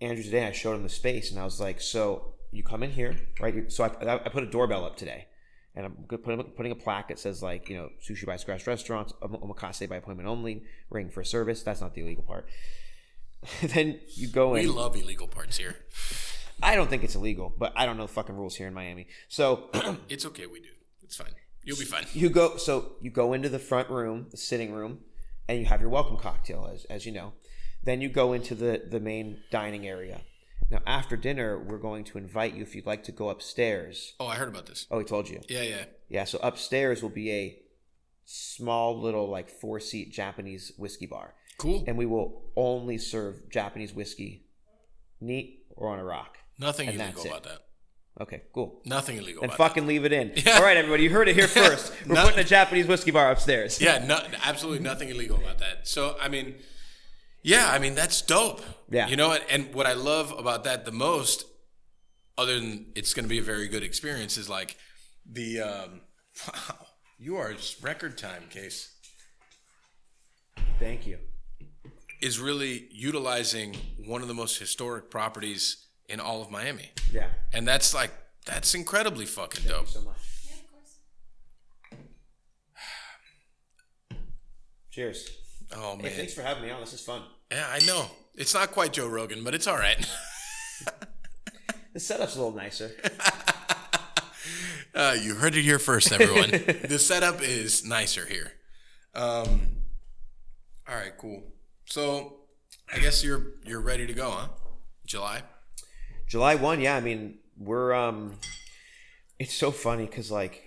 Andrew today and I showed him the space and I was like, so you come in here, right? So I put a doorbell up today, and I'm putting a plaque that says like, you know, sushi by scratch restaurants, omakase by appointment only, ring for service. That's not the illegal part. Then you go in. We love illegal parts here. I don't think it's illegal, but I don't know the fucking rules here in Miami. So it's okay, we do. It's fine. You'll be fine. You go into the front room, the sitting room, and you have your welcome cocktail, as you know. Then you go into the main dining area. Now, after dinner, we're going to invite you if you'd like to go upstairs. Oh, I heard about this. Oh, he told you? Yeah. Yeah, so upstairs will be a small little like 4-seat Japanese whiskey bar. Cool. And we will only serve Japanese whiskey, neat or on a rock. Nothing illegal about that. Okay, cool. Nothing illegal and about fucking that. leave it in. Yeah. All right, everybody, you heard it here first. We're putting a Japanese whiskey bar upstairs. Yeah, absolutely nothing illegal about that. So, I mean, that's dope. Yeah. You know, and what I love about that the most, other than it's going to be a very good experience, is like the, wow, you are just record time, Case. Thank you. Is really utilizing one of the most historic properties in all of Miami. Yeah. And that's incredibly fucking dope. Thank you so much. Yeah, of course. Cheers. Oh, man. Hey, thanks for having me on. This is fun. Yeah, I know. It's not quite Joe Rogan, but it's all right. The setup's a little nicer. You heard it here first, everyone. The setup is nicer here. All right, cool. So I guess you're ready to go, huh? July 1, yeah. I mean, we're it's so funny because like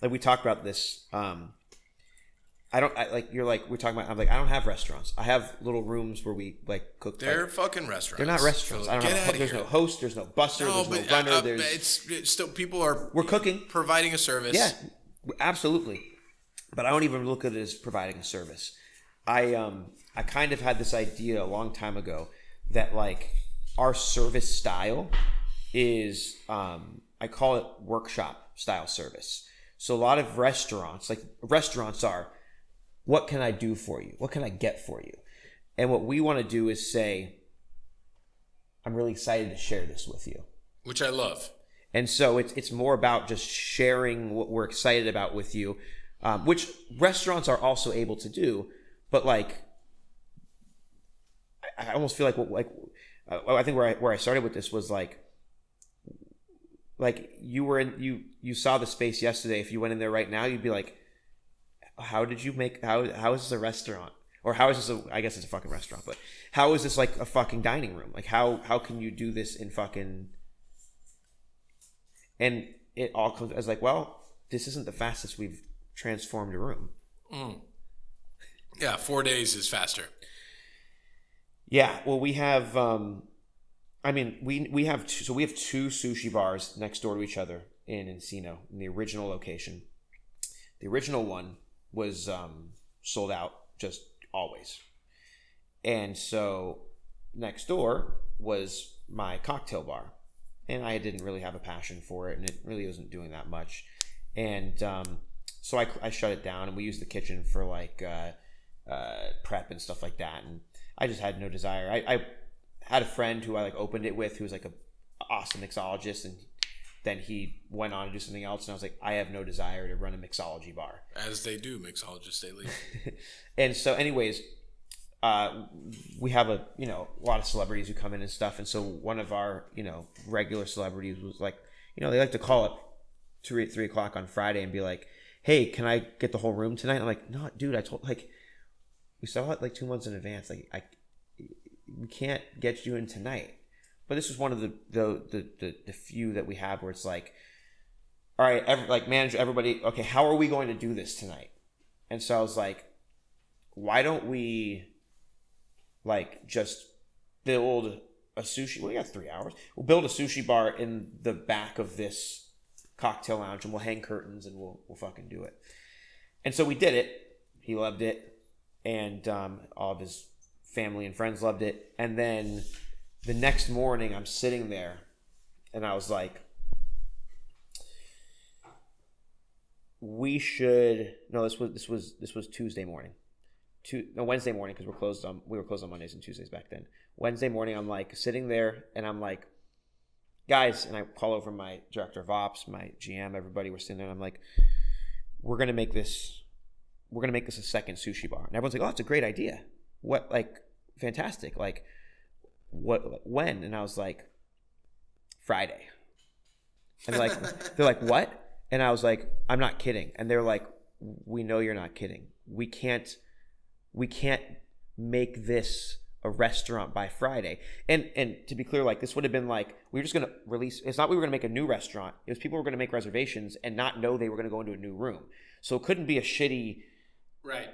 we talked about this. We're talking about. I'm like, I don't have restaurants. I have little rooms where we like cook. They're fucking restaurants. They're not restaurants. I don't have. There's no host. There's no busser. There's no runner. It's still people are. We're cooking, providing a service. Yeah, absolutely. But I don't even look at it as providing a service. I kind of had this idea a long time ago that like our service style is I call it workshop style service. So a lot of restaurants are, what can I do for you? What can I get for you? And what we want to do is say, I'm really excited to share this with you. Which I love. And so it's more about just sharing what we're excited about with you, which restaurants are also able to do. But like, I almost feel I think where I started with this was like you saw the space yesterday. If you went in there right now, you'd be like, how did you make, how is this a restaurant? Or how is this I guess it's a fucking restaurant, but how is this like a fucking dining room? Like how can you do this in fucking, and it all comes as like, well, this isn't the fastest we've transformed a room. Yeah, 4 days is faster. Yeah, well, we have, we have two sushi bars next door to each other in Encino, in the original location. The original one was sold out just always. And so next door was my cocktail bar. And I didn't really have a passion for it, and it really wasn't doing that much. And so I shut it down, and we used the kitchen for like prep and stuff like that. And I just had no desire. I had a friend who I like opened it with, who was like a awesome mixologist, and then he went on to do something else, and I was like, I have no desire to run a mixology bar. As they do, mixologists, they leave. And so anyways, we have a lot of celebrities who come in and stuff, and so one of our regular celebrities was like, they like to call it 3 o'clock on Friday and be like, hey, can I get the whole room tonight? I'm like, no, dude, I told, like, we saw it like 2 months in advance. Like, we can't get you in tonight. But this was one of the few that we have where it's like, all right, manager, everybody, okay, how are we going to do this tonight? And so I was like, why don't we like just build a sushi? We got 3 hours. We'll build a sushi bar in the back of this cocktail lounge, and we'll hang curtains, and we'll fucking do it. And so we did it. He loved it, and all of his family and friends loved it. And then the next morning, I'm sitting there, and I was like, we should. No, this was Tuesday morning. Wednesday morning, because we were closed on Mondays and Tuesdays back then. Wednesday morning, I'm like sitting there, and I'm like, guys, and I call over my director of ops, my GM, everybody. We're sitting there, and I'm like, we're gonna make this a second sushi bar. And everyone's like, oh, that's a great idea. What, like, fantastic. Like, what, when? And I was like, Friday. And they're like, what? And I was like, I'm not kidding. And they're like, we know you're not kidding. We can't make this a restaurant by Friday. And to be clear, like, this would have been like, we were just going to release, it's not we were going to make a new restaurant. It was people were going to make reservations and not know they were going to go into a new room. So it couldn't be a shitty, right.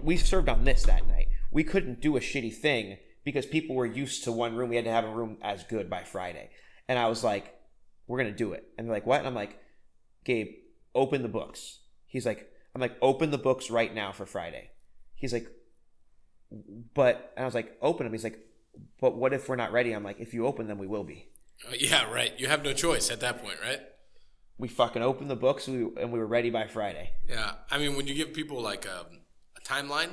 We served on this that night. We couldn't do a shitty thing because people were used to one room. We had to have a room as good by Friday. And I was like, we're going to do it. And they're like, what? And I'm like, Gabe, open the books. I'm like, open the books right now for Friday. He's like, but, and I was like, open them. He's like, but what if we're not ready? I'm like, if you open them, we will be. Yeah, right. You have no choice at that point, right? We fucking opened the books, and we were ready by Friday. Yeah. I mean, when you give people like a timeline,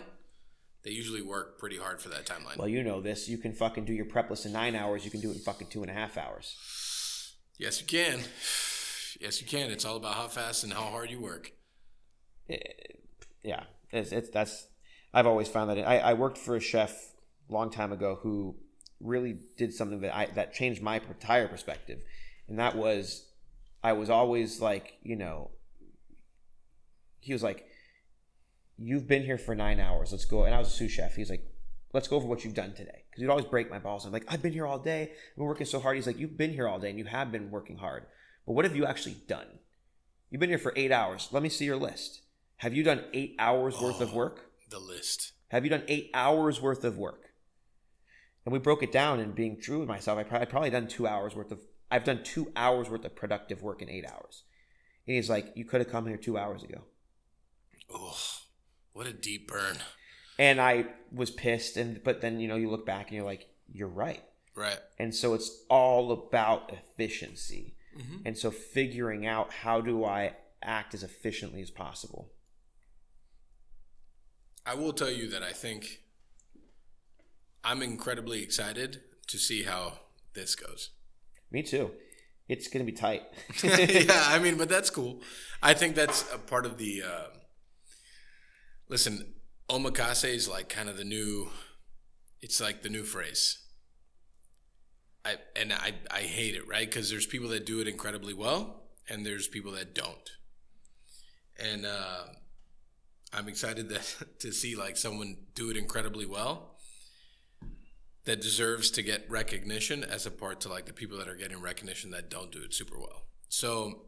they usually work pretty hard for that timeline. Well, you know this. You can fucking do your prep list in 9 hours. You can do it in fucking 2.5 hours. Yes, you can. Yes, you can. It's all about how fast and how hard you work. Yeah. That's I've always found that. I worked for a chef a long time ago who really did something that changed my entire perspective. And that was, I was always like, he was like, you've been here for 9 hours. Let's go. And I was a sous chef. He's like, let's go over what you've done today. Because he'd always break my balls. I'm like, I've been here all day. I've been working so hard. He's like, you've been here all day and you have been working hard. But what have you actually done? You've been here for 8 hours. Let me see your list. Have you done 8 hours worth of work? The list. Have you done 8 hours worth of work? And we broke it down, and being true with myself, I've probably done 2 hours worth of, I've done 2 hours worth of productive work in 8 hours. And he's like, you could have come here 2 hours ago. Oh, what a deep burn. And I was pissed, but then, you look back and you're like, you're right. Right. And so it's all about efficiency. Mm-hmm. And so figuring out, how do I act as efficiently as possible? I will tell you that I think I'm incredibly excited to see how this goes. Me too. It's going to be tight. Yeah, I mean, but that's cool. I think that's a part of the listen, Omakase is like kind of the new, it's like the new phrase. I hate it, right? Because there's people that do it incredibly well, and there's people that don't. And I'm excited to see like someone do it incredibly well that deserves to get recognition as opposed to like the people that are getting recognition that don't do it super well. So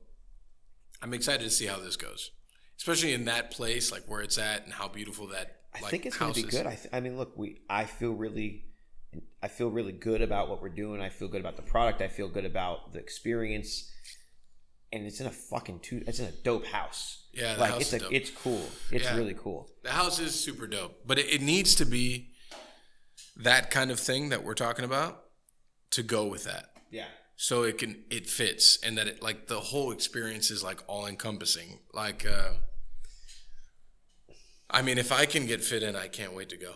I'm excited to see how this goes, especially in that place, like where it's at and how beautiful that like, I think it's going to be good. I mean, look, I feel really good about what we're doing. I feel good about the product. I feel good about the experience. And it's in it's in a dope house. Yeah, the like house is dope. It's cool. It's really cool. The house is super dope, but it needs to be that kind of thing that we're talking about to go with that. Yeah. So it fits, and that it like the whole experience is like all encompassing. Like, I mean, if I can get fit in, I can't wait to go.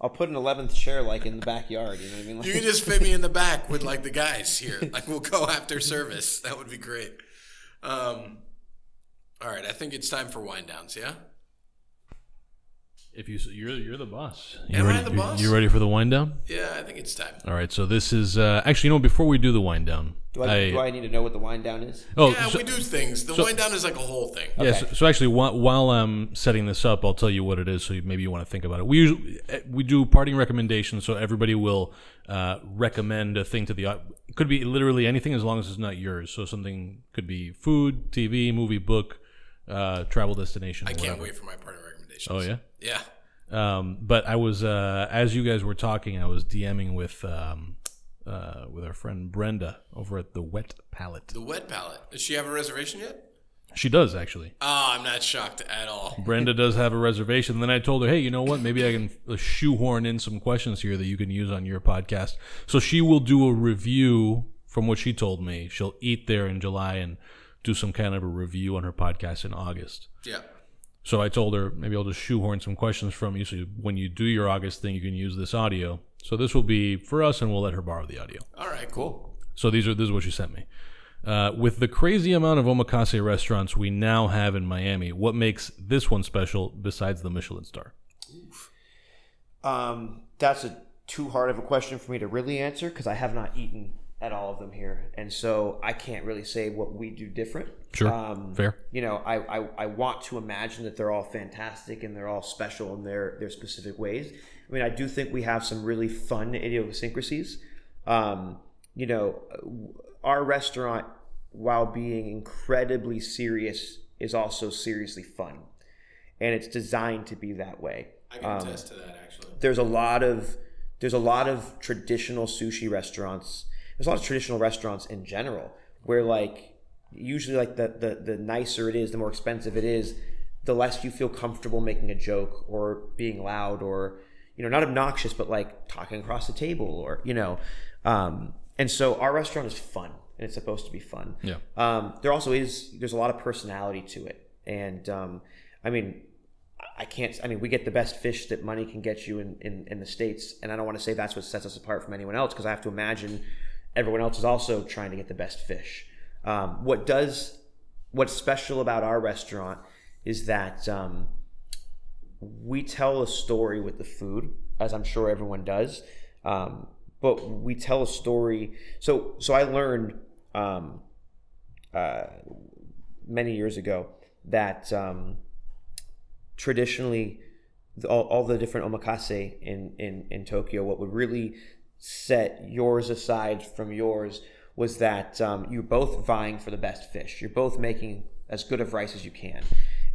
I'll put an 11th chair like in the backyard. You know what I mean? Like, You can just fit me in the back with like the guys here. Like we'll go after service. That would be great. All right, I think it's time for wind downs. Yeah. If you're the boss. Am I the boss? You ready for the wind down? Yeah, I think it's time. All right. So this is actually, before we do the wind down, do I need to know what the wind down is? Oh, Yeah, so, we do things. The wind down is like a whole thing. yeah. Okay. So actually, while I'm setting this up, I'll tell you what it is. So maybe you want to think about it. We do parting recommendations. So everybody will recommend a thing to the. It could be literally anything as long as it's not yours. So something could be food, TV, movie, book, travel destination. I can't whatever. wait for my parting recommendations. Oh yeah. Yeah. But I was as you guys were talking, I was DMing with our friend Brenda over at the Wet Palette. The Wet Palette. Does she have a reservation yet? She does actually. Oh, I'm not shocked at all. Brenda does have a reservation. Then I told her, hey, you know what? Maybe I can shoehorn in some questions here that you can use on your podcast. So she will do a review from what she told me. She'll eat there in July and do some kind of a review on her podcast in August. Yeah. So I told her maybe I'll just shoehorn some questions from you. So when you do your August thing, you can use this audio. So this will be for us, and we'll let her borrow the audio. All right, cool. So this is what she sent me. With the crazy amount of omakase restaurants we now have in Miami, what makes this one special besides the Michelin star? That's too hard of a question for me to really answer because I have not eaten at all of them here, and so I can't really say what we do different. Sure, fair. You know, I want to imagine that they're all fantastic and they're all special in their specific ways. I mean, I do think we have some really fun idiosyncrasies. You know, our restaurant, while being incredibly serious, is also seriously fun, and it's designed to be that way. I can attest to that, actually. There's a lot of traditional sushi restaurants. There's a lot of traditional restaurants in general where like usually like the nicer it is, the more expensive it is, the less you feel comfortable making a joke or being loud or, you know, not obnoxious, but like talking across the table or, you know. And so our restaurant is fun and it's supposed to be fun. Yeah. There's a lot of personality to it. And I mean, we get the best fish that money can get you in the States. And I don't want to say that's what sets us apart from anyone else because I have to imagine everyone else is also trying to get the best fish. What's special about our restaurant is that we tell a story with the food, as I'm sure everyone does. But we tell a story. So I learned many years ago that traditionally all the different omakase in Tokyo, what would really set yours aside from yours was that you're both vying for the best fish. You're both making as good of rice as you can.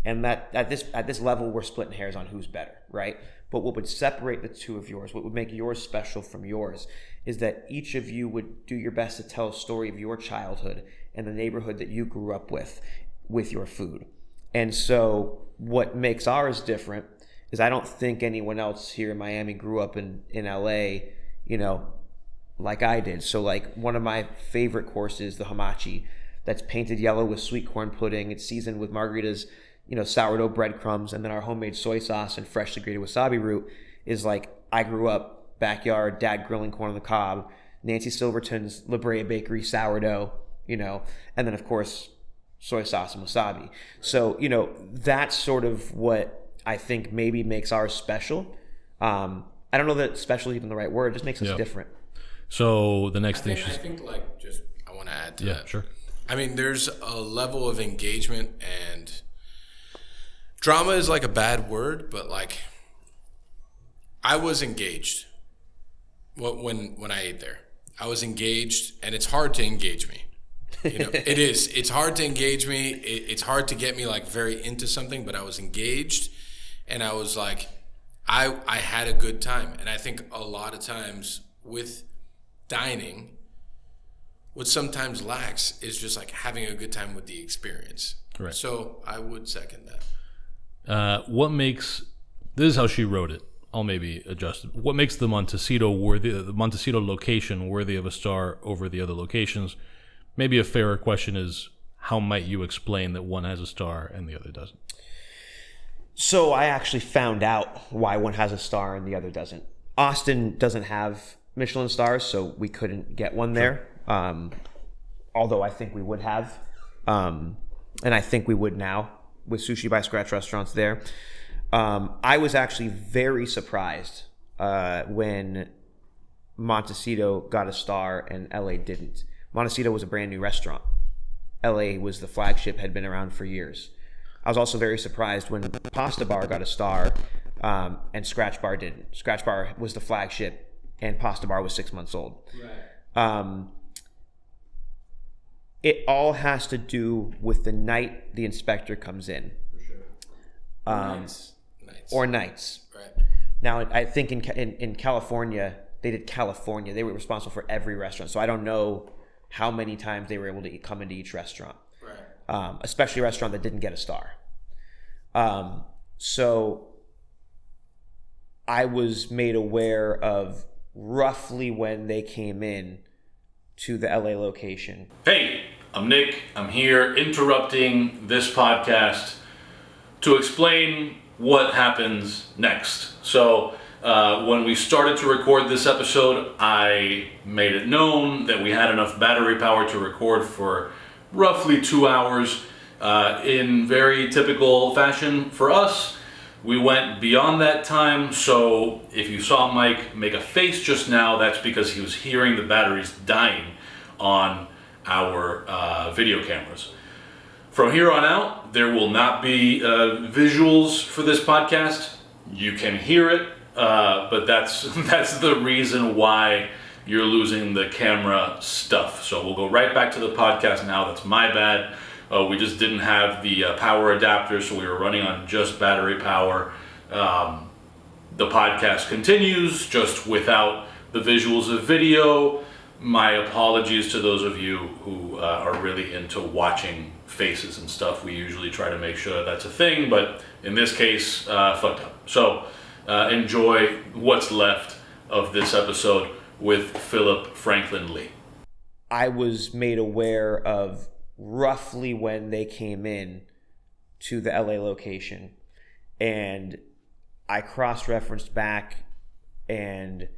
And that at this level, we're splitting hairs on who's better, right? But what would separate the two of yours, what would make yours special from yours, is that each of you would do your best to tell a story of your childhood and the neighborhood that you grew up with your food. And so what makes ours different is I don't think anyone else here in Miami grew up in LA, you know, like I did. So like one of my favorite courses, the hamachi, that's painted yellow with sweet corn pudding. It's seasoned with margaritas, you know, sourdough breadcrumbs, and then our homemade soy sauce and freshly grated wasabi root is like, I grew up backyard, dad grilling corn on the cob, Nancy Silverton's La Brea Bakery sourdough, you know, and then of course, soy sauce and wasabi. So, you know, that's sort of what I think maybe makes ours special. I don't know that special is even the right word. It just makes us different. So the next thing I think like just I want to add to that. Sure. I mean, there's a level of engagement, and drama is like a bad word, but like I was engaged when I ate there. I was engaged, and it's hard to engage me. You know, it is. It's hard to engage me. It's hard to get me like very into something, but I was engaged, and I was like, I had a good time. And I think a lot of times with dining, what sometimes lacks is just like having a good time with the experience. Right. So I would second that. What makes this is how she wrote it. I'll maybe adjust it. What makes the Montecito location worthy of a star over the other locations? Maybe a fairer question is, how might you explain that one has a star and the other doesn't? So I actually found out why one has a star and the other doesn't. Austin doesn't have Michelin stars, so we couldn't get one there. Although I think we would have. And I think we would now with Sushi by Scratch restaurants there. I was actually very surprised when Montecito got a star and LA didn't. Montecito was a brand new restaurant. LA was the flagship, had been around for years. I was also very surprised when Pasta Bar got a star and Scratch Bar didn't. Scratch Bar was the flagship and Pasta Bar was 6 months old. Right. It all has to do with the night the inspector comes in. For sure. Nights. Or nights. Right. Now, I think in California, they did California. They were responsible for every restaurant. So I don't know how many times they were able to come into each restaurant. Right. Especially a restaurant that didn't get a star. So I was made aware of roughly when they came in to the LA location. Hey, I'm Nick. I'm here interrupting this podcast to explain what happens next. So when we started to record this episode, I made it known that we had enough battery power to record for roughly 2 hours. In very typical fashion for us, we went beyond that time. So if you saw Mike make a face just now, that's because he was hearing the batteries dying on our video cameras. From here on out, there will not be visuals for this podcast. You can hear it, but that's the reason why you're losing the camera stuff. So we'll go right back to the podcast now. That's my bad. We just didn't have the power adapter, so we were running on just battery power. The podcast continues, just without the visuals of video. My apologies to those of you who are really into watching faces and stuff. We usually try to make sure that's a thing, but in this case, fucked up. So enjoy what's left of this episode with Phillip Frankland Lee. I was made aware of roughly when they came in to the LA location, and I cross-referenced back, and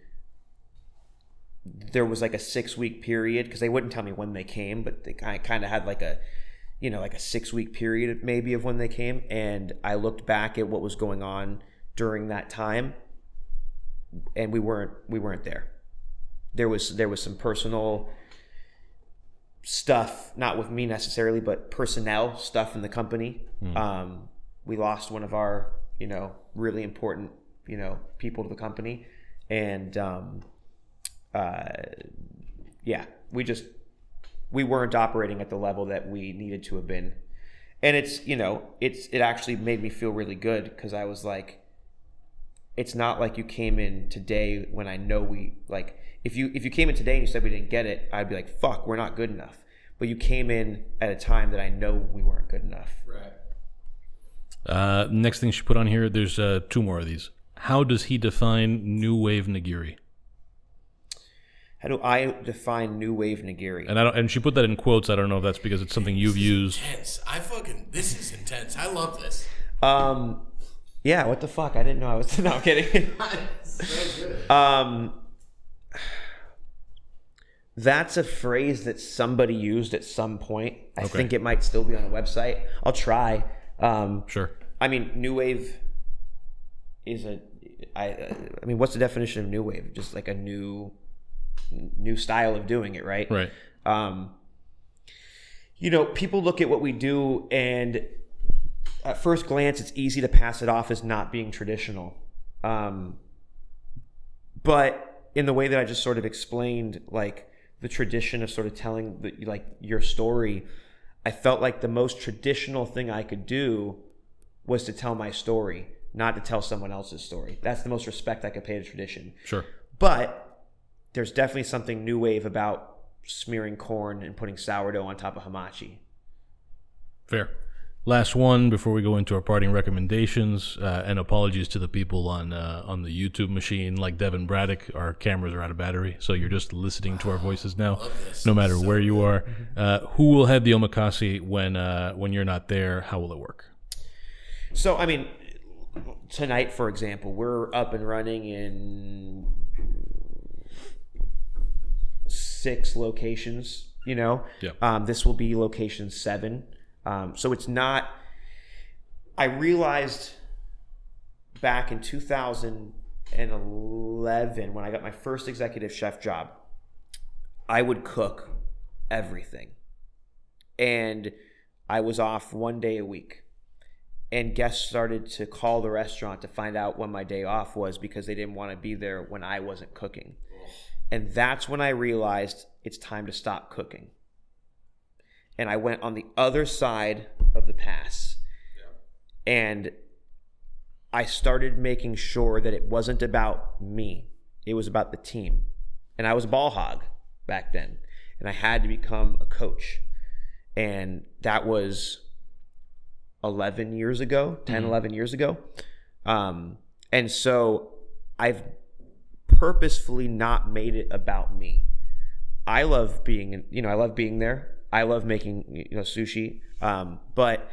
there was like a 6-week period, because they wouldn't tell me when they came, but they kind of had like a 6-week period maybe of when they came. And I looked back at what was going on during that time, and we weren't there. There was some personal stuff, not with me necessarily, but personnel stuff in the company. We lost one of our really important people to the company, and we weren't operating at the level that we needed to have been. And it actually made me feel really good, because I was like, it's not like you came in today when I know if you came in today and you said we didn't get it, I'd be like, fuck, we're not good enough. But you came in at a time that I know we weren't good enough. Right. Next thing she put on here, there's 2 more of these. How does he define new wave nigiri? How do I define new wave nigiri? And she put that in quotes. I don't know if that's because it's something you've used. Intense. This is intense. I love this. Yeah, what the fuck? I didn't know I was. No, I'm kidding. So good. That's a phrase that somebody used at some point. I think it might still be on a website. I'll try. Sure. I mean, new wave is what's the definition of new wave? Just like a new style of doing it, right? Right. you know, people look at what we do, and at first glance, it's easy to pass it off as not being traditional. But in the way that I just sort of explained, like the tradition of sort of telling like your story, I felt like the most traditional thing I could do was to tell my story, not to tell someone else's story. That's the most respect I could pay to tradition. Sure. But there's definitely something new wave about smearing corn and putting sourdough on top of hamachi. Fair. Last one before we go into our parting recommendations, and apologies to the people on the YouTube machine. Like Devin Braddock, our cameras are out of battery, so you're just listening to our voices now, no matter where you are. Who will head the Omakase when you're not there? How will it work? So, I mean, tonight, for example, we're up and running in 6 locations, you know? Yeah. This will be location 7. So it's not, I realized back in 2011 when I got my first executive chef job, I would cook everything. And I was off 1 day a week. And guests started to call the restaurant to find out when my day off was because they didn't want to be there when I wasn't cooking. And that's when I realized it's time to stop cooking. And I went on the other side of the pass. Yeah. And I started making sure that it wasn't about me. It was about the team. And I was a ball hog back then. And I had to become a coach. And that was 11 years ago, 10, 11 years ago. And so I've purposefully not made it about me. I love being, I love being there. I love making, sushi. But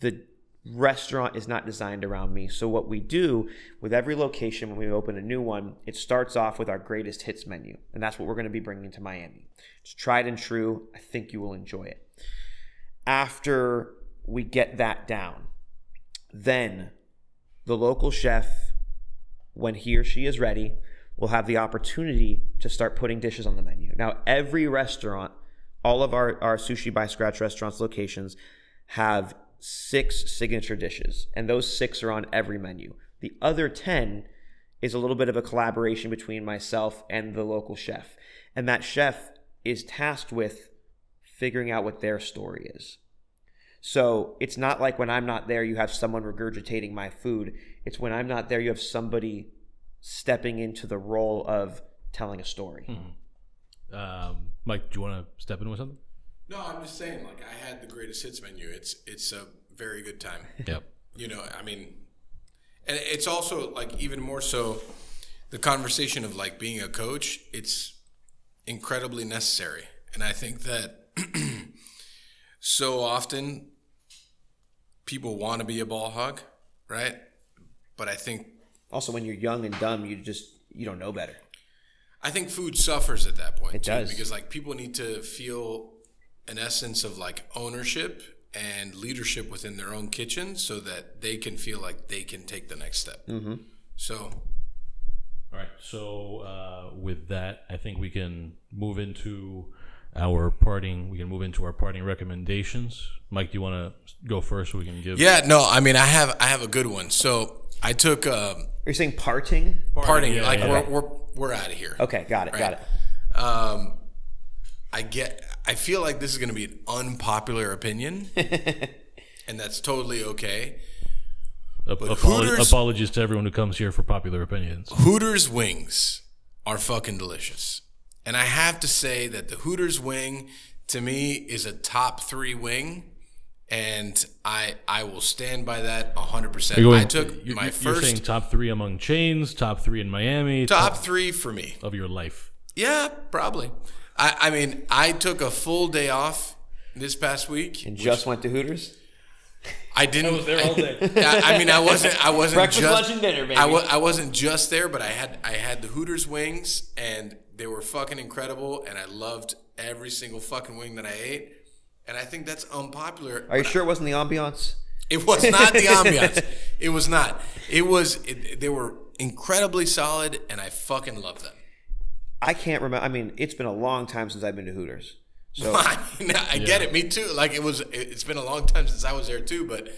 the restaurant is not designed around me. So what we do with every location when we open a new one, it starts off with our greatest hits menu. And that's what we're going to be bringing to Miami. It's tried and true. I think you will enjoy it. After we get that down, then the local chef, when he or she is ready, will have the opportunity to start putting dishes on the menu. Now, every restaurant, all of our Sushi by Scratch restaurants locations have 6 signature dishes, and those 6 are on every menu. The other 10 is a little bit of a collaboration between myself and the local chef. And that chef is tasked with figuring out what their story is. So it's not like when I'm not there, you have someone regurgitating my food. It's when I'm not there, you have somebody stepping into the role of telling a story. Mm-hmm. Mike, do you want to step in with something? No, I'm just saying, like, I had the greatest hits menu. It's a very good time. Yep. I mean, and it's also, like, even more so, the conversation of, like, being a coach, it's incredibly necessary. And I think that so often people want to be a ball hog, right? But I think also when you're young and dumb, you don't know better. I think food suffers at that point. It too, does. Because like people need to feel an essence of like ownership and leadership within their own kitchen so that they can feel like they can take the next step. Mm-hmm. So. All right. So with that, I think we can move into our parting recommendations. Mike, do you want to go first so we can give? Yeah, no, I mean, I have a good one. So I took Are you saying parting? Parting, yeah, like yeah. we're out of here. Okay, got it, Right. got it. I feel like this is going to be an unpopular opinion, and that's totally okay. Apologies to everyone who comes here for popular opinions. Hooters wings are fucking delicious. And I have to say that the Hooters wing, to me, is a top 3 wing. And I will stand by that 100%. You're saying top 3 among chains, top 3 in Miami. Top 3 for me. Of your life. Yeah, probably. I mean, I took a full day off this past week. And just went to Hooters? I didn't. I was there all day. I mean, I wasn't breakfast, just, lunch, and dinner, baby. I wasn't just there, but I had the Hooters wings, and they were fucking incredible, and I loved every single fucking wing that I ate. And I think that's unpopular. Are you sure it wasn't the ambiance? It was not the ambiance. It was not. They were incredibly solid, and I fucking love them. I can't remember. I mean, it's been a long time since I've been to Hooters. So I get it. Me too. Like it's been a long time since I was there too, but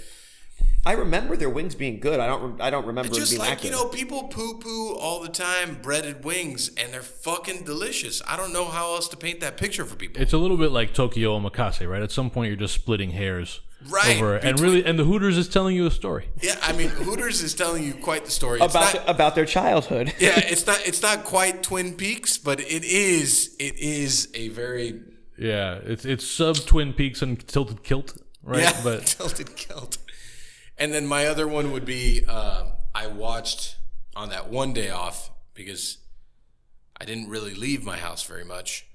I remember their wings being good. I don't remember them just being like, accurate. people poo-poo all the time breaded wings, and they're fucking delicious. I don't know how else to paint that picture for people. It's a little bit like Tokyo Omakase, right? At some point, you're just splitting hairs. Right. Over, and the Hooters is telling you a story. Yeah, I mean, Hooters is telling you quite the story. About their childhood. Yeah, it's not quite Twin Peaks, but it is a very... Yeah, it's sub Twin Peaks and Tilted Kilt, right? Yeah, but Tilted Kilt. And then my other one would be I watched on that one day off because I didn't really leave my house very much.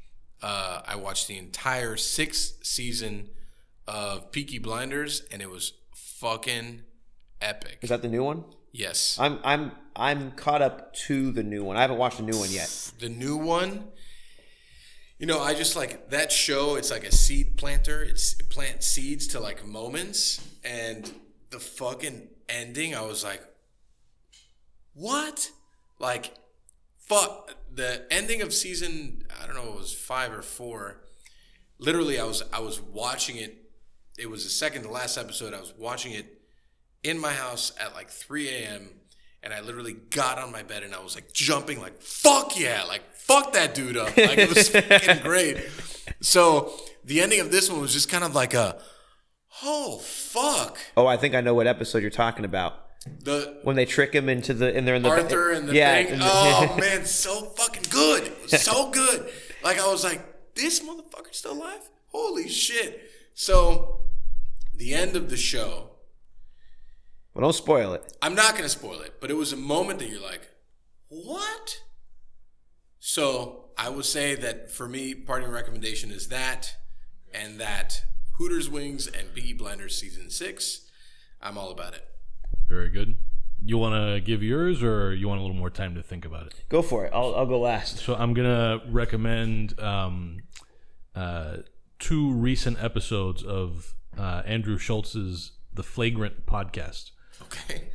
I watched the entire 6th season of Peaky Blinders, and it was fucking epic. Is that the new one? Yes. I'm caught up to the new one. I haven't watched the new one yet. The new one, I just like that show. It's like a seed planter. It plants seeds to like moments, and the fucking ending, I was like, what? Like, fuck. The ending of season, I don't know, it was 5 or 4. Literally, I was watching it. It was the second to last episode. I was watching it in my house at like 3 a.m. And I literally got on my bed and I was like jumping like, fuck yeah, like fuck that dude up. Like it was fucking great. So the ending of this one was just kind of like oh fuck. Oh, I think I know what episode you're talking about. When they trick him and they're in the Arthur and the thing. Oh man, so fucking good. It was so good. Like I was like, this motherfucker's still alive? Holy shit. So the end of the show. Well, don't spoil it. I'm not going to spoil it, but it was a moment that you're like, what? So I would say that for me, parting recommendation is that, and that Hooters Wings and Peaky Blinders season 6. I'm all about it. Very good. You want to give yours, or you want a little more time to think about it? Go for it. I'll go last. So I'm gonna recommend 2 recent episodes of Andrew Schultz's The Flagrant podcast. Okay.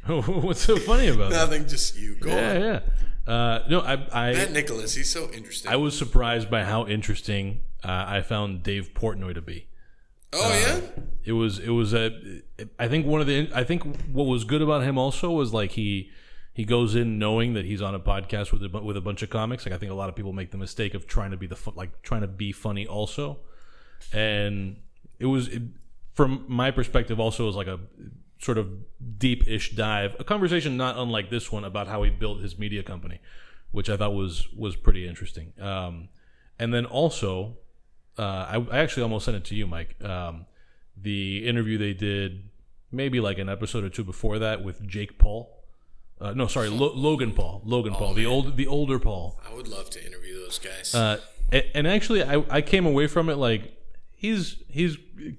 What's so funny about Nothing, just you. Go on. Yeah. No, I That Nicholas, he's so interesting. I was surprised by how interesting I found Dave Portnoy to be. Oh yeah. It was I think what was good about him also was like he goes in knowing that he's on a podcast with a bunch of comics. Like I think a lot of people make the mistake of trying to be trying to be funny also, and from my perspective also was like a sort of deep-ish dive, a conversation not unlike this one about how he built his media company, which I thought was pretty interesting. And then also, I actually almost sent it to you, Mike. The interview they did maybe like an episode or 2 before that with Jake Paul. Logan Paul. The older Paul. I would love to interview those guys. And actually, I came away from it like he's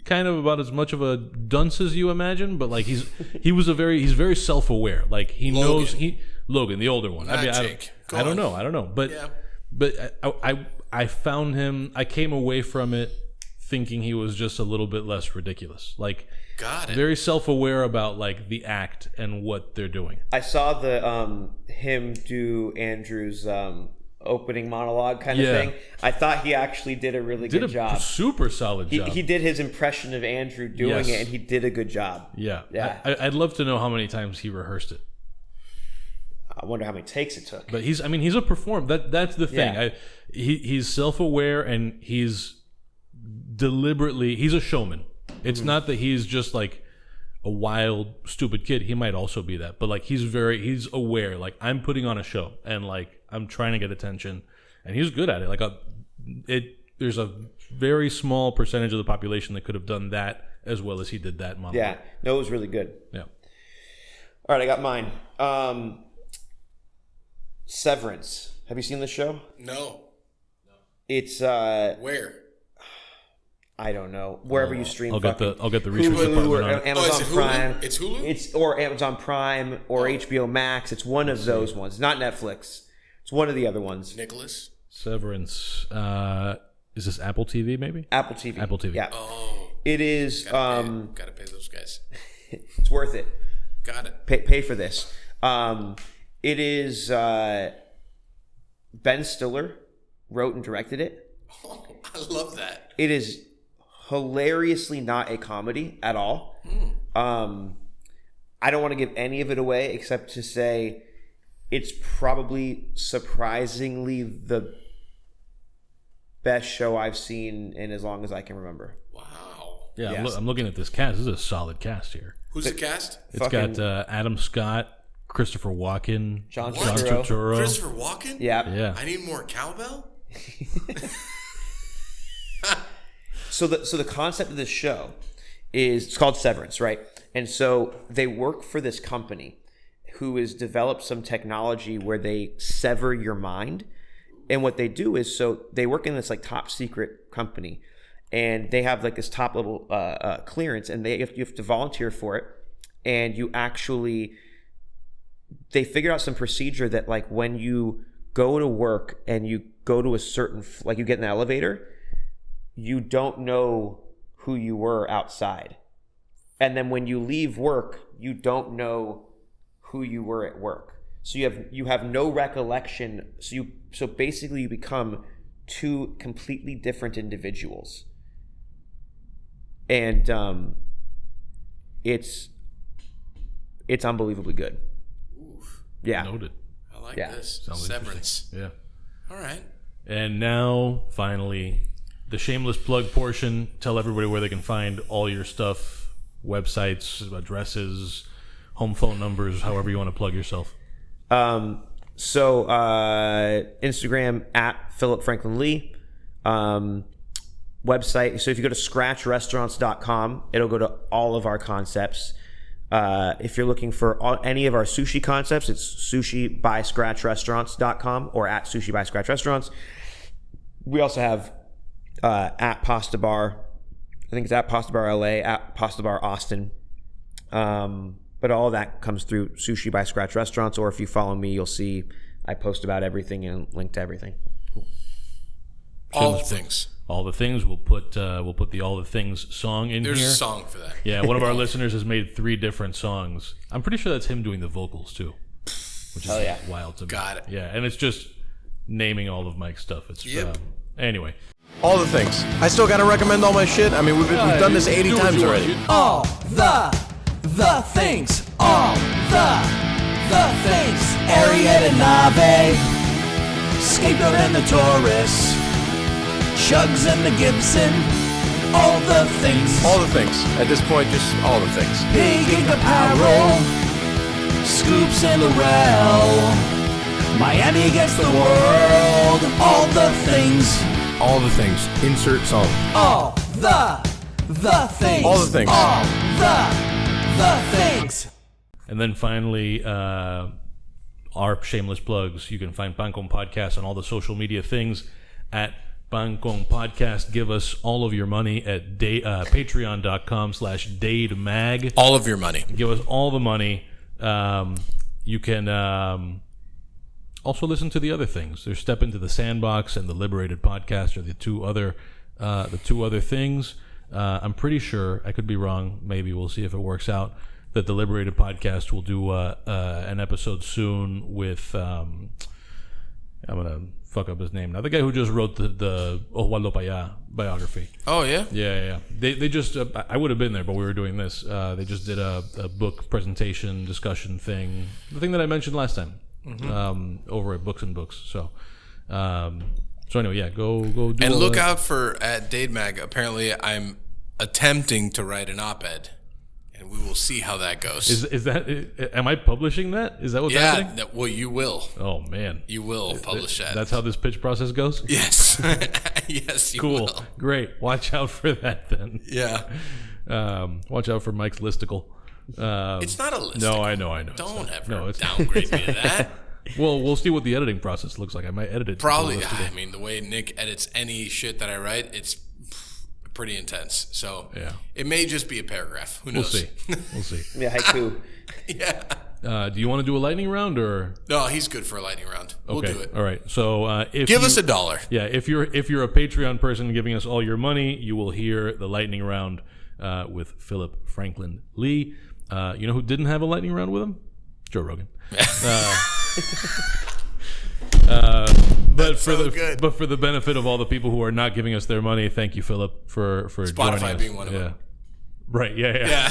kind of about as much of a dunce as you imagine, but like he's very self-aware. Like he knows Logan, the older one. Not Jake. I don't know, but yeah. But I found him. I came away from it thinking he was just a little bit less ridiculous. Like, got it. Very self-aware about like the act and what they're doing. I saw the him do Andrew's opening monologue kind of thing. I thought he actually did a really good job. Super solid job. He did his impression of Andrew doing it, and he did a good job. Yeah. Yeah. I'd love to know how many times he rehearsed it. I wonder how many takes it took. But he's a performer. That's the thing. Yeah. He's self-aware and he's a showman. It's not that he's just like a wild, stupid kid. He might also be that, but like he's aware. Like I'm putting on a show and like I'm trying to get attention, and he's good at it. Like there's a very small percentage of the population that could have done that as well as he did that monologue. Yeah, no, it was really good. Yeah. All right, I got mine. Severance. Have you seen this show? No. It's Where? I don't know. Wherever you stream. I'll get the research Hulu department or on it. Amazon is it Hulu? Prime. It's Hulu? It's or Amazon Prime or HBO Max. It's one of those ones. Not Netflix. It's one of the other ones. Nicholas? Severance. Is this Apple TV maybe? Apple TV. Apple TV. Yeah. Oh. It is. Gotta pay those guys. It's worth it. Got it. Pay for this. It is Ben Stiller wrote and directed it. Oh, I love that. It is hilariously not a comedy at all. I don't want to give any of it away except to say it's probably surprisingly the best show I've seen in as long as I can remember. Wow. Yeah, Yes. I'm looking at this cast. This is a solid cast here. Who's the cast? It's got Adam Scott, Christopher Walken, John Turturro. Christopher Walken? Yeah. Yeah. I need more cowbell? So the concept of this show is, it's called Severance, right? And so they work for this company who has developed some technology where they sever your mind. And what they do is, so they work in this like top secret company, and they have like this top level clearance, and you have to volunteer for it. And you actually, they figured out some procedure that like when you go to work and you go to a certain, like you get in an elevator, you don't know who you were outside. And then when you leave work, you don't know who you were at work. So you have no recollection. So basically you become two completely different individuals. And it's unbelievably good. Oof. Yeah. Noted. I like Yeah. this. Sounds Severance. Yeah. All right. And now, finally, the shameless plug portion. Tell everybody where they can find all your stuff, websites, addresses, home phone numbers, however you want to plug yourself. So Instagram at Phillip Frankland Lee. Website. So if you go to scratchrestaurants.com, it'll go to all of our concepts. If you're looking for any of our sushi concepts, it's sushibyscratchrestaurants.com or at Sushi by Scratch Restaurants. We also have at Pasta Bar. I think it's at Pasta Bar LA, at Pasta Bar Austin. But all of that comes through Sushi by Scratch Restaurants, or if you follow me, you'll see I post about everything and link to everything. All the things. All the things. We'll put the All the Things song in There's here. a song for that. Yeah, one of our listeners has made 3 different songs. I'm pretty sure that's him doing the vocals too, which is yeah. wild to me. Got it. Yeah, and it's just naming all of Mike's stuff. It's Yep. Anyway. All the things. I still gotta recommend all my shit. I mean, we've done this 80 times already. All the things. All the things. Arietta Nave, Scapegoat and the Taurus, Chugs and the Gibson. All the things. All the things. At this point, just all the things. Big Ink Apparel, Scoops and Lorel, Miami against the world. All the things. All the things. Insert song. All the things. All the things. All the things. And then finally, our shameless plugs. You can find Pancon Podcast on all the social media things at Pancon Podcast. Give us all of your money at patreon.com/DADEMAG. All of your money. Give us all the money. You can also listen to the other things. There's Step Into the Sandbox and the Liberated Podcast are the two other things. I'm pretty sure, I could be wrong, maybe we'll see if it works out, that the Liberated Podcast will do an episode soon with I'm gonna fuck up his name now, the guy who just wrote the Oswaldo Payá biography. Oh, yeah? Yeah. They just I would have been there, but we were doing this. They just did a book presentation discussion thing, the thing that I mentioned last time, over at Books and Books. So anyway, yeah, go do. And look out for at Dade Mag. Apparently, I'm attempting to write an op-ed, and we will see how that goes. Is that? Am I publishing that? Is that what's happening? Yeah. Well, you will. Oh man, You will publish that. That's how this pitch process goes. Yes. Yes, you Cool, will. great. Watch out for that then. Yeah. Watch out for Mike's listicle. It's not a list. No, I know. Don't It's not. ever No, it's downgrade me to that. Well, we'll see what the editing process looks like. I might edit it. to Probably. the listicle. I mean, the way Nick edits any shit that I write, it's pretty intense. So Yeah. it may just be a paragraph. Who We'll knows? see. We'll see. Yeah, haiku. Yeah. Do you want to do a lightning round or? No, he's good for a lightning round. We'll Okay. do it. All right. So if Give you- us $1. Yeah, if you're a Patreon person giving us all your money, you will hear the lightning round with Phillip Frankland Lee. You know who didn't have a lightning round with him? Joe Rogan. But That's but for the benefit of all the people who are not giving us their money, thank you, Philip, for Spotify joining us. being one of them. Right, yeah.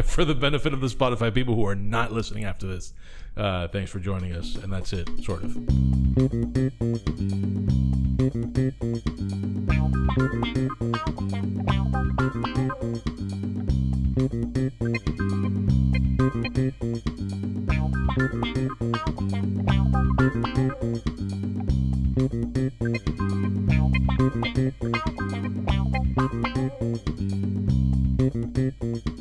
For the benefit of the Spotify people who are not listening after this, thanks for joining us. And that's it, sort of. Thank you.